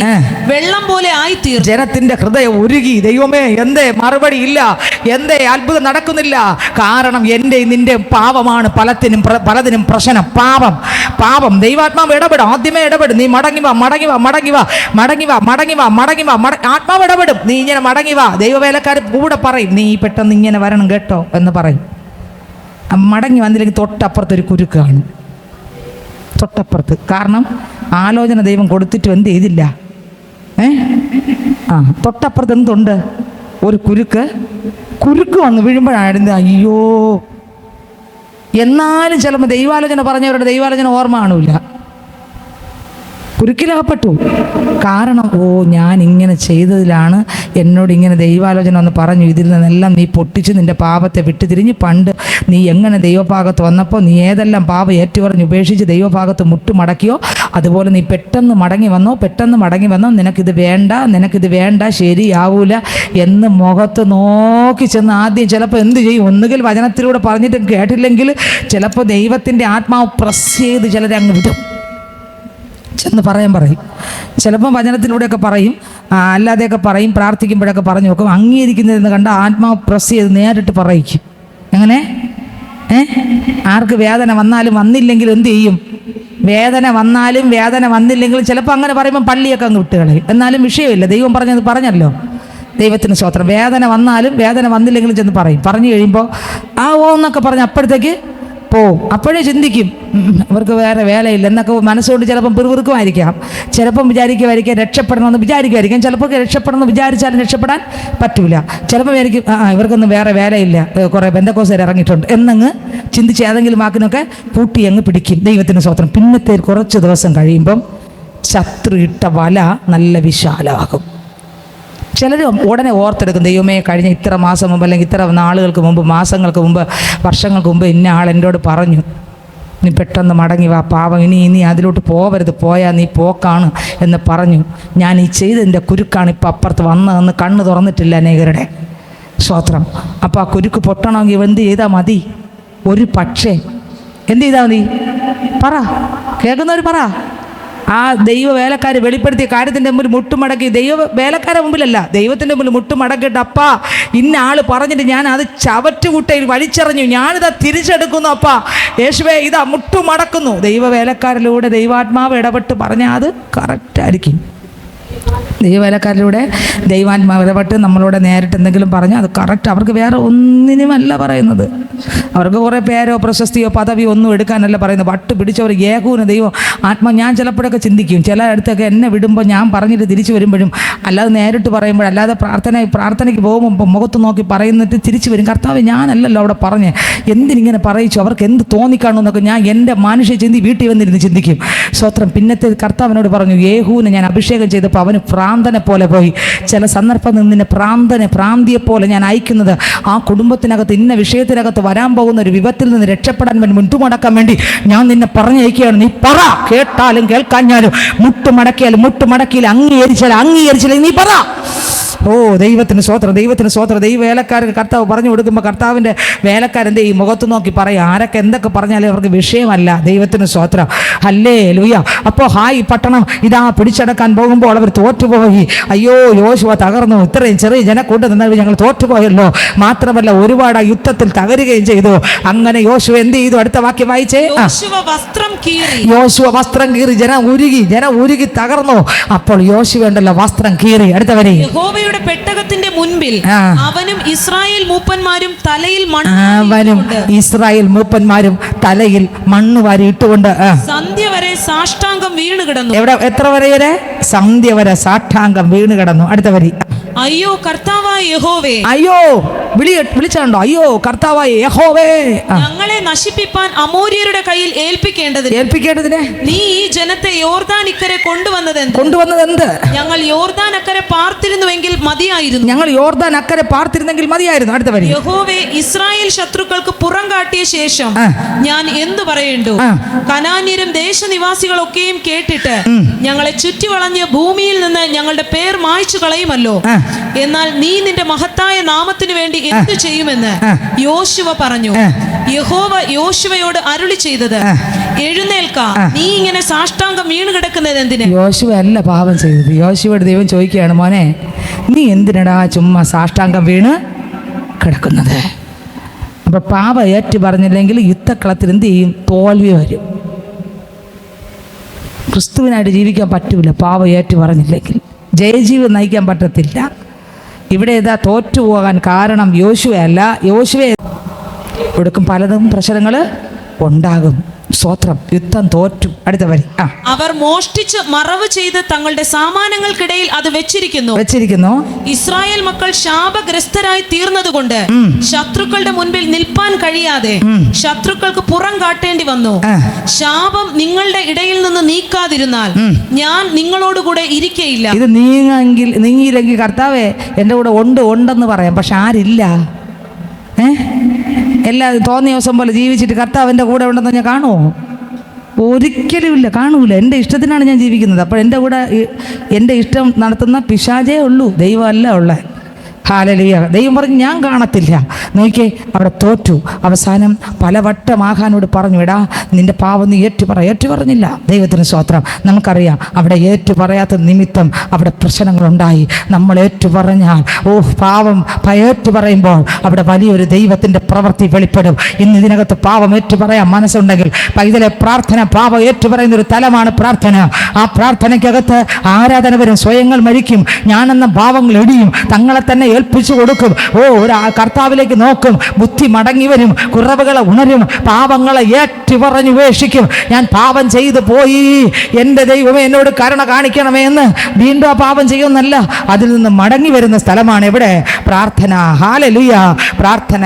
വെള്ളം പോലെ ആയിത്തീർന്നു. ജനത്തിന്റെ ഹൃദയം ഉരുകി. ദൈവമേ, എന്തേ മറുപടി ഇല്ല? എന്തേ അത്ഭുതം നടക്കുന്നില്ല? കാരണം എൻ്റെ നിന്റെ പാപമാണ് പലതിനും പ്രശ്നം. പാപം. ദൈവാത്മാവ് ഇടപെടും. ആദ്യമേ ഇടപെടും. നീ മടങ്ങിവാ. ആത്മാവ് ഇടപെടും. നീ ഇങ്ങനെ മടങ്ങിവാ. ദൈവവേലക്കാർ കൂടെ പറയും, നീ പെട്ടെന്ന് ഇങ്ങനെ വരണം കേട്ടോ എന്ന് പറയും. മടങ്ങി വന്നില്ലെങ്കിൽ തൊട്ടപ്പുറത്തൊരു കുരുക്ക് കാണും. തൊട്ടപ്പുറത്ത്. കാരണം ആലോചന ദൈവം കൊടുത്തിട്ടും എന്ത് ചെയ്തില്ല? തൊട്ടപ്പുറത്ത് എന്തുണ്ട്? ഒരു കുരുക്ക് വന്ന് വീഴുമ്പോഴായിരുന്നു അയ്യോ. എന്നാലും ചിലപ്പോൾ ദൈവാലോചന പറഞ്ഞവരുടെ ദൈവാലോചന ഓർമ്മ കാണൂല. കുരുക്കിലകപ്പെട്ടു. കാരണം ഞാൻ ഇങ്ങനെ ചെയ്തതിലാണ് എന്നോട് ഇങ്ങനെ ദൈവാലോചന ഒന്ന് പറഞ്ഞു. ഇതിൽ നിന്നെല്ലാം നീ പൊട്ടിച്ച് നിൻ്റെ പാപത്തെ വിട്ടുതിരിഞ്ഞ് പണ്ട് നീ എങ്ങനെ ദൈവഭാഗത്ത് വന്നപ്പോൾ നീ ഏതെല്ലാം പാപം ഏറ്റുപറഞ്ഞ് ഉപേക്ഷിച്ച് ദൈവഭാഗത്ത് മുട്ടുമടക്കിയോ അതുപോലെ നീ പെട്ടെന്ന് മടങ്ങി വന്നോ നിനക്കിത് വേണ്ട ശരിയാവൂല എന്ന് മുഖത്ത് നോക്കി ചെന്ന് ആദ്യം ചിലപ്പോൾ എന്ത് ചെയ്യും? ഒന്നുകിൽ വചനത്തിലൂടെ പറഞ്ഞിട്ട് കേട്ടില്ലെങ്കിൽ ചിലപ്പോൾ ദൈവത്തിൻ്റെ ആത്മാവ് പ്രസ് ചെയ്ത് ചിലരെ അങ്ങ് വിടും. ചെന്ന് പറയും. ചിലപ്പോൾ വചനത്തിലൂടെയൊക്കെ പറയും, അല്ലാതെയൊക്കെ പറയും, പ്രാർത്ഥിക്കുമ്പോഴൊക്കെ പറഞ്ഞു നോക്കും. അംഗീകരിക്കുന്നതെന്ന് കണ്ട ആത്മാവ് പ്രസ് ചെയ്ത് നേരിട്ട് പറയിക്കും. എങ്ങനെ? ആർക്ക് വേദന വന്നാലും വന്നില്ലെങ്കിലും എന്ത് ചെയ്യും? വേദന വന്നില്ലെങ്കിലും ചിലപ്പോൾ അങ്ങനെ പറയുമ്പോൾ പള്ളിയൊക്കെ അങ്ങ് വിട്ടുകളയും. എന്നാലും വിഷയമില്ല, ദൈവം പറഞ്ഞല്ലോ. ദൈവത്തിന് സ്തോത്രം. വേദന വന്നില്ലെങ്കിലും ചെന്ന് പറയും. പറഞ്ഞു കഴിയുമ്പോൾ എന്നൊക്കെ പറഞ്ഞ് അപ്പോഴത്തേക്ക് പോവും. അപ്പോഴേ ചിന്തിക്കും ഇവർക്ക് വേറെ വേലയില്ല എന്നൊക്കെ മനസ്സുകൊണ്ട് ചിലപ്പം പിറുപിറുക്കുമായിരിക്കാം. ചിലപ്പം വിചാരിക്കുമായിരിക്കാം രക്ഷപ്പെടണമെന്ന് വിചാരിക്കുമായിരിക്കാം. ചിലപ്പോൾ രക്ഷപ്പെടണമെന്ന് വിചാരിച്ചാലും രക്ഷപ്പെടാൻ പറ്റൂല. ചിലപ്പോൾ വിചാരിക്കും ഇവർക്കൊന്നും വേറെ വേലയില്ല, കുറേ ബന്ധക്കോസുകാർ ഇറങ്ങിയിട്ടുണ്ട് എന്നങ്ങ് ചിന്തിച്ച് ഏതെങ്കിലും വാക്കിനൊക്കെ പൂട്ടി അങ്ങ് പിടിക്കും. ദൈവത്തിന് സ്തോത്രം. പിന്നത്തെ കുറച്ച് ദിവസം കഴിയുമ്പം ശത്രു ഇട്ട വല നല്ല വിശാലമാകും. ചിലർ ഉടനെ ഓർത്തെടുക്കും, ദൈവമേ കഴിഞ്ഞ ഇത്ര മാസം മുമ്പ് അല്ലെങ്കിൽ ഇത്ര നാളുകൾക്ക് മുമ്പ്, മാസങ്ങൾക്ക് മുമ്പ്, വർഷങ്ങൾക്ക് മുമ്പ് ഇന്ന ആൾ എന്നോട് പറഞ്ഞു നീ പെട്ടെന്ന് മടങ്ങി വാ, പാപം ഇനി അതിലോട്ട് പോവരുത്, പോയാൽ നീ പോക്കാണ് എന്ന് പറഞ്ഞു. ഞാൻ ഈ ചെയ്തതിൻ്റെ കുരുക്കാണ് ഇപ്പം അപ്പുറത്ത് വന്നതെന്ന് കണ്ണ് തുറന്നിട്ടില്ല അനേകരുടെ. സ്തോത്രം. അപ്പോൾ ആ കുരുക്ക് പൊട്ടണമെങ്കിൽ എന്ത് ചെയ്താൽ മതി? ഒരു പക്ഷേ എന്ത് ചെയ്താൽ മതി? പറ, കേൾക്കുന്നവർ പറ. ആ ദൈവ വേലക്കാർ വെളിപ്പെടുത്തിയ കാര്യത്തിൻ്റെ മുമ്പിൽ മുട്ടുമടക്കി, ദൈവ വേലക്കാരെ മുമ്പിലല്ല, ദൈവത്തിൻ്റെ മുമ്പിൽ മുട്ടുമടക്കിയിട്ട് അപ്പാ ഇന്ന ആൾ പറഞ്ഞിട്ട് ഞാൻ അത് ചവറ്റുകുട്ടയിൽ വലിച്ചെറിഞ്ഞു, ഞാനിതാ തിരിച്ചെടുക്കുന്നു അപ്പാ യേശുവേ ഇതാ മുട്ടുമടക്കുന്നു. ദൈവ വേലക്കാരിലൂടെ ദൈവാത്മാവ് ഇടപെട്ട് പറഞ്ഞാൽ അത് കറക്റ്റായിരിക്കും. ദൈവവേലക്കാരിലൂടെ ദൈവാത്മാവ് ഇടപെട്ട് നമ്മളോട് നേരിട്ട് എന്തെങ്കിലും പറഞ്ഞാൽ അത് കറക്റ്റ്. അവർക്ക് വേറെ ഒന്നിനുമല്ല പറയുന്നത്. അവർക്ക് കുറേ പേരോ പ്രശസ്തിയോ പദവിയോ ഒന്നും എടുക്കാനല്ല പറയുന്നത്. വട്ട് പിടിച്ചവർ ഏകൂന് ദൈവം ഞാൻ ചിലപ്പോഴൊക്കെ ചിന്തിക്കും, ചില അടുത്തൊക്കെ എന്നെ വിടുമ്പോൾ ഞാൻ പറഞ്ഞിട്ട് തിരിച്ചു വരുമ്പോഴും അല്ലാതെ നേരിട്ട് പറയുമ്പോൾ, അല്ലാതെ പ്രാർത്ഥനയ്ക്ക് പോകുമ്പോൾ മുഖത്ത് നോക്കി പറയുന്നിട്ട് തിരിച്ചു വരും. കർത്താവ് ഞാനല്ലല്ലോ അവിടെ പറഞ്ഞേ, എന്തിനിങ്ങനെ പറയിച്ചു, അവർക്ക് എന്ത് തോന്നിക്കാണുന്നൊക്കെ ഞാൻ എൻ്റെ മനുഷ്യ ചിന്തി വീട്ടിൽ വന്നിരുന്ന് ചിന്തിക്കും. സ്തോത്രം. പിന്നത്തെ കർത്താവിനോട് പറഞ്ഞു, യേഹൂവിനെ ഞാൻ അഭിഷേകം ചെയ്തപ്പോൾ അവൻ അവന് പ്രാന്തനെ പോലെ പോയി. ചില സന്ദർഭത്തിൽ നിന്നെ പ്രാന്തിയെ പോലെ ഞാൻ അയക്കുന്നത് ആ കുടുംബത്തിനകത്ത് ഇന്ന വിഷയത്തിനകത്ത് വരാൻ പോകുന്ന ഒരു വിപത്തിൽ നിന്ന് രക്ഷപ്പെടാൻ വേണ്ടി മുട്ടുമടക്കാൻ വേണ്ടി ഞാൻ നിന്നെ പറഞ്ഞയക്കുകയാണ്. നീ പറ, കേട്ടാലും കേൾക്കാഞ്ഞാലും, മുട്ടുമടക്കിയാലും അംഗീകരിച്ചാലും നീ പറ. ഓ ദൈവത്തിന് സ്വോത്രം, ദൈവത്തിന് സ്വോത്രം. ദൈവ വേലക്കാർക്ക് കർത്താവ് പറഞ്ഞു കൊടുക്കുമ്പോൾ കർത്താവിൻ്റെ വേലക്കാരെന്ത് ഈ മുഖത്ത് നോക്കി പറയും. ആരൊക്കെ എന്തൊക്കെ പറഞ്ഞാലും അവർക്ക് വിഷയമല്ല. ദൈവത്തിന് സ്വോത്രം. ഹല്ലേലൂയ. അപ്പോൾ ഹായ് പട്ടണം ഇതാ പിടിച്ചടക്കാൻ പോകുമ്പോൾ അവർ തോറ്റുപോയി. അയ്യോ യോശുവ തകർന്നു, ഇത്രയും ചെറിയ ജനക്കൂട്ടം നിന്നാൽ ഞങ്ങൾ തോറ്റുപോയല്ലോ. മാത്രമല്ല ഒരുപാട് ആ യുദ്ധത്തിൽ തകരുകയും ചെയ്തു. അങ്ങനെ യോശുവ എന്ത് ചെയ്തു? അടുത്ത വാക്യം വായിച്ചേ. യോശുവ വസ്ത്രം കീറി, ജനം ഉരുകി തകർന്നു. അപ്പോൾ യോശുവ ഉണ്ടല്ലോ വസ്ത്രം കീറി. അടുത്തവരെ പെട്ടകത്തിന്റെ മുൻപിൽ അവനും ഇസ്രായേൽ മൂപ്പന്മാരും തലയിൽ മണ്ണ് വാരി ഇട്ടുകൊണ്ട് സന്ധ്യ വരെ സാഷ്ടാംഗം വീണ് കിടന്നു. എത്ര വരെ? സന്ധ്യ വരെ സാഷ്ടാംഗം വീണ് കിടന്നു. അടുത്ത വരി. അയ്യോ കർത്താവായ യഹോവേ, അയ്യോ വിളിച്ചോ, അയ്യോ കർത്താവായ യഹോവേ, ഞങ്ങളെ നശിപ്പിപ്പാൻ അമോര്യരുടെ കയ്യിൽ ഏൽപ്പിക്കേണ്ടതിന് നീ ഈ ജനത്തെ യോർദാൻ ഇക്കരെ കൊണ്ടുവന്നത് എന്ത്? ഞങ്ങൾ യോർദാൻ അക്കരെ പാർത്തിരുന്നുവെങ്കിൽ മതിയായിരുന്നു. അടുത്ത വരി. യഹോവേ, ഇസ്രായേൽ ശത്രുക്കൾക്ക് പുറം കാട്ടിയ ശേഷം ഞാൻ എന്തു പറയേണ്ടു? കനാന്യരും ദേശനിവാസികളൊക്കെയും കേട്ടിട്ട് ഞങ്ങളെ ചുറ്റിവളഞ്ഞ് ഭൂമിയിൽ നിന്ന് ഞങ്ങളുടെ പേർ മായ്ച്ചു കളയുമല്ലോ. എന്നാൽ നീ നിന്റെ മഹത്തായ നാമത്തിനു വേണ്ടി എന്തു ചെയ്യുമെന്ന് യോശുവ പറഞ്ഞു. യഹോവ യോശുവയോട് അരുളി ചെയ്തത്, എഴുന്നേൽക്ക, നീ ഇങ്ങനെ സാഷ്ടാംഗം വീണ് കിടക്കുന്നത് എന്തിന്? യോശുവ അല്ല പാപം ചെയ്തത്. യോശുവയുടെ ദൈവം ചോദിക്കുകയാണ്, മോനെ നീ എന്തിനടാ ചുമ്മാ സാഷ്ടാംഗം വീണ് കിടക്കുന്നത്? അപ്പൊ പാപം ഏറ്റു പറഞ്ഞില്ലെങ്കിൽ യുദ്ധക്കളത്തിൽ എന്ത് ചെയ്യും? തോൽവി വരും. ക്രിസ്തുവിനായിട്ട് ജീവിക്കാൻ പറ്റൂല പാപം ഏറ്റു പറഞ്ഞില്ലെങ്കിൽ. ജയജീവൻ നയിക്കാൻ പറ്റത്തില്ല. ഇവിടെ ഇതാ തോറ്റുപോകാൻ കാരണം യോശുവയല്ല. യോശുവ ഒടുക്കും പലതും പ്രശ്നങ്ങൾ ഉണ്ടാകും. സ്വോത്രം. യുദ്ധം തോറ്റു. അടുത്ത വരി. അവർ മോഷ്ടിച്ച് മറവ് ചെയ്ത് തങ്ങളുടെ സാമാനങ്ങൾക്കിടയിൽ അത് വെച്ചിരിക്കുന്നു. ഇസ്രായേൽ മക്കൾ ശാപഗ്രസ്തരായി തീർന്നതുകൊണ്ട് ശത്രുക്കളുടെ മുൻപിൽ നിൽപ്പാൻ കഴിയാതെ ശത്രുക്കൾക്ക് പുറം കാട്ടേണ്ടി വന്നു. ശാപം നിങ്ങളുടെ ഇടയിൽ നിന്ന് നീക്കാതിരുന്നാൽ ഞാൻ നിങ്ങളോടുകൂടെ ഇരിക്കയില്ല. ഇത് നീങ്ങിയില്ലെങ്കിൽ കർത്താവേ എൻ്റെ കൂടെ ഉണ്ടെന്ന് പറയാം, പക്ഷെ ആരില്ല. എല്ലാ തോന്നിയ ദിവസം പോലെ ജീവിച്ചിട്ട് കർത്താവിൻ്റെ കൂടെ ഉണ്ടെന്ന് ഞാൻ കാണുമോ? ഒരിക്കലും ഇല്ല, കാണൂല. എൻ്റെ ഇഷ്ടത്തിനാണ് ഞാൻ ജീവിക്കുന്നത്. അപ്പോൾ എൻ്റെ കൂടെ എൻ്റെ ഇഷ്ടം നടത്തുന്ന പിശാചേ ഉള്ളൂ, ദൈവമല്ല ഉള്ളത്. ഹാലലിയ. ദൈവം പറഞ്ഞു ഞാൻ കാണത്തില്ല. നോക്കിയേ, അവിടെ തോറ്റു. അവസാനം പലവട്ടം ആഹാനോട് പറഞ്ഞു, എടാ നിന്റെ പാവം നീ ഏറ്റുപറഞ്ഞില്ല. ദൈവത്തിന് സ്വോത്രം. നമുക്കറിയാം അവിടെ ഏറ്റുപറയാത്ത നിമിത്തം അവിടെ പ്രശ്നങ്ങളുണ്ടായി. നമ്മൾ ഏറ്റുപറഞ്ഞാൽ പാവം ഏറ്റുപറയുമ്പോൾ അവിടെ വലിയൊരു ദൈവത്തിൻ്റെ പ്രവൃത്തി വെളിപ്പെടും. ഇന്ന് ഇതിനകത്ത് പാവം ഏറ്റുപറയാൻ മനസ്സുണ്ടെങ്കിൽ പൈതലെ പ്രാർത്ഥന, പാവം ഏറ്റുപറയുന്നൊരു തലമാണ് പ്രാർത്ഥന. ആ പ്രാർത്ഥനയ്ക്കകത്ത് ആരാധന വരും. സ്വയങ്ങൾ മരിക്കും, ഞാനെന്ന ഭാവങ്ങൾ എടിയും, തങ്ങളെ തന്നെ ഏൽപ്പിച്ചു കൊടുക്കും. ഒരു കർത്താവിലേക്ക് നോക്കും, ബുദ്ധി മടങ്ങി വരും, കുറവുകളെ ഉണരും, പാപങ്ങളെ ഏറ്റുപറഞ്ഞു ഉപേക്ഷിക്കും. ഞാൻ പാപം ചെയ്തു പോയി, എൻ്റെ ദൈവമേ എന്നോട് കരുണ കാണിക്കണമേ എന്ന് വീണ്ടും ആ പാപം ചെയ്യുന്നല്ല, അതിൽ നിന്ന് മടങ്ങി വരുന്ന സ്ഥലമാണ് എവിടെ? പ്രാർത്ഥന. ഹല്ലേലൂയ. പ്രാർത്ഥന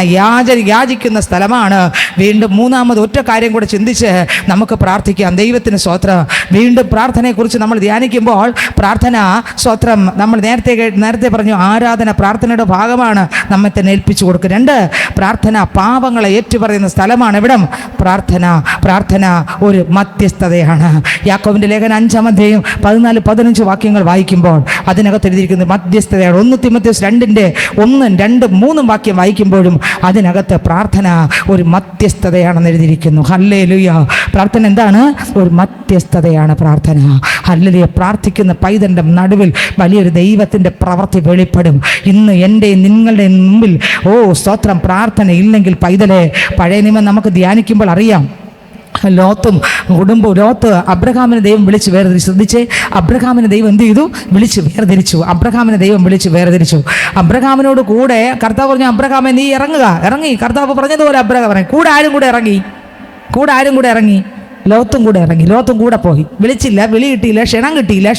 യാചിക്കുന്ന സ്ഥലമാണ്. വീണ്ടും മൂന്നാമത് ഒറ്റ കാര്യം കൂടെ ചിന്തിച്ച് നമുക്ക് പ്രാർത്ഥിക്കാം. ദൈവത്തിന് സ്തോത്രം. വീണ്ടും പ്രാർത്ഥനയെക്കുറിച്ച് നമ്മൾ ധ്യാനിക്കുമ്പോൾ പ്രാർത്ഥന സ്തോത്രം നമ്മൾ നേരത്തെ പറഞ്ഞു, ആരാധന പ്രാർത്ഥനയുടെ ഭാഗമാണ്, നമ്മെ തന്നെ ഏൽപ്പിച്ചു കൊടുക്കുക. 2, പ്രാർത്ഥന പാപങ്ങളെ ഏറ്റുപറയുന്ന സ്ഥലമാണ്. എവിടം? പ്രാർത്ഥന ഒരു മധ്യസ്ഥതയാണ്. യാക്കോബിന്റെ ലേഖനം 5-ാം അധ്യായം 14-15 വാക്യങ്ങൾ വായിക്കുമ്പോൾ അതിനകത്ത് എഴുതിയിരിക്കുന്നത് മധ്യസ്ഥതയാണ്. 1 തിമോഥെയോസ് 2:1-2-3 വാക്യം വായിക്കുമ്പോഴും അതിനകത്ത് പ്രാർത്ഥന ഒരു മധ്യസ്ഥതയാണെന്ന് എഴുതിയിരിക്കുന്നു. ഹല്ലേലൂയ. പ്രാർത്ഥന എന്താണ്? ഒരു മധ്യസ്ഥതയാണ് പ്രാർത്ഥന. ഹല്ലേലൂയ. പ്രാർത്ഥിക്കുന്ന പൈതന്റെ നടുവിൽ വലിയൊരു ദൈവത്തിൻ്റെ പ്രവൃത്തി വെളിപ്പെടും. ഇന്ന് എൻ്റെ നിങ്ങളുടെ മുമ്പിൽ സ്തോത്രം പ്രാർത്ഥന ഇല്ലെങ്കിൽ പൈതലെ, പഴയ നിയമം നമുക്ക് ധ്യാനിക്കുമ്പോൾ അറിയാം, ലോത്തും അബ്രഹാമിനെ ദൈവം വിളിച്ച് വേർതിരിച്ചു. ശ്രദ്ധിച്ചേ, അബ്രഹാമിനെ ദൈവം എന്ത് ചെയ്തു? വിളിച്ച് വേർതിരിച്ചു. അബ്രഹാമിനോട് കൂടെ കർത്താവ് പറഞ്ഞു, അബ്രഹാമേ നീ ഇറങ്ങി. കർത്താവ് പറഞ്ഞതുപോലെ അബ്രഹാം ഇറങ്ങി. കൂടെ ആരും കൂടെ ഇറങ്ങി? ലോത്തും കൂടെ ഇറങ്ങി. ലോത്തും കൂടെ പോയി. വിളിച്ചില്ല, വിളി കിട്ടിയില്ല,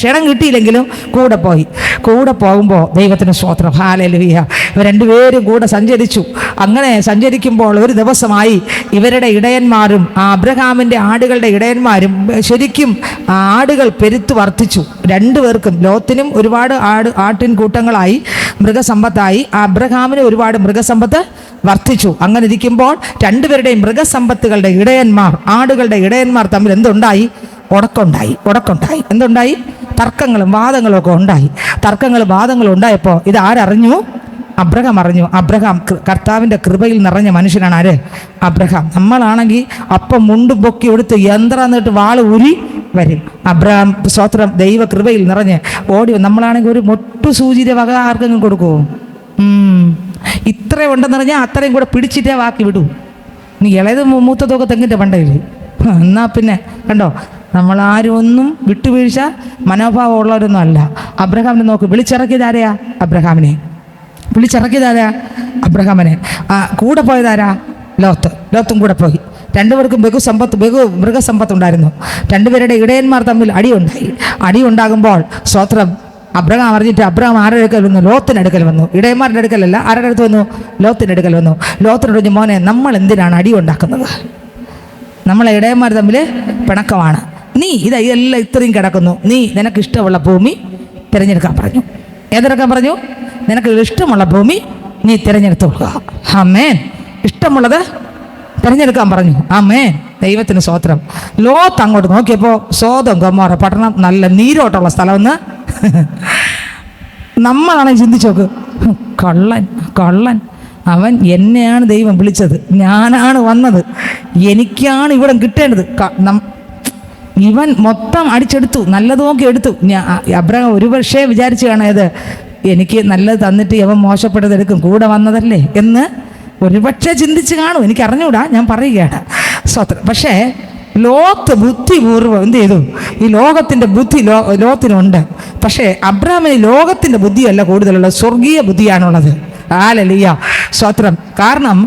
ക്ഷണം കിട്ടിയില്ലെങ്കിലും കൂടെ പോയി. കൂടെ പോകുമ്പോൾ ദൈവത്തിന് സ്തോത്രം, ഹല്ലേലൂയ. ഇവർ രണ്ടുപേരും കൂടെ സഞ്ചരിച്ചു. അങ്ങനെ സഞ്ചരിക്കുമ്പോൾ ഒരു ദിവസമായി ഇവരുടെ ഇടയന്മാരും അബ്രഹാമിൻ്റെ ആടുകളുടെ ഇടയന്മാരും ശരിക്കും ആടുകൾ പെരുത്ത് വർദ്ധിച്ചു. രണ്ടുപേർക്കും, ലോത്തിനും ഒരുപാട് ആട്ടിൻ കൂട്ടങ്ങളായി മൃഗസമ്പത്തായി, അബ്രഹാമിന് ഒരുപാട് മൃഗസമ്പത്ത് വർദ്ധിച്ചു. അങ്ങനെ ഇരിക്കുമ്പോൾ രണ്ടുപേരുടെയും മൃഗസമ്പത്തുകളുടെ ഇടയന്മാർ, ആടുകളുടെ ഇടയന്മാർ തമ്മിൽ എന്തുണ്ടായി? ഉടക്കുണ്ടായി. എന്തുണ്ടായി? തർക്കങ്ങളും വാദങ്ങളും ഒക്കെ ഉണ്ടായി. തർക്കങ്ങളും വാദങ്ങളും ഉണ്ടായപ്പോൾ ഇത് ആരറിഞ്ഞു? അബ്രഹാം അറിഞ്ഞു. അബ്രഹാം കർത്താവിൻ്റെ കൃപയിൽ നിറഞ്ഞ മനുഷ്യനാണ്. ആര്? അബ്രഹാം. നമ്മളാണെങ്കിൽ അപ്പം മുണ്ടും പൊക്കി എടുത്ത് യന്ത്രം എന്നിട്ട് വാള് ഉരി വരും. അബ്രഹാം സ്തോത്രം ദൈവ കൃപയിൽ നിറഞ്ഞ് ഓടി. നമ്മളാണെങ്കിൽ ഒരു മൊട്ടു സൂചിയുടെ വക ആർക്കെങ്കിലും കൊടുക്കുമോ? ഇത്രയും ഉണ്ടെന്ന് പറഞ്ഞാൽ അത്രയും കൂടെ പിടിച്ചിട്ടേ ബാക്കി വിടൂ. നീ ഇളയത് മൂത്തതൊക്കെ തെങ്ങിൻ്റെ പണ്ടയില്ലേ? എന്നാൽ പിന്നെ കണ്ടോ, നമ്മളാരും ഒന്നും വിട്ടുവീഴ്ച മനോഭാവം ഉള്ളവരൊന്നും അല്ല. അബ്രഹാമിനെ നോക്ക്, വിളിച്ചിറക്കിയതാരെയാ? അബ്രഹാമിനെ. കൂടെ പോയതാരാ? ലോത്തും കൂടെ പോയി. രണ്ടുപേർക്കും മൃഗസമ്പത്തുണ്ടായിരുന്നു. രണ്ടുപേരുടെ ഇടയന്മാർ തമ്മിൽ അടി ഉണ്ടാകുമ്പോൾ സ്തോത്രം അബ്രഹാം അറിഞ്ഞിട്ട് അബ്രഹാം ആരുടെ അടുക്കൽ വന്നു? ലോത്തിനടുക്കൽ വന്നു. ഇടയന്മാരുടെ അടുക്കലല്ല, ആരുടെ അടുത്ത് വന്നു? ലോത്തിനടുക്കൽ വന്നു. ലോത്തിനോട് പറഞ്ഞു, മോനെ, നമ്മൾ എന്തിനാണ് അടി ഉണ്ടാക്കുന്നത്? നമ്മളെ ഇടയന്മാർ തമ്മിൽ പിണക്കമാണ്. നീ ഇതെല്ലാം ഇത്രയും കിടക്കുന്നു, നീ നിനക്ക് ഇഷ്ടമുള്ള ഭൂമി തിരഞ്ഞെടുക്കാൻ പറഞ്ഞു. ഏതെടുക്കാൻ പറഞ്ഞു? നിനക്ക് ഇഷ്ടമുള്ള ഭൂമി നീ തിരഞ്ഞെടുത്തോളുക. ആമേൻ. ഇഷ്ടമുള്ളത് തിരഞ്ഞെടുക്കാൻ പറഞ്ഞു. ആമേൻ. ദൈവത്തിന് സ്തോത്രം. ലോത്ത് അങ്ങോട്ട് നോക്കിയപ്പോൾ സോദോം ഗൊമോറ പട്ടണം നല്ല നീരോട്ടുള്ള സ്ഥലമെന്ന് നമ്മളാണെങ്കിൽ ചിന്തിച്ചു നോക്ക്. കള്ളൻ അവൻ എന്നെയാണ് ദൈവം വിളിച്ചത്, ഞാനാണ് വന്നത്, എനിക്കാണ് ഇവിടെ കിട്ടേണ്ടത്. ഇവൻ മൊത്തം അടിച്ചെടുത്തു, നല്ലത് നോക്കി എടുത്തു. അബ്രഹാം ഒരു പക്ഷേ വിചാരിച്ചു കാണാത്, എനിക്ക് നല്ലത് തന്നിട്ട് ഇവൻ മോശപ്പെട്ടതെടുക്കും, കൂടെ വന്നതല്ലേ എന്ന് ഒരുപക്ഷെ ചിന്തിച്ച് കാണും. എനിക്ക് അറിഞ്ഞൂടാ, ഞാൻ പറയുകയാണ് സ്വത്രം. പക്ഷേ ലോത്ത് ബുദ്ധിപൂർവ്വം എന്ത് ചെയ്തു? ഈ ലോകത്തിൻ്റെ ബുദ്ധി ലോത്തിനുണ്ട്. പക്ഷേ അബ്രഹാമിന് ലോകത്തിൻ്റെ ബുദ്ധിയല്ല കൂടുതലുള്ളത്, സ്വർഗീയ ബുദ്ധിയാണുള്ളത്. ഹല്ലേലൂയ, സ്തോത്രം. കാരണം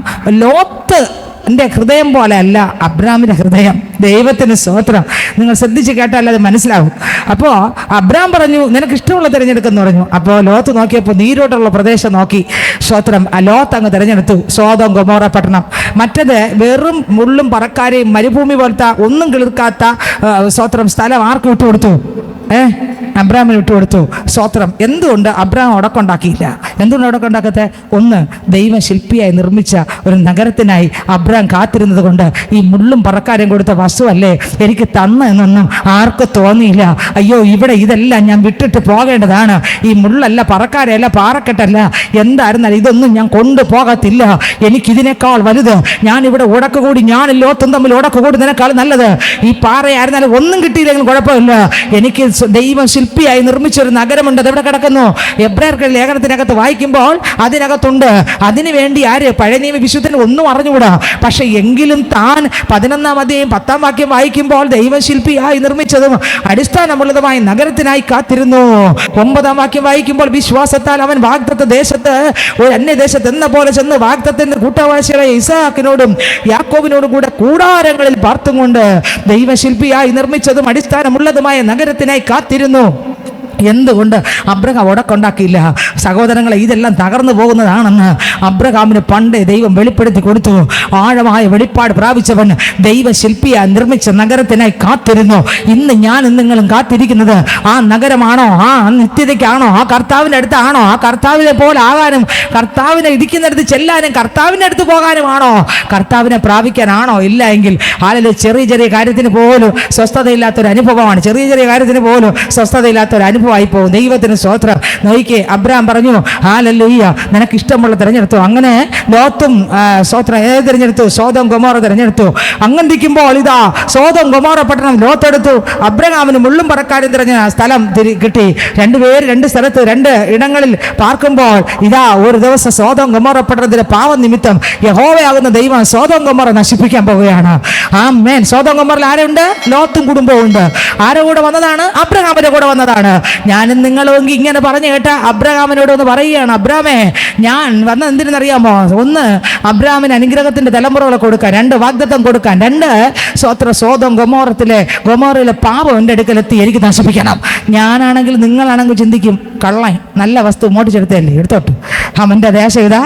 ലോത്തിന്റെ ഹൃദയം പോലെ അല്ല അബ്രഹാമിൻ്റെ ഹൃദയം. ദൈവത്തിന് സ്തോത്രം. നിങ്ങൾ ശ്രദ്ധിച്ച് കേട്ടാൽ അത് മനസ്സിലാവും. അപ്പോൾ അബ്രഹാം പറഞ്ഞു, നിനക്ക് ഇഷ്ടമുള്ള തിരഞ്ഞെടുക്കെന്ന് പറഞ്ഞു. അപ്പോൾ ലോത്ത് നോക്കിയപ്പോൾ നീരോട്ടുള്ള പ്രദേശം നോക്കി. സ്തോത്രം. ലോത്ത് അങ്ങ് തിരഞ്ഞെടുത്തു സോദോം ഗൊമോറ പട്ടണം. മറ്റത് വെറും മുള്ളും പറക്കാരെയും മരുഭൂമി പോലത്തെ ഒന്നും കിളിർക്കാത്ത സ്തോത്രം സ്ഥലം ആർക്ക് വിട്ടുകൊടുത്തു? അബ്രഹാമിന് വിട്ടുകൊടുത്തു. സ്തോത്രം. എന്തുകൊണ്ട് അബ്രഹാം ഉടക്കുണ്ടാക്കിയില്ല? എന്തുകൊണ്ട് ഉടക്കുണ്ടാക്കത്തെ? ഒന്ന്, ദൈവശില്പിയായി നിർമ്മിച്ച ഒരു നഗരത്തിനായി അബ്രഹാം കാത്തിരുന്നത് കൊണ്ട് ഈ മുള്ളും പറക്കാരെയും കൊടുത്ത വസ്തുവല്ലേ എനിക്ക് എന്നൊന്നും ആർക്കും തോന്നിയില്ല. അയ്യോ, ഇവിടെ ഇതെല്ലാം ഞാൻ വിട്ടിട്ട് പോകേണ്ടതാണ്. ഈ മുള്ളല്ല, പറക്കാരല്ല, പാറക്കെട്ടല്ല, എന്തായിരുന്നാലും ഇതൊന്നും ഞാൻ കൊണ്ടുപോകത്തില്ല. എനിക്കിതിനേക്കാൾ വലുത് ഞാനിവിടെ ഉടക്കുകൂടി, ഞാനും ലോത്തും തമ്മിൽ ഉടക്കുകൂടി നിനക്കാൾ നല്ലത്. ഈ പാറയായിരുന്നാലും ഒന്നും കിട്ടിയില്ലെങ്കിലും കുഴപ്പമില്ല. എനിക്ക് ദൈവം ശില്പിയായി നിർമ്മിച്ചൊരു നഗരമുണ്ട്. അതെവിടെ കിടക്കുന്നു? എബ്രായർക്ക് ലേഖനത്തിനകത്ത് വായിക്കുമ്പോൾ അതിനകത്തുണ്ട്. അതിനു വേണ്ടി ആര്? പഴയ നിയമ വിശുദ്ധന് ഒന്നും അറിഞ്ഞുകൂടാ. പക്ഷെ എങ്കിലും താൻ 11-ാം അധ്യായം 10-ാം വാക്യം വായിക്കുമ്പോൾ ദൈവശില്പിയായി നിർമ്മിച്ചതും അടിസ്ഥാനമുള്ളതുമായ നഗരത്തിനായി കാത്തിരുന്നു. 9-ാം വാക്യം വായിക്കുമ്പോൾ വിശ്വാസത്താൽ അവൻ വാഗ്ദത്ത ദേശത്ത്, ഒരു അന്യദേശത്ത് എന്ന പോലെ ചെന്ന് വാഗ്ദത്തത്തിന്റെ കൂട്ടവാസികളായ ഇസാക്കിനോടും യാക്കോബിനോടും കൂടെ കൂടാരങ്ങളിൽ പാർത്തുകൊണ്ട് ദൈവശില്പിയായി നിർമ്മിച്ചതും അടിസ്ഥാനമുള്ളതുമായ നഗരത്തിനായി കാത്തിരുന്നു. എന്തുകൊണ്ട് അബ്രഹാം ഉടക്കുണ്ടാക്കിയില്ല? സഹോദരങ്ങളെ, ഇതെല്ലാം തകർന്നു പോകുന്നതാണെന്ന് അബ്രഹാമിന് പണ്ടേ ദൈവം വെളിപ്പെടുത്തി കൊടുത്തു. ആഴമായ വെളിപ്പാട് പ്രാപിച്ചവൻ ദൈവശില്പിയായി നിർമ്മിച്ച നഗരത്തിനായി കാത്തിരുന്നു. ഇന്ന് ഞാനും നിങ്ങളും കാത്തിരിക്കുന്നത് ആ നഗരമാണോ? ആ നിത്യതയ്ക്കാണോ? ആ കർത്താവിൻ്റെ അടുത്താണോ? ആ കർത്താവിനെ പോലെ ആകാനും, കർത്താവിനെ ഇരിക്കുന്നിടത്ത് ചെല്ലാനും, കർത്താവിൻ്റെ അടുത്ത് പോകാനുമാണോ? കർത്താവിനെ പ്രാപിക്കാനാണോ? ഇല്ല എങ്കിൽ ചെറിയ ചെറിയ കാര്യത്തിന് പോലും സ്വസ്ഥതയില്ലാത്തൊരു അനുഭവമാണ്. ചെറിയ കാര്യത്തിന് പോലും സ്വസ്ഥതയില്ലാത്തൊരു അനുഭവമായി പോകും. ദൈവത്തിന് സ്തോത്രം. നോക്കിക്കേ, അബ്രഹാം പറഞ്ഞു, ഹല്ലേലൂയ, നിനക്ക് ഇഷ്ടമുള്ള തിരഞ്ഞെടുത്തു. അങ്ങനെ ലോത്തും സ്തോത്രം ഏത് തിരഞ്ഞെടുത്തു? സോദോം ഗൊമോറ തിരഞ്ഞെടുത്തു. അങ്ങനെ ഇരിക്കുമ്പോൾ ഇതാ സോദോം ഗൊമോറ പട്ടണം ലോത്തെടുത്തു. അബ്രഹാമിന് മുള്ളും പറക്കാരും തിരഞ്ഞ സ്ഥലം കിട്ടി. രണ്ടുപേര് രണ്ട് സ്ഥലത്ത് രണ്ട് ഇടങ്ങളിൽ പാർക്കുമ്പോൾ ഇതാ ഒരു ദിവസം സോദോം ഗൊമോറ പട്ടണത്തിലെ പാവം നിമിത്തം യഹോവയാകുന്ന ദൈവം സോദോം ഗൊമോറ നശിപ്പിക്കാൻ പോവുകയാണ്. ആമേൻ. സോദോം ഗൊമോറയിൽ ആരുണ്ട്? ലോത്തും കുടുംബവും ഉണ്ട്. ആരുടെ കൂടെ വന്നതാണ്? അബ്രഹാമിന്റെ കൂടെ വന്നതാണ്. ഞാനും നിങ്ങളുമെങ്കിൽ ഇങ്ങനെ പറഞ്ഞു കേട്ട അബ്രഹാമിനോട് ഒന്ന് പറയുകയാണ്, അബ്രാമേ ഞാൻ വന്നത് എന്തിനെന്നറിയാമോ? ഒന്ന്, അബ്രാമിന് അനുഗ്രഹത്തിന്റെ തലമുറകളെ കൊടുക്കാൻ, രണ്ട്, വാഗ്ദത്തം കൊടുക്കാൻ, രണ്ട്, സോദോം ഗൊമോറയിലെ പാപം എൻ്റെ അടുക്കലെത്തി എനിക്ക് നശിപ്പിക്കണം. ഞാനാണെങ്കിൽ നിങ്ങളാണെങ്കിൽ ചിന്തിക്കും, കള്ളൻ നല്ല വസ്തു മോട്ടിച്ചെടുത്തല്ലേ, എടുത്തോട്ട് അവൻ്റെ ദേശം ഇതാ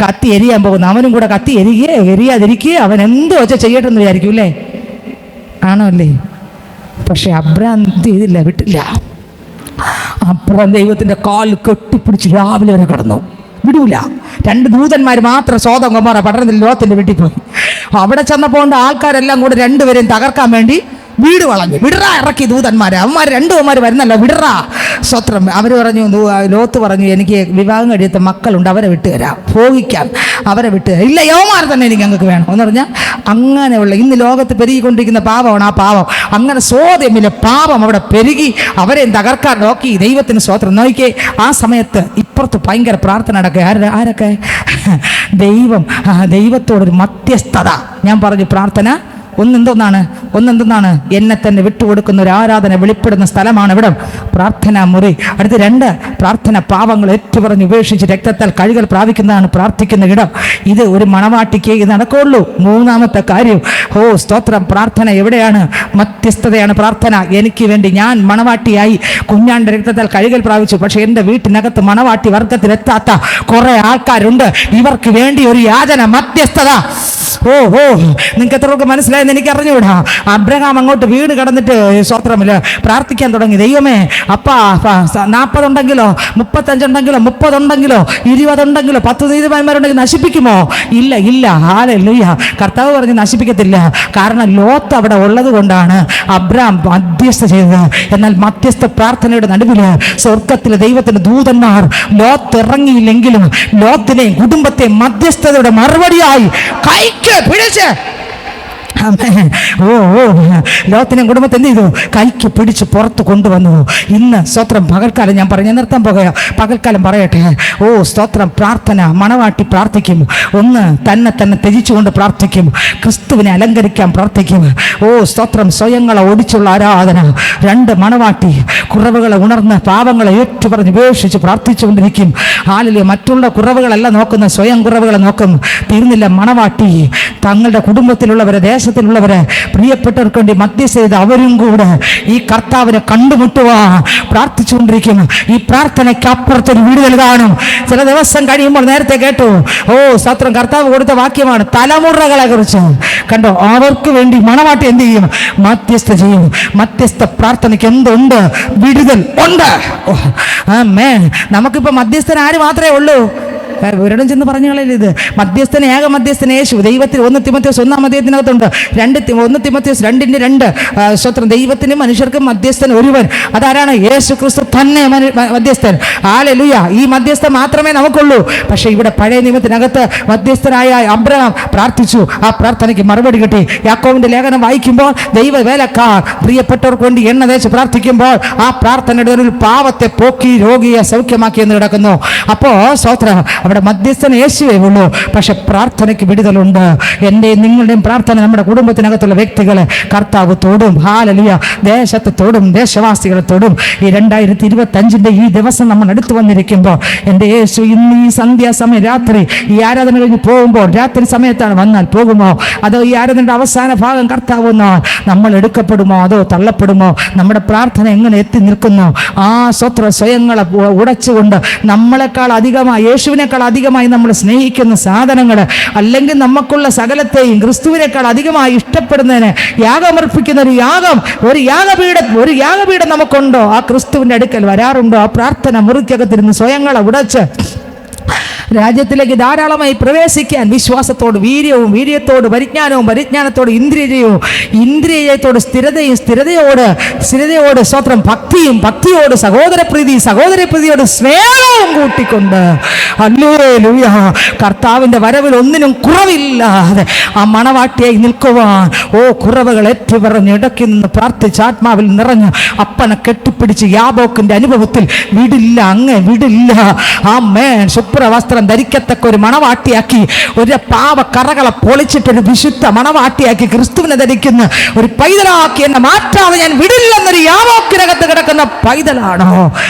കത്തി എരിയാൻ പോകുന്നു, അവനും കൂടെ കത്തി എരിയാതിരിക്കുക, അവൻ എന്തോ വെച്ചാൽ ചെയ്യട്ടെ എന്ന് വിചാരിക്കും അല്ലേ? ആണോ അല്ലേ? പക്ഷെ അബ്രാം ചെയ്തില്ല, വിട്ടില്ല. അബ്രാം ദൈവത്തിൻ്റെ കാൽ കെട്ടിപ്പിടിച്ച് രാവിലെ വരെ കടന്നു, വിടൂല. രണ്ട് ദൂതന്മാർ മാത്രം സോദോം ഗൊമോറ പട്ടണത്തിൽ ലോത്തിന്റെ വീട്ടിൽ പോയി. അവിടെ ചെന്നപ്പോൾ ആൾക്കാരെല്ലാം കൂടെ രണ്ടുപേരെയും തകർക്കാൻ വേണ്ടി വീട് വളഞ്ഞു. വിടറാ ഇറക്കി ദൂതന്മാരെ, അവന്മാർ രണ്ടുമാർ വരുന്നല്ല, വിടറാ സ്വത്രം. അവർ പറഞ്ഞു, ലോത്ത് പറഞ്ഞു, എനിക്ക് വിവാഹം കഴിയാത്ത മക്കളുണ്ട്, അവരെ വിട്ടുതരാം, ഭോഗിക്കാൻ അവരെ വിട്ടുതരാം. ഇല്ല, യവന്മാർ തന്നെ എനിക്ക് ഞങ്ങൾക്ക് വേണം എന്ന് പറഞ്ഞാൽ അങ്ങനെയുള്ള ഇന്ന് ലോകത്ത് പെരുകിക്കൊണ്ടിരിക്കുന്ന പാപമാണ് ആ പാപം. അങ്ങനെ സോദോമിലെ പാപം അവിടെ പെരുകി അവരെയും തകർക്കാൻ നോക്കി. ദൈവത്തിന് സ്വത്രം നോക്കിയേ. ആ സമയത്ത് ഇപ്പുറത്ത് ഭയങ്കര പ്രാർത്ഥന നടക്കുക. ആരൊക്കെ? ദൈവത്തോടൊരു മധ്യസ്ഥത. ഞാൻ പറഞ്ഞു പ്രാർത്ഥന ഒന്നെന്താണ് എന്നെ തന്നെ വിട്ടുകൊടുക്കുന്ന ഒരു ആരാധന വെളിപ്പെടുന്ന സ്ഥലമാണ് ഇവിടം, പ്രാർത്ഥനാ മുറി. അടുത്ത് രണ്ട്, പ്രാർത്ഥന പാവങ്ങൾ ഏറ്റുപറഞ്ഞ് ഉപേക്ഷിച്ച് രക്തത്താൽ കഴുകൽ പ്രാപിക്കുന്നതാണ് പ്രാർത്ഥിക്കുന്ന ഇടം. ഇത് ഒരു മണവാട്ടിക്ക് ഇത് നടക്കുള്ളൂ. മൂന്നാമത്തെ കാര്യം, സ്തോത്രം, പ്രാർത്ഥന എവിടെയാണ്? മധ്യസ്ഥതയാണ് പ്രാർത്ഥന. എനിക്ക് വേണ്ടി ഞാൻ മണവാട്ടിയായി കുഞ്ഞാന്റെ രക്തത്താൽ കഴുകൽ പ്രാപിച്ചു, പക്ഷെ എൻ്റെ വീട്ടിനകത്ത് മണവാട്ടി വർഗത്തിലെത്താത്ത കുറെ ആൾക്കാരുണ്ട്. ഇവർക്ക് വേണ്ടി ഒരു യാചന, മധ്യസ്ഥത. നിങ്ങൾക്ക് എത്രയൊക്കെ മനസ്സിലായെന്ന് എനിക്ക് അറിഞ്ഞുകൂടാ. അബ്രഹാം അങ്ങോട്ട് വീട് കടന്നിട്ട് സ്വത്രമില്ല പ്രാർത്ഥിക്കാൻ തുടങ്ങി. ദൈവമേ, അപ്പാ 40 ഉണ്ടെങ്കിലോ 35 ഉണ്ടെങ്കിലോ 30 ഉണ്ടെങ്കിലോ 20 ഉണ്ടെങ്കിലോ 10 നീതിമാന്മാരുണ്ടെങ്കിൽ നശിപ്പിക്കുമോ? ഇല്ല. ഹല്ലേലൂയ. കർത്താവ് പറഞ്ഞ് നശിപ്പിക്കത്തില്ല. കാരണം ലോത്ത് അവിടെ ഉള്ളത് കൊണ്ടാണ് അബ്രഹാം മധ്യസ്ഥ ചെയ്തത്. എന്നാൽ മധ്യസ്ഥ പ്രാർത്ഥനയുടെ നടുവിൽ സ്വർഗത്തിലെ ദൈവത്തിന്റെ ദൂതന്മാർ ലോത്ത് ഇറങ്ങിയില്ലെങ്കിലും ലോത്തിനെയും കുടുംബത്തെയും മധ്യസ്ഥതയുടെ മറുപടിയായി കൈക്ക് പിടിച്ച് ലോത്തിനെയും കുടുംബത്തെ എന്ത് ചെയ്തു? കൈക്ക് പിടിച്ച് പുറത്ത് കൊണ്ടുവന്നു. ഇന്ന് സ്തോത്രം പകൽക്കാലം ഞാൻ പറഞ്ഞു നിർത്താൻ പോകുക. പകൽക്കാലം പറയട്ടെ. സ്തോത്രം, പ്രാർത്ഥന. മണവാട്ടി പ്രാർത്ഥിക്കും. ഒന്ന്, തന്നെ ത്യജിച്ചുകൊണ്ട് പ്രാർത്ഥിക്കും. ക്രിസ്തുവിനെ അലങ്കരിക്കാൻ പ്രാർത്ഥിക്കും. സ്തോത്രം, സ്വയങ്ങളെ ഒടിച്ചുള്ള ആരാധന. രണ്ട്, മണവാട്ടി കുറവുകളെ ഉണർന്ന് പാപങ്ങളെ ഏറ്റുപറഞ്ഞ് ഉപേക്ഷിച്ച് പ്രാർത്ഥിച്ചുകൊണ്ടിരിക്കും. ആളിലെ മറ്റുള്ള കുറവുകളല്ല നോക്കുന്ന, സ്വയം കുറവുകളെ നോക്കും. തീർന്നില്ല, മണവാട്ടി തങ്ങളുടെ കുടുംബത്തിലുള്ളവരെ, ദേശത്തിലുള്ളവരെ, പ്രിയപ്പെട്ടവർക്ക് വേണ്ടി മധ്യസ്ഥ ചെയ്ത് അവരും കൂടെ ഈ കർത്താവിനെ കണ്ടുമുട്ടുക പ്രാർത്ഥിച്ചുകൊണ്ടിരിക്കും. ഈ പ്രാർത്ഥനയ്ക്ക് അപ്പുറത്തൊരു വിടുതൽ കാണും. ചില ദിവസം കഴിയുമ്പോൾ, നേരത്തെ കേട്ടു, സ്തോത്രം, കർത്താവ് കൊടുത്ത വാക്യമാണ് തലമുറകളെ കുറിച്ച്. കണ്ടോ? അവർക്ക് വേണ്ടി മണവാട്ടി എന്ത് ചെയ്യും? മധ്യസ്ഥ ചെയ്യും. മധ്യസ്ഥ പ്രാർത്ഥനയ്ക്ക് എന്തുണ്ട്? വിടുതൽ ഉണ്ട്. നമുക്കിപ്പോ മധ്യസ്ഥൻ ആര് മാത്രമേ ഉള്ളൂ? ഒരിടം ചെന്ന് പറഞ്ഞു കളയരുത്. ഇത് മധ്യസ്ഥൻ, ഏക മധ്യസ്ഥൻ യേശു. ദൈവത്തിൽ 1 തിമോഥെയോസ് 1-ാം അധ്യായത്തിനകത്തുണ്ട്. 1 തിമോഥെയോസ് 2:2 സ്വത്രം, ദൈവത്തിനും മനുഷ്യർക്കും മധ്യസ്ഥൻ ഒരുവൻ. അതാരാണ്? യേശു ക്രിസ്തു തന്നെ മധ്യസ്ഥൻ. ഹല്ലേലൂയ. ഈ മധ്യസ്ഥൻ മാത്രമേ നമുക്കുള്ളൂ. പക്ഷേ ഇവിടെ പഴയ നിയമത്തിനകത്ത് മധ്യസ്ഥനായ അബ്രഹാം പ്രാർത്ഥിച്ചു. ആ പ്രാർത്ഥനയ്ക്ക് മറുപടി കിട്ടി. യാക്കോബിന്റെ ലേഖനം വായിക്കുമ്പോൾ ദൈവ വേലക്കാർ പ്രിയപ്പെട്ടവർക്ക് വേണ്ടി എണ്ണ തേച്ച് പ്രാർത്ഥിക്കുമ്പോൾ ആ പ്രാർത്ഥനയുടെ ഒരു പാവത്തെ പോക്കി രോഗിയെ സൗഖ്യമാക്കി എന്ന് കിടക്കുന്നു. അപ്പോൾ സ്തോത്രം, അവിടെ മധ്യസ്ഥൻ യേശുവേ ഉള്ളൂ. പക്ഷെ പ്രാർത്ഥനയ്ക്ക് വിടുതലുണ്ട്. എൻ്റെയും നിങ്ങളുടെയും പ്രാർത്ഥന നമ്മുടെ കുടുംബത്തിനകത്തുള്ള വ്യക്തികളെ കർത്താവ് തൊടും. ഹല്ലേലൂയ. ദേശത്തെ തൊടും, ദേശവാസികളെ തൊടും. ഈ 2025 ഈ ദിവസം നമ്മൾ അടുത്ത് വന്നിരിക്കുമ്പോൾ എൻ്റെ യേശു ഇന്ന് ഈ സന്ധ്യാസമയം രാത്രി ഈ ആരാധന കഴിഞ്ഞ് പോകുമ്പോൾ, രാത്രി സമയത്താണ് വന്നാൽ പോകുമോ, അതോ ഈ ആരാധനയുടെ അവസാന ഭാഗം കർത്താവ് വന്നാൽ നമ്മൾ എടുക്കപ്പെടുമോ അതോ തള്ളപ്പെടുമോ? നമ്മുടെ പ്രാർത്ഥന എങ്ങനെ എത്തി നിൽക്കുന്നു? ആ സ്വയങ്ങളെ ഉടച്ചുകൊണ്ട് നമ്മളെക്കാൾ അധികമായി, യേശുവിനേക്കാൾ അധികമായി നമ്മൾ സ്നേഹിക്കുന്ന സാധനങ്ങൾ, അല്ലെങ്കിൽ നമുക്കുള്ള സകലത്തെയും ക്രിസ്തുവിനേക്കാൾ അധികമായി ഇഷ്ടപ്പെടുന്നതിന് യാഗമർപ്പിക്കുന്ന ഒരു യാഗപീഠം നമുക്കുണ്ടോ? ആ ക്രിസ്തുവിൻ്റെ അടുക്കൽ വരാറുണ്ടോ? ആ പ്രാർത്ഥന മുറിക്കകത്തിരുന്ന് സ്വയങ്ങളെ ഉടച്ച് രാജ്യത്തിലേക്ക് ധാരാളമായി പ്രവേശിക്കാൻ വിശ്വാസത്തോട് വീര്യവും, വീര്യത്തോട് പരിജ്ഞാനവും, പരിജ്ഞാനത്തോട് ഇന്ദ്രിയവും, ഇന്ദ്രിയത്തോട് സ്ഥിരതയോട് സ്വത്രം ഭക്തിയും, ഭക്തിയോട് സഹോദരപ്രീതി, സഹോദരപ്രീതിയോട് സ്നേഹവും കൂട്ടിക്കൊണ്ട് ഹല്ലേലൂയ കർത്താവിൻ്റെ വരവിൽ ഒന്നിനും കുറവില്ലാതെ ആ മണവാട്ടിയായി നിൽക്കുവാൻ കുറവുകൾ ഏറ്റുപറഞ്ഞ് ഇടയ്ക്ക് നിന്ന് പ്രാർത്ഥിച്ച് ആത്മാവിൽ നിറഞ്ഞ് അപ്പനെ കെട്ടിപ്പിടിച്ച് യാബോക്കിൻ്റെ അനുഭവത്തിൽ വിടില്ല, അങ്ങ് വിടില്ല. ആമേൻ. ശുഭ്രവസ്ത്രം വസ്ത്രം ധരിക്കത്തക്ക ഒരു മണവാട്ടിയാക്കി, ഒരു പാവ കറകളെ പൊളിച്ചിട്ടൊരു വിശുദ്ധ മണവാട്ടിയാക്കി ക്രിസ്തുവിനെ ധരിക്കുന്ന ഒരു പൈതലാക്കി എന്നെ മാറ്റാതെ ഞാൻ വിടില്ലെന്നൊരു യാവോക്കിനകത്ത് കിടക്കുന്ന പൈതലാണോ?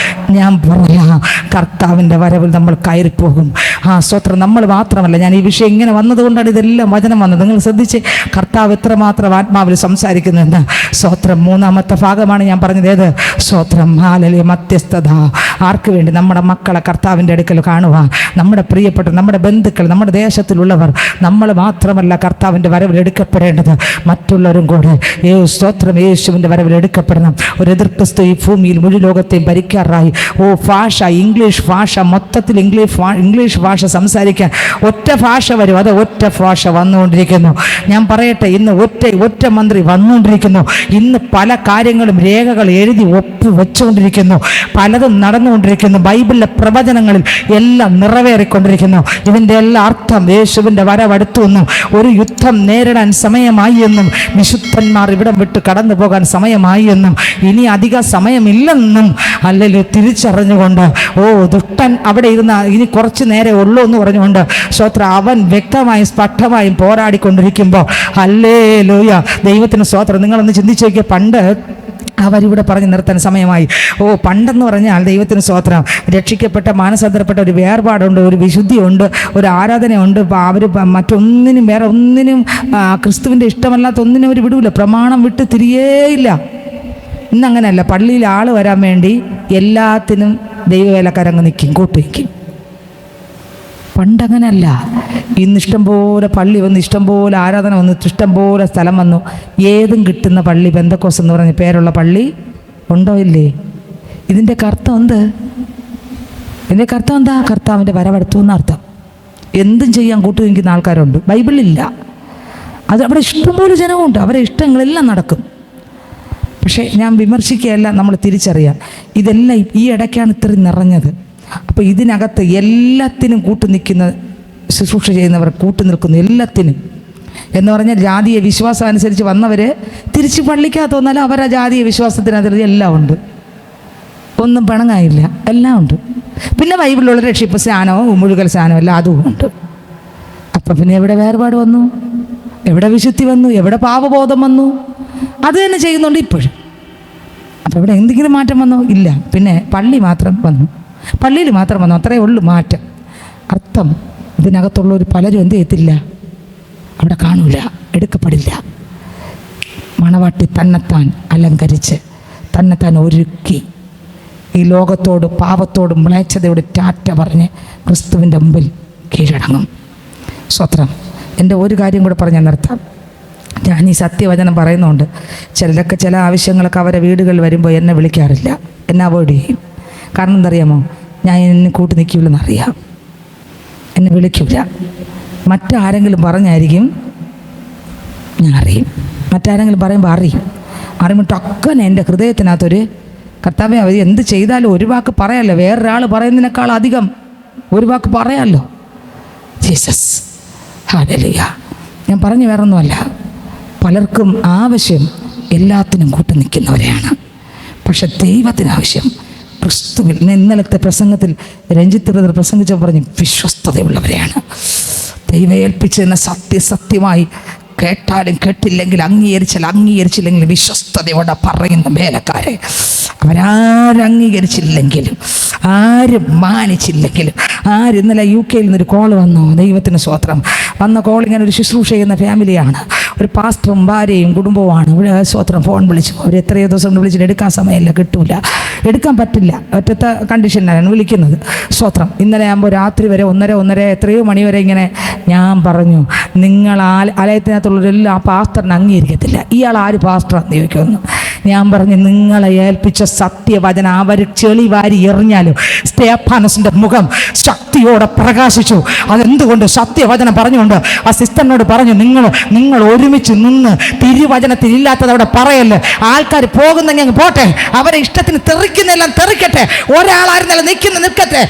ഞാൻ പറയാം, കർത്താവിൻ്റെ വരവിൽ നമ്മൾ കയറിപ്പോകും. സ്തോത്രം. നമ്മൾ മാത്രമല്ല, ഞാൻ ഈ വിഷയം ഇങ്ങനെ വന്നതുകൊണ്ടാണ് ഇതെല്ലാം വചനം വന്നത്. നിങ്ങൾ ശ്രദ്ധിച്ച് കർത്താവ് എത്രമാത്രം ആത്മാവിൽ സംസാരിക്കുന്നുണ്ട്. സ്തോത്രം. മൂന്നാമത്തെ ഭാഗമാണ് ഞാൻ പറഞ്ഞത്. ഏത്? സ്തോത്രം. ഹല്ലേലൂയ. മധ്യസ്ഥത. ആർക്ക് വേണ്ടി? നമ്മുടെ മക്കളെ കർത്താവിൻ്റെ അടുക്കൽ കാണുക, നമ്മുടെ പ്രിയപ്പെട്ട നമ്മുടെ ബന്ധുക്കൾ, നമ്മുടെ ദേശത്തിലുള്ളവർ. നമ്മൾ മാത്രമല്ല കർത്താവിൻ്റെ വരവിൽ എടുക്കപ്പെടേണ്ടത്, മറ്റുള്ളവരും കൂടെ. സ്തോത്രം. യേശുവിൻ്റെ വരവിൽ എടുക്കപ്പെടണം. ഒരു എതിർ ക്രിസ്തു ഈ ഭൂമിയിൽ മുഴു ലോകത്തെയും ഭരിക്കാറായി. ഭാഷ, ഇംഗ്ലീഷ് ഭാഷ, മൊത്തത്തിൽ ഇംഗ്ലീഷ് ഭാഷ സംസാരിക്കാൻ ഒറ്റ ഭാഷ വരും. അത് ഒറ്റ ഭാഷ വന്നുകൊണ്ടിരിക്കുന്നു. ഞാൻ പറയട്ടെ, ഇന്ന് ഒറ്റ മന്ത്രി വന്നുകൊണ്ടിരിക്കുന്നു. ഇന്ന് പല കാര്യങ്ങളും രേഖകൾ എഴുതി ഒപ്പ് വെച്ചുകൊണ്ടിരിക്കുന്നു. പലതും നടന്നുകൊണ്ടിരിക്കുന്നു. ബൈബിളിലെ പ്രവചനങ്ങളിൽ എല്ലാം നിറവേറിക്കൊണ്ടിരിക്കുന്നു. ഇതിൻ്റെ എല്ലാ അർത്ഥം യേശുവിൻ്റെ വരവടുത്തു എന്നും ഒരു യുദ്ധം നേരിടാൻ സമയമായി എന്നും വിശുദ്ധന്മാർ ഇവിടം വിട്ട് കടന്നു പോകാൻ സമയമായി എന്നും ഇനി അധിക സമയമില്ലെന്നും അല്ലെങ്കിൽ തിരിച്ചറിഞ്ഞുകൊണ്ട് ദുഷ്ടൻ അവിടെ ഇരുന്ന ഇനി കുറച്ച് നേരെ ഉള്ളൂ എന്ന് പറഞ്ഞുകൊണ്ട് സ്തോത്രം അവൻ വ്യക്തമായും സ്പഷ്ടമായും പോരാടിക്കൊണ്ടിരിക്കുമ്പോൾ ഹല്ലേലൂയ ദൈവത്തിന് സ്തോത്രം. നിങ്ങളൊന്ന് ചിന്തിച്ചു നോക്കിയ, പണ്ട് അവരിവിടെ പറഞ്ഞു നിർത്താൻ സമയമായി. പണ്ടെന്ന് പറഞ്ഞാൽ ദൈവത്തിന് സ്തോത്രം, രക്ഷിക്കപ്പെട്ട മാനസാന്തരപ്പെട്ട ഒരു വേർപാടുണ്ട്, ഒരു വിശുദ്ധിയുണ്ട്, ഒരു ആരാധനയുണ്ട്. അവർ മറ്റൊന്നിനും വേറെ ഒന്നിനും ക്രിസ്തുവിൻ്റെ ഇഷ്ടമല്ലാത്ത ഒന്നിനും അവർ വിടൂല, പ്രമാണം വിട്ട് തിരിയേയില്ല. ഇന്നങ്ങനെയല്ല. പള്ളിയിൽ ആൾ വരാൻ വേണ്ടി എല്ലാത്തിനും ദൈവവേലക്കാരങ്ങ് നിൽക്കും, കൂട്ടുവയ്ക്കും. പണ്ടങ്ങനെയല്ല. ഇന്ന് ഇഷ്ടംപോലെ പള്ളി വന്നു, ഇഷ്ടംപോലെ ആരാധന വന്നു, ഇഷ്ടംപോലെ സ്ഥലം വന്നു. ഏതും കിട്ടുന്ന പള്ളി പെന്തക്കോസ് എന്ന് പറഞ്ഞ പേരുള്ള പള്ളി ഉണ്ടോ? ഇല്ലേ? ഇതിൻ്റെ അർത്ഥം എന്ത്? ഇതിൻ്റെ അർത്ഥം എന്താ? കർത്താവിൻ്റെ വരവടുത്തു എന്നർത്ഥം. എന്തും ചെയ്യാൻ കൂട്ടുനിൽക്കുന്ന ആൾക്കാരുണ്ട്. ബൈബിളിലില്ല. അത് അവിടെ ഇഷ്ടംപോലെ ജനമുണ്ട്, അവരെ ഇഷ്ടങ്ങളെല്ലാം നടക്കും. പക്ഷേ ഞാൻ വിമർശിക്കുകയല്ല, നമ്മൾ തിരിച്ചറിയാം. ഇതെല്ലാം ഈ ഇടയ്ക്കാണ് ഇത്രയും നിറഞ്ഞത്. അപ്പോൾ ഇതിനകത്ത് എല്ലാത്തിനും കൂട്ടുനിൽക്കുന്ന ശുശ്രൂഷ ചെയ്യുന്നവർ കൂട്ടുനിൽക്കുന്നു, എല്ലാത്തിനും എന്ന് പറഞ്ഞാൽ ജാതീയ വിശ്വാസം അനുസരിച്ച് വന്നവർ തിരിച്ച് പള്ളിക്കകത്ത് വന്നാലും അവരെ ജാതീയ വിശ്വാസത്തിനകത്ത് എല്ലാം ഉണ്ട്, ഒന്നും പിണങ്ങായില്ല, എല്ലാം ഉണ്ട്. പിന്നെ ബൈബിളിലുള്ള രക്ഷിപ്പ് സ്നാനവും മുഴുകൽ സ്നാനവും എല്ലാം അതും ഉണ്ട്. അപ്പം പിന്നെ എവിടെ വേർപാട് വന്നു? എവിടെ വിശുദ്ധി വന്നു? എവിടെ പാപബോധം വന്നു? അത് തന്നെ ചെയ്യുന്നുണ്ട് ഇപ്പോഴും. അപ്പം ഇവിടെ എന്തെങ്കിലും മാറ്റം വന്നോ? ഇല്ല. പിന്നെ പള്ളി മാത്രം വന്നു, പള്ളിയിൽ മാത്രം വന്നു, അത്രയേ ഉള്ളൂ മാറ്റം. അർത്ഥം ഇതിനകത്തുള്ളവർ പലരും എന്ത് ചെയ്യത്തില്ല, അവിടെ കാണൂല, എടുക്കപ്പെടില്ല. മണവാട്ടി തന്നെത്താൻ അലങ്കരിച്ച് തന്നെത്താൻ ഒരുക്കി ഈ ലോകത്തോട് പാപത്തോടും മ്ലേച്ഛതയോട് ടാറ്റ പറഞ്ഞ് ക്രിസ്തുവിൻ്റെ മുമ്പിൽ കീഴടങ്ങും. സ്തോത്രം. എൻ്റെ ഒരു കാര്യം കൂടെ പറഞ്ഞ് നിർത്താം. ഞാൻ ഈ സത്യവചനം പറയുന്നുണ്ട്. ചിലരൊക്കെ ചില ആവശ്യങ്ങളൊക്കെ അവരെ വീടുകളിൽ വരുമ്പോൾ എന്നെ വിളിക്കാറില്ല, എന്നെ അവോയ്ഡ് ചെയ്യും. കാരണം എന്തറിയാമോ? ഞാൻ എന്നെ കൂട്ടി നിൽക്കില്ലെന്നറിയാം, എന്നെ വിളിക്കില്ല. മറ്റാരെങ്കിലും പറഞ്ഞായിരിക്കും ഞാൻ അറിയും. മറ്റാരെങ്കിലും പറയുമ്പോൾ അറിയുമ്പോൾ ടക്കനെ എൻ്റെ ഹൃദയത്തിനകത്തൊരു കർത്താവേ, അവർ എന്ത് ചെയ്താലും ഒരു വാക്ക് പറയാമല്ലോ, വേറൊരാൾ പറയുന്നതിനേക്കാൾ അധികം ഒരു വാക്ക് പറയാമല്ലോ. Jesus, hallelujah. ഞാൻ പറഞ്ഞു വേറൊന്നുമല്ല, പലർക്കും ആവശ്യം എല്ലാത്തിനും കൂട്ടി നിൽക്കുന്നവരെയാണ്. പക്ഷെ ദൈവത്തിന് ആവശ്യം ക്രിസ്തുവിൽ. ഇന്നലത്തെ പ്രസംഗത്തിൽ രഞ്ജിത്ത് ബ്രദർ പ്രസംഗിച്ചപ്പോൾ പറഞ്ഞു വിശ്വസ്തതയുള്ളവരെയാണ്. ദൈവം ഏൽപ്പിച്ചതിനെ സത്യമായി കേട്ടാലും കേട്ടില്ലെങ്കിൽ അംഗീകരിച്ചില്ലെങ്കിലും വിശ്വസ്തതയോടെ പറയുന്ന വേലക്കാരെ അവരാരും അംഗീകരിച്ചില്ലെങ്കിലും ആരും മാനിച്ചില്ലെങ്കിലും ഇന്നലെ UK നിന്നൊരു കോൾ വന്നു. ദൈവത്തിന് സ്തോത്രം. വന്ന കോൾ ഇങ്ങനെ ഒരു ശുശ്രൂഷ ചെയ്യുന്ന ഫാമിലിയാണ്, ഒരു പാസ്റ്ററും ഭാര്യയും കുടുംബവുമാണ്. ഇവിടെ സ്തോത്രം ഫോൺ വിളിച്ചു. അവർ എത്രയോ ദിവസം കൊണ്ട് വിളിച്ചിട്ട് എടുക്കാൻ സമയമില്ല, കിട്ടൂല, എടുക്കാൻ പറ്റില്ല, ഒറ്റത്തെ കണ്ടീഷനിലാണ് വിളിക്കുന്നത്. സ്തോത്രം. ഇന്നലെ ആകുമ്പോൾ രാത്രി വരെ ഒന്നര എത്രയോ മണി വരെ ഇങ്ങനെ ഞാൻ പറഞ്ഞു, നിങ്ങൾ ആലയത്തിനകത്തുള്ളവരെല്ലാം ആ പാസ്റ്ററിനെ അംഗീകരിക്കത്തില്ല, ഇയാൾ ആര് പാസ്റ്ററാന്ന് ചോദിക്കുമെന്ന്. ഞാൻ പറഞ്ഞു, നിങ്ങളെ ഏൽപ്പിച്ച സത്യവചനം അവർ ചെളി വാരി എറിഞ്ഞാലും സ്തേഫാനസിൻ്റെ മുഖം ശക്തിയോടെ പ്രകാശിച്ചു. അതെന്തുകൊണ്ട്? സത്യവചനം പറഞ്ഞുകൊണ്ട്. ആ സിസ്റ്ററിനോട് പറഞ്ഞു, നിങ്ങൾ ഒരുമിച്ച് നിന്ന് തിരുവചനത്തിൽ ഇല്ലാത്തത് അവിടെ പറയല്ലേ. ആൾക്കാർ പോകുന്നെങ്കിൽ അങ്ങ് പോട്ടെ, അവരെ ഇഷ്ടത്തിന് തെറിക്കുന്നെല്ലാം തെറിക്കട്ടെ, ഒരാളായിരുന്നല്ല നിൽക്കട്ടെ.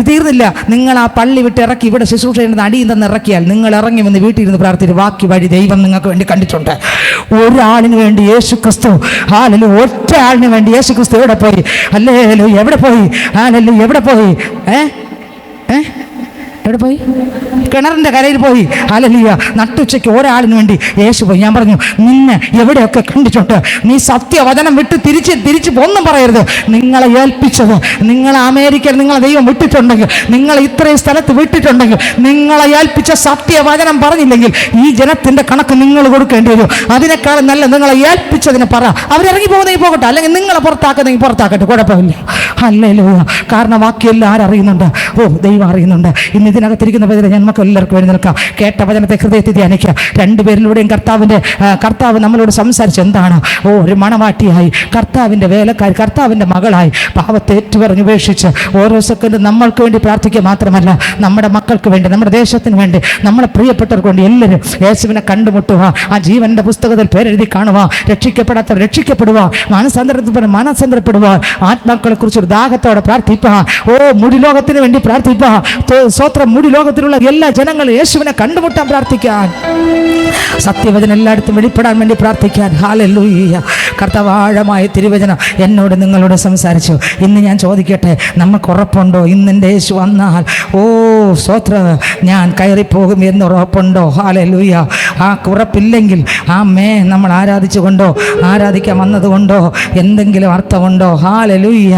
തീർന്നില്ല. നിങ്ങൾ ആ പള്ളി വിട്ട് ഇറക്കി ഇവിടെ ശുശ്രൂഷ ചെയ്യുന്നത് അടിയിൽ നിന്ന് ഇറക്കിയാൽ നിങ്ങൾ ഇറങ്ങി വന്ന് വീട്ടിലിരുന്ന് പ്രാർത്ഥിച്ച് ബാക്കി വഴി ദൈവം നിങ്ങൾക്ക് വേണ്ടി കണ്ടിട്ടുണ്ട്. ഒരാളിന് വേണ്ടി യേശു ക്രിസ്തു, ഒറ്റ ആളിന് വേണ്ടി യേശു ക്രിസ്തു എവിടെ പോയി? ഹല്ലേലൂയ, എവിടെ പോയി? ഹല്ലേലൂയ, എവിടെ പോയി? എവിടെ പോയി? കിണറിൻ്റെ കരയിൽ പോയി. ഹല്ലേലൂയ. നട്ടുച്ചയ്ക്ക് ഒരാളിന് വേണ്ടി യേശു പോയി. ഞാൻ പറഞ്ഞു, നിന്നെ എവിടെയൊക്കെ കണ്ടിട്ടുണ്ട്? നീ സത്യവചനം വിട്ട് തിരിച്ച് ഒന്നും പറയരുത്. നിങ്ങളെ ഏൽപ്പിച്ചത്, നിങ്ങളെ അമേരിക്കയിൽ നിങ്ങളെ ദൈവം വിട്ടിട്ടുണ്ടെങ്കിൽ, നിങ്ങളെ ഇത്രയും സ്ഥലത്ത് വിട്ടിട്ടുണ്ടെങ്കിൽ, നിങ്ങളെ ഏൽപ്പിച്ച സത്യവചനം പറഞ്ഞില്ലെങ്കിൽ ഈ ജനത്തിൻ്റെ കണക്ക് നിങ്ങൾ കൊടുക്കേണ്ടി വരും. അതിനേക്കാളും നല്ല നിങ്ങളെ ഏൽപ്പിച്ചതിനെ പറ. അവരിറങ്ങി പോകുന്നെങ്കിൽ പോകട്ടെ, അല്ലെങ്കിൽ നിങ്ങളെ പുറത്താക്കുന്നെങ്കിൽ പുറത്താക്കട്ടെ, കുഴപ്പമില്ല. ഹല്ലേലൂയ. കാരണം ബാക്കിയെല്ലാം ആരറിയുന്നുണ്ട്? ഓ, ദൈവം അറിയുന്നുണ്ട്. ഇന്ന് ഇതിനകത്തിരിക്കുന്ന പേര് നമുക്ക് എല്ലാവർക്കും എഴുന്നേൽക്കാം. കേട്ട വചനത്തെ ഹൃദയത്തിൽ ധ്യാനിക്കുക. രണ്ടുപേരിലൂടെയും കർത്താവ് നമ്മളോട് സംസാരിച്ച് എന്താണ്? ഓ, ഒരു മണവാട്ടിയായി, കർത്താവിൻ്റെ വേലക്കാരി, കർത്താവിൻ്റെ മകളായി പാവത്തെ ഏറ്റുപറഞ്ഞ് ഉപേക്ഷിച്ച് ഓരോ സെക്കൻഡും നമ്മൾക്ക് വേണ്ടി പ്രാർത്ഥിക്കുക മാത്രമല്ല, നമ്മുടെ മക്കൾക്ക് വേണ്ടി, നമ്മുടെ ദേശത്തിന് വേണ്ടി, നമ്മുടെ പ്രിയപ്പെട്ടവർക്ക് വേണ്ടി എല്ലാവരും യേശുവിനെ കണ്ടുമുട്ടുക. ആ ജീവന്റെ പുസ്തകത്തിൽ പേരെഴുതി കാണുക. രക്ഷിക്കപ്പെടാത്തവർ രക്ഷിക്കപ്പെടുക, മാനസാന്തരപ്പെടുക, ആത്മാക്കളെ കുറിച്ചൊരു ദാഹത്തോടെ പ്രാർത്ഥിക്കുക. ഓ, മുടി ലോകത്തിന് വേണ്ടി പ്രാർത്ഥിക്കുക. സ്വത്രം മുടി ലോകത്തിലുള്ള എല്ലാ ജനങ്ങളും യേശുവിനെ കണ്ടുമുട്ടാൻ പ്രാർത്ഥിക്കാൻ, സത്യവചനം എല്ലായിടത്തും വെളിപ്പെടാൻ വേണ്ടി പ്രാർത്ഥിക്കാൻ. ഹല്ലേലൂയ. കർത്താവ് ആഴമായ തിരുവചനം എന്നോട് നിങ്ങളോട് സംസാരിച്ചു. ഇന്ന് ഞാൻ ചോദിക്കട്ടെ, നമുക്ക് ഉറപ്പുണ്ടോ ഇന്നെൻ്റെ യേശു വന്നാൽ, ഓ സ്വത്രം, ഞാൻ കയറിപ്പോകും എന്ന് ഉറപ്പുണ്ടോ? ഹല്ലേലൂയ. ആ ഉറപ്പില്ലെങ്കിൽ നമ്മൾ ആരാധിക്കാൻ വന്നതുകൊണ്ടോ എന്തെങ്കിലും അർത്ഥമുണ്ടോ? ഹല്ലേലൂയ.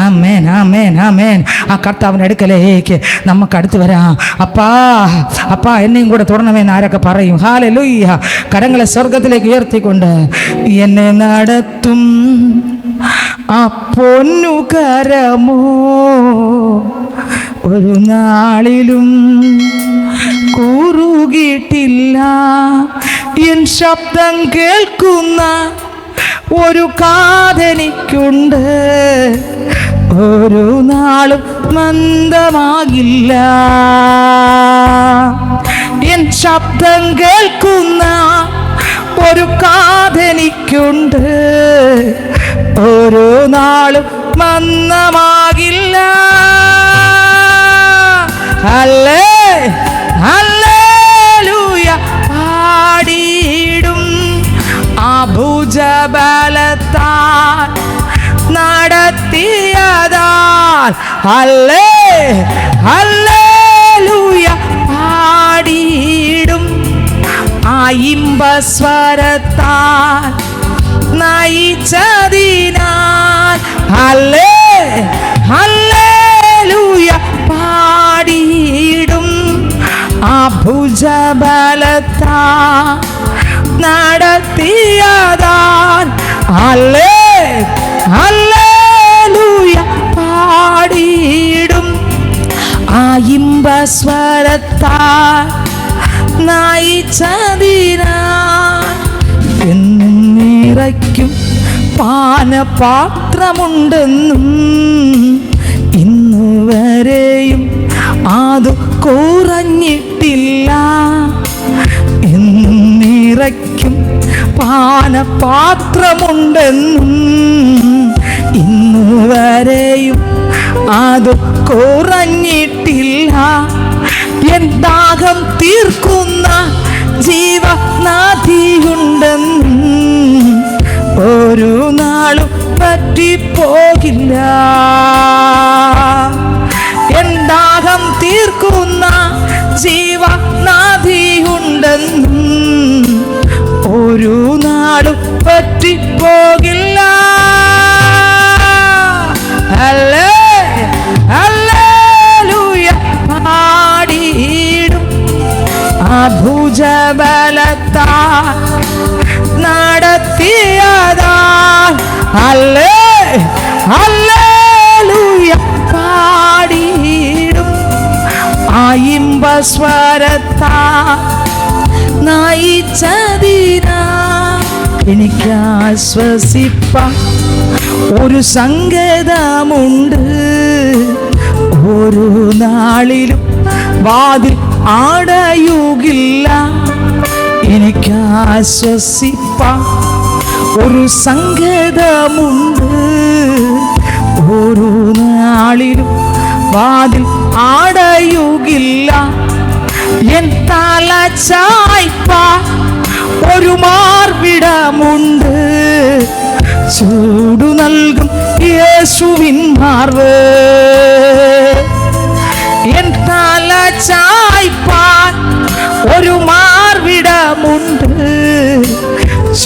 ആമേൻ, ആമേൻ, ആമേൻ. ആ കർത്താവിൻ്റെ അടുക്കലേക്ക് നമുക്ക് അടുത്ത് വരാം. അപ്പാ എന്നെയും കൂടെ തുടരണമെന്ന് ആരൊക്കെ പറയും? ഹല്ലേലൂയ. കരങ്ങളെ സ്വർഗത്തിലേക്ക് ഉയർത്തിക്കൊണ്ട് എന്നെ നടത്തും ആ പൊന്നുകരമോ ഒരു നാളിലും കുറുകിയിട്ടില്ല. എൻ ശബ്ദം കേൾക്കുന്ന ഒരു കാതെനിക്കുണ്ട്, ഒരു നാളും മന്ദമാകില്ല. എൻ ശബ്ദം കേൾക്കുന്ന ഒരു കാതെനിക്കുണ്ട്, ഒരു നാളും മന്ദമാകില്ല. ഹല്ലേലൂയ. പാടിയിടും ആ ഭുജബലത്താൽ നടത്തിയതാൽ. ഹല്ലേലൂയ. പാടിയിടും ആ ഇമ്പസ്വരത്താൽ നയിച്ചതിനാൽ. ഹല്ലേലൂയ. പാടിയിടും ആ ഭുജബലത്താൽ നടത്തിയതാൽ. ഹല്ലേലൂയ. പാടിയിടും ആ ഇമ്പസ്വരത്താൽ നയിച്ചതിനാൽ. എന്നും നിറയ്ക്കും പാനപാത്രമുണ്ടെന്നും ഇന്നുവരെയും അത് കുറഞ്ഞിട്ടില്ല. എന്നും നിറയ്ക്കും പാനപാത്രമുണ്ടെന്നും ഇന്നുവരെയും അത് കുറഞ്ഞിട്ടില്ല. എൻ ദാഹം തീർക്കുന്ന ജീവനാദിയുണ്ടെന്നും ഒരു നാളും പറ്റിപ്പോകില്ല. എൻ ദാഹം തീർക്കുന്ന ജീവനാദിയുണ്ടെന്നും ഒരു നാളും പറ്റിപ്പോകില്ല. ഹല്ലേലൂയ. പാടിയിടും ആ ഭുജബലത്താൽ നടത്തിയതാൽ. ഹല്ലേലൂയ. പാടിയിടും ആ ഇമ്പസ്വരത്താൽ നയിച്ചതിനാൽ. എനിക്ക് ആശ്വസിപ്പാൻ ഒരു സങ്കേതമുണ്ട്, ഒരു നാളിലും വാതിൽ അടയുകില്ല. എനിക്ക് ആശ്വസിപ്പാൻ ഒരു സങ്കേതമുണ്ട്, ഒരു നാളിലും വാതിൽ അടയുകില്ല. എൻ തല ചായ്പാൻ ഒരു മാർവിടമുണ്ട്, ചൂടു നൽകും യേശുവിൻ മാർവ്. എൻ തല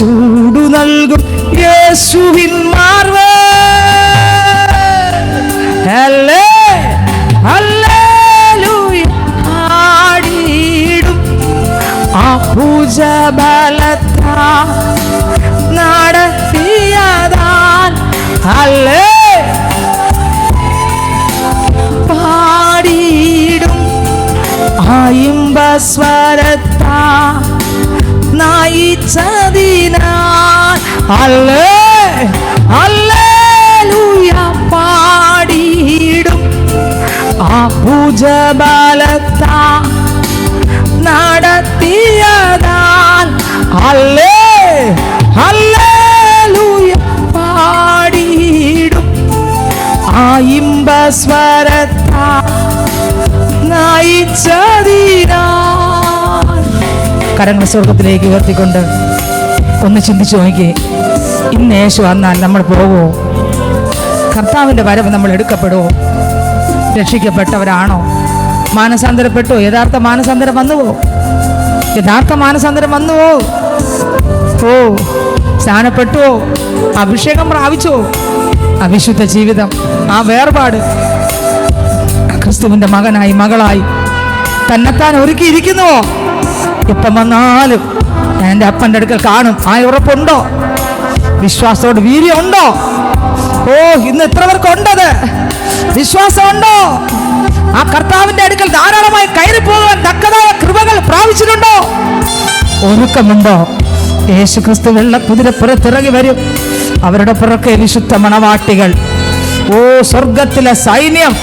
ചൂടു നൽകും യേശുവിൻ മാർവ്. ഹല്ലേലൂയ പാടിയിടും ആ പൂജബലത്താ നടത്തിയതാൽ. പാടിയിടും ആ ഇമ്പസ്വരത്താ നയിച്ചതിനാൽ. ഹല്ലേലൂയ പാടിയിടും ആ പൂജബലത്താ നടത്തിയതാൽ. ഹല്ലേലൂയ പാടിയിടും ആ ഇമ്പസ്വരത്താ നയിച്ചതിനാൽ. കരങ്ങൾ സ്വർഗത്തിലേക്ക് ഉയർത്തിക്കൊണ്ട് ഒന്ന് ചിന്തിച്ചു നോക്കി, ഇന്ന് യേശു വന്നാൽ നമ്മൾ പോവോ? കർത്താവിൻ്റെ വരവ് നമ്മൾ എടുക്കപ്പെടുമോ? രക്ഷിക്കപ്പെട്ടവരാണോ? മാനസാന്തരപ്പെട്ടോ? യഥാർത്ഥ മാനസാന്തരം വന്നുവോ? യഥാർത്ഥ മാനസാന്തരം വന്നുവോ? ഓ, സ്നാനപ്പെട്ടുവോ? അഭിഷേകം പ്രാപിച്ചോ? അവിശുദ്ധ ജീവിതം, ആ വേർപാട് ക്രിസ്തുവിൻ്റെ മകനായി മകളായി തന്നെത്താൻ ഒരുക്കിയിരിക്കുന്നുവോ? ഇപ്പം വന്നാലും ഞാൻ എൻ്റെ അപ്പൻ്റെ അടുക്കൽ കാണും. ആ ഉറപ്പുണ്ടോ? വിശ്വാസത്തോട് വീര്യമുണ്ടോ? ഓ, ഇന്ന് എത്ര പേർക്കുണ്ടത്? വിശ്വാസമുണ്ടോ? ആ കർത്താവിൻ്റെ അടുക്കൽ ധാരാളമായി കയറി പോകാൻ തക്കതായ കൃപകൾ പ്രാപിച്ചിട്ടുണ്ടോ? ഒരുക്കമുണ്ടോ? യേശു ക്രിസ്തു വെള്ള കുതിരപ്പുറത്തിറങ്ങി വരും. അവരുടെ പുറക്കെ വിശുദ്ധ മണവാട്ടികൾ. ഓ, സ്വർഗത്തിലെ സൈന്യം.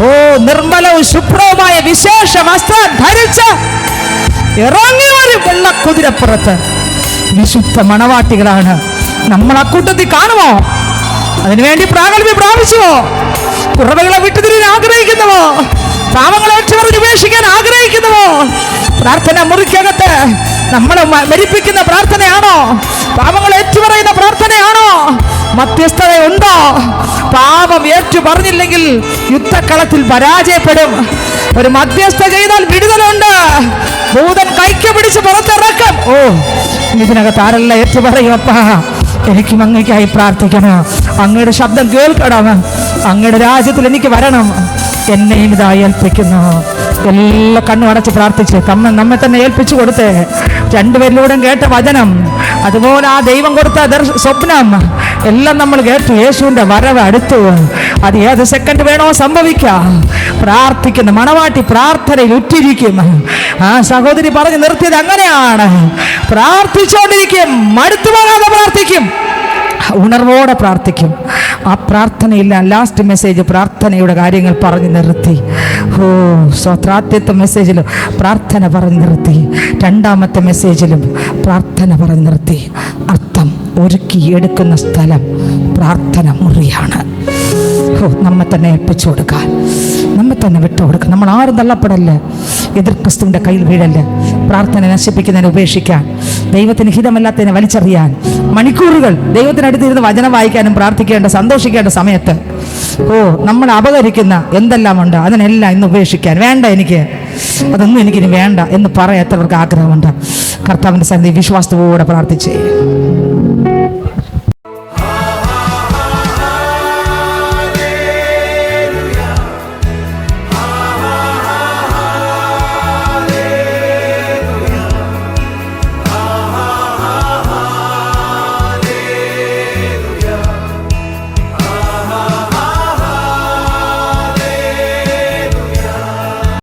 ഓ, നിർമ്മലവും ശുഭ്രവുമായ വിശേഷ വസ്ത്രം ധരിച്ച് ഇറങ്ങി വരും വെള്ളക്കുതിരപ്പുറത്ത്. വിശുദ്ധ മണവാട്ടികളാണ്. നമ്മൾ അക്കൂട്ടത്തിൽ കാണുമോ? അതിനുവേണ്ടി പ്രാഗൽഭ്യം പ്രാപിച്ചുവോ? കുറവുകളെ വിട്ടുതിരിയാൻ ആഗ്രഹിക്കുന്നുവോ? പാവങ്ങളെ ഒറ്റവറിഞ്ഞ് ഉപേക്ഷിക്കാൻ ആഗ്രഹിക്കുന്നുവോ? പ്രാർത്ഥന മുറിക്കകത്ത് നമ്മളെ മരിപ്പിക്കുന്ന പ്രാർത്ഥനയാണോ? പാവങ്ങളെ ഏറ്റുപറയുന്ന പ്രാർത്ഥനയാണോ? മധ്യസ്ഥതയുണ്ടോ? പാപം ഏറ്റു പറഞ്ഞില്ലെങ്കിൽ യുദ്ധക്കളത്തിൽ പരാജയപ്പെടും. ഒരു മധ്യസ്ഥ ചെയ്താൽ വിടുതലുണ്ട്. ഭൂതൻ കൈക്ക് പിടിച്ച് പുറത്തിറക്കും. ഓ, ഇതിനകത്ത് ആരെല്ലാം ഏറ്റുപറയും? അപ്പാ, എനിക്കും അങ്ങേക്കായി പ്രാർത്ഥിക്കണം. അങ്ങയുടെ ശബ്ദം കേൾക്കണം. അങ്ങയുടെ രാജ്യത്തിൽ എനിക്ക് വരണം. എന്നെയും ഇതായി ഏൽപ്പിക്കുന്നു. എല്ലാ കണ്ണും അടച്ച് പ്രാർത്ഥിച്ച് നമ്മെ തന്നെ ഏൽപ്പിച്ചു കൊടുത്തേ. രണ്ടുപേരിലൂടെ കേട്ട വചനം, അതുപോലെ ആ ദൈവം കൊടുത്ത സ്വപ്നം എല്ലാം നമ്മൾ കേട്ടു. യേശുവിൻ്റെ വരവ് അടുത്തു. അത് ഏത് സെക്കൻഡ് വേണോ സംഭവിക്കാം. പ്രാർത്ഥിക്കുന്ന മണവാട്ടി പ്രാർത്ഥനയിൽ ഉറ്റിരിക്കും. ആ സഹോദരി പറഞ്ഞു നിർത്തിയത് അങ്ങനെയാണ്. പ്രാർത്ഥിച്ചുകൊണ്ടിരിക്കും, മടുത്തു പോകാതെ പ്രാർത്ഥിക്കും, ഉണർവോടെ പ്രാർത്ഥിക്കും. ആ പ്രാർത്ഥനയില്ല. ലാസ്റ്റ് മെസ്സേജ് പ്രാർത്ഥനയുടെ കാര്യങ്ങൾ പറഞ്ഞു നിർത്തി. ഓ, സ്വത്രാത്യത്തെ മെസ്സേജിലും പ്രാർത്ഥന പറഞ്ഞു നിർത്തി. രണ്ടാമത്തെ മെസ്സേജിലും പ്രാർത്ഥന പറഞ്ഞു നിർത്തി. അർത്ഥം ഒരുക്കി എടുക്കുന്ന സ്ഥലം പ്രാർത്ഥന മുറിയാണ്. ഓ, നമ്മെ തന്നെ ഏൽപ്പിച്ചു കൊടുക്കാൻ, നമ്മെ തന്നെ വിട്ടുകൊടുക്കാൻ. നമ്മൾ ആരും തള്ളപ്പെടല്ലേ, എതിർ ക്രിസ്തുവിൻ്റെ കയ്യിൽ വീഴല്ലേ. പ്രാർത്ഥന നശിപ്പിക്കുന്നതിനെ ഉപേക്ഷിക്കാൻ, ദൈവത്തിന് ഹിതമല്ലാത്തതിനെ വലിച്ചെറിയാൻ, മണിക്കൂറുകൾ ദൈവത്തിനടുത്തിരുന്ന് വചനം വായിക്കാനും പ്രാർത്ഥിക്കേണ്ട സന്തോഷിക്കേണ്ട സമയത്ത് ഓ, നമ്മൾ അപകരിക്കുന്ന എന്തെല്ലാം ഉണ്ട് അതിനെല്ലാം ഇന്ന് ഉപേക്ഷിക്കാൻ. വേണ്ട, അതൊന്നും എനിക്കിനി വേണ്ട എന്ന് പറയാത്തവർക്ക് ആഗ്രഹമുണ്ട്. കർത്താവിൻ്റെ സന്നിധി വിശ്വാസത്തോടെ പ്രാർത്ഥിച്ചേ.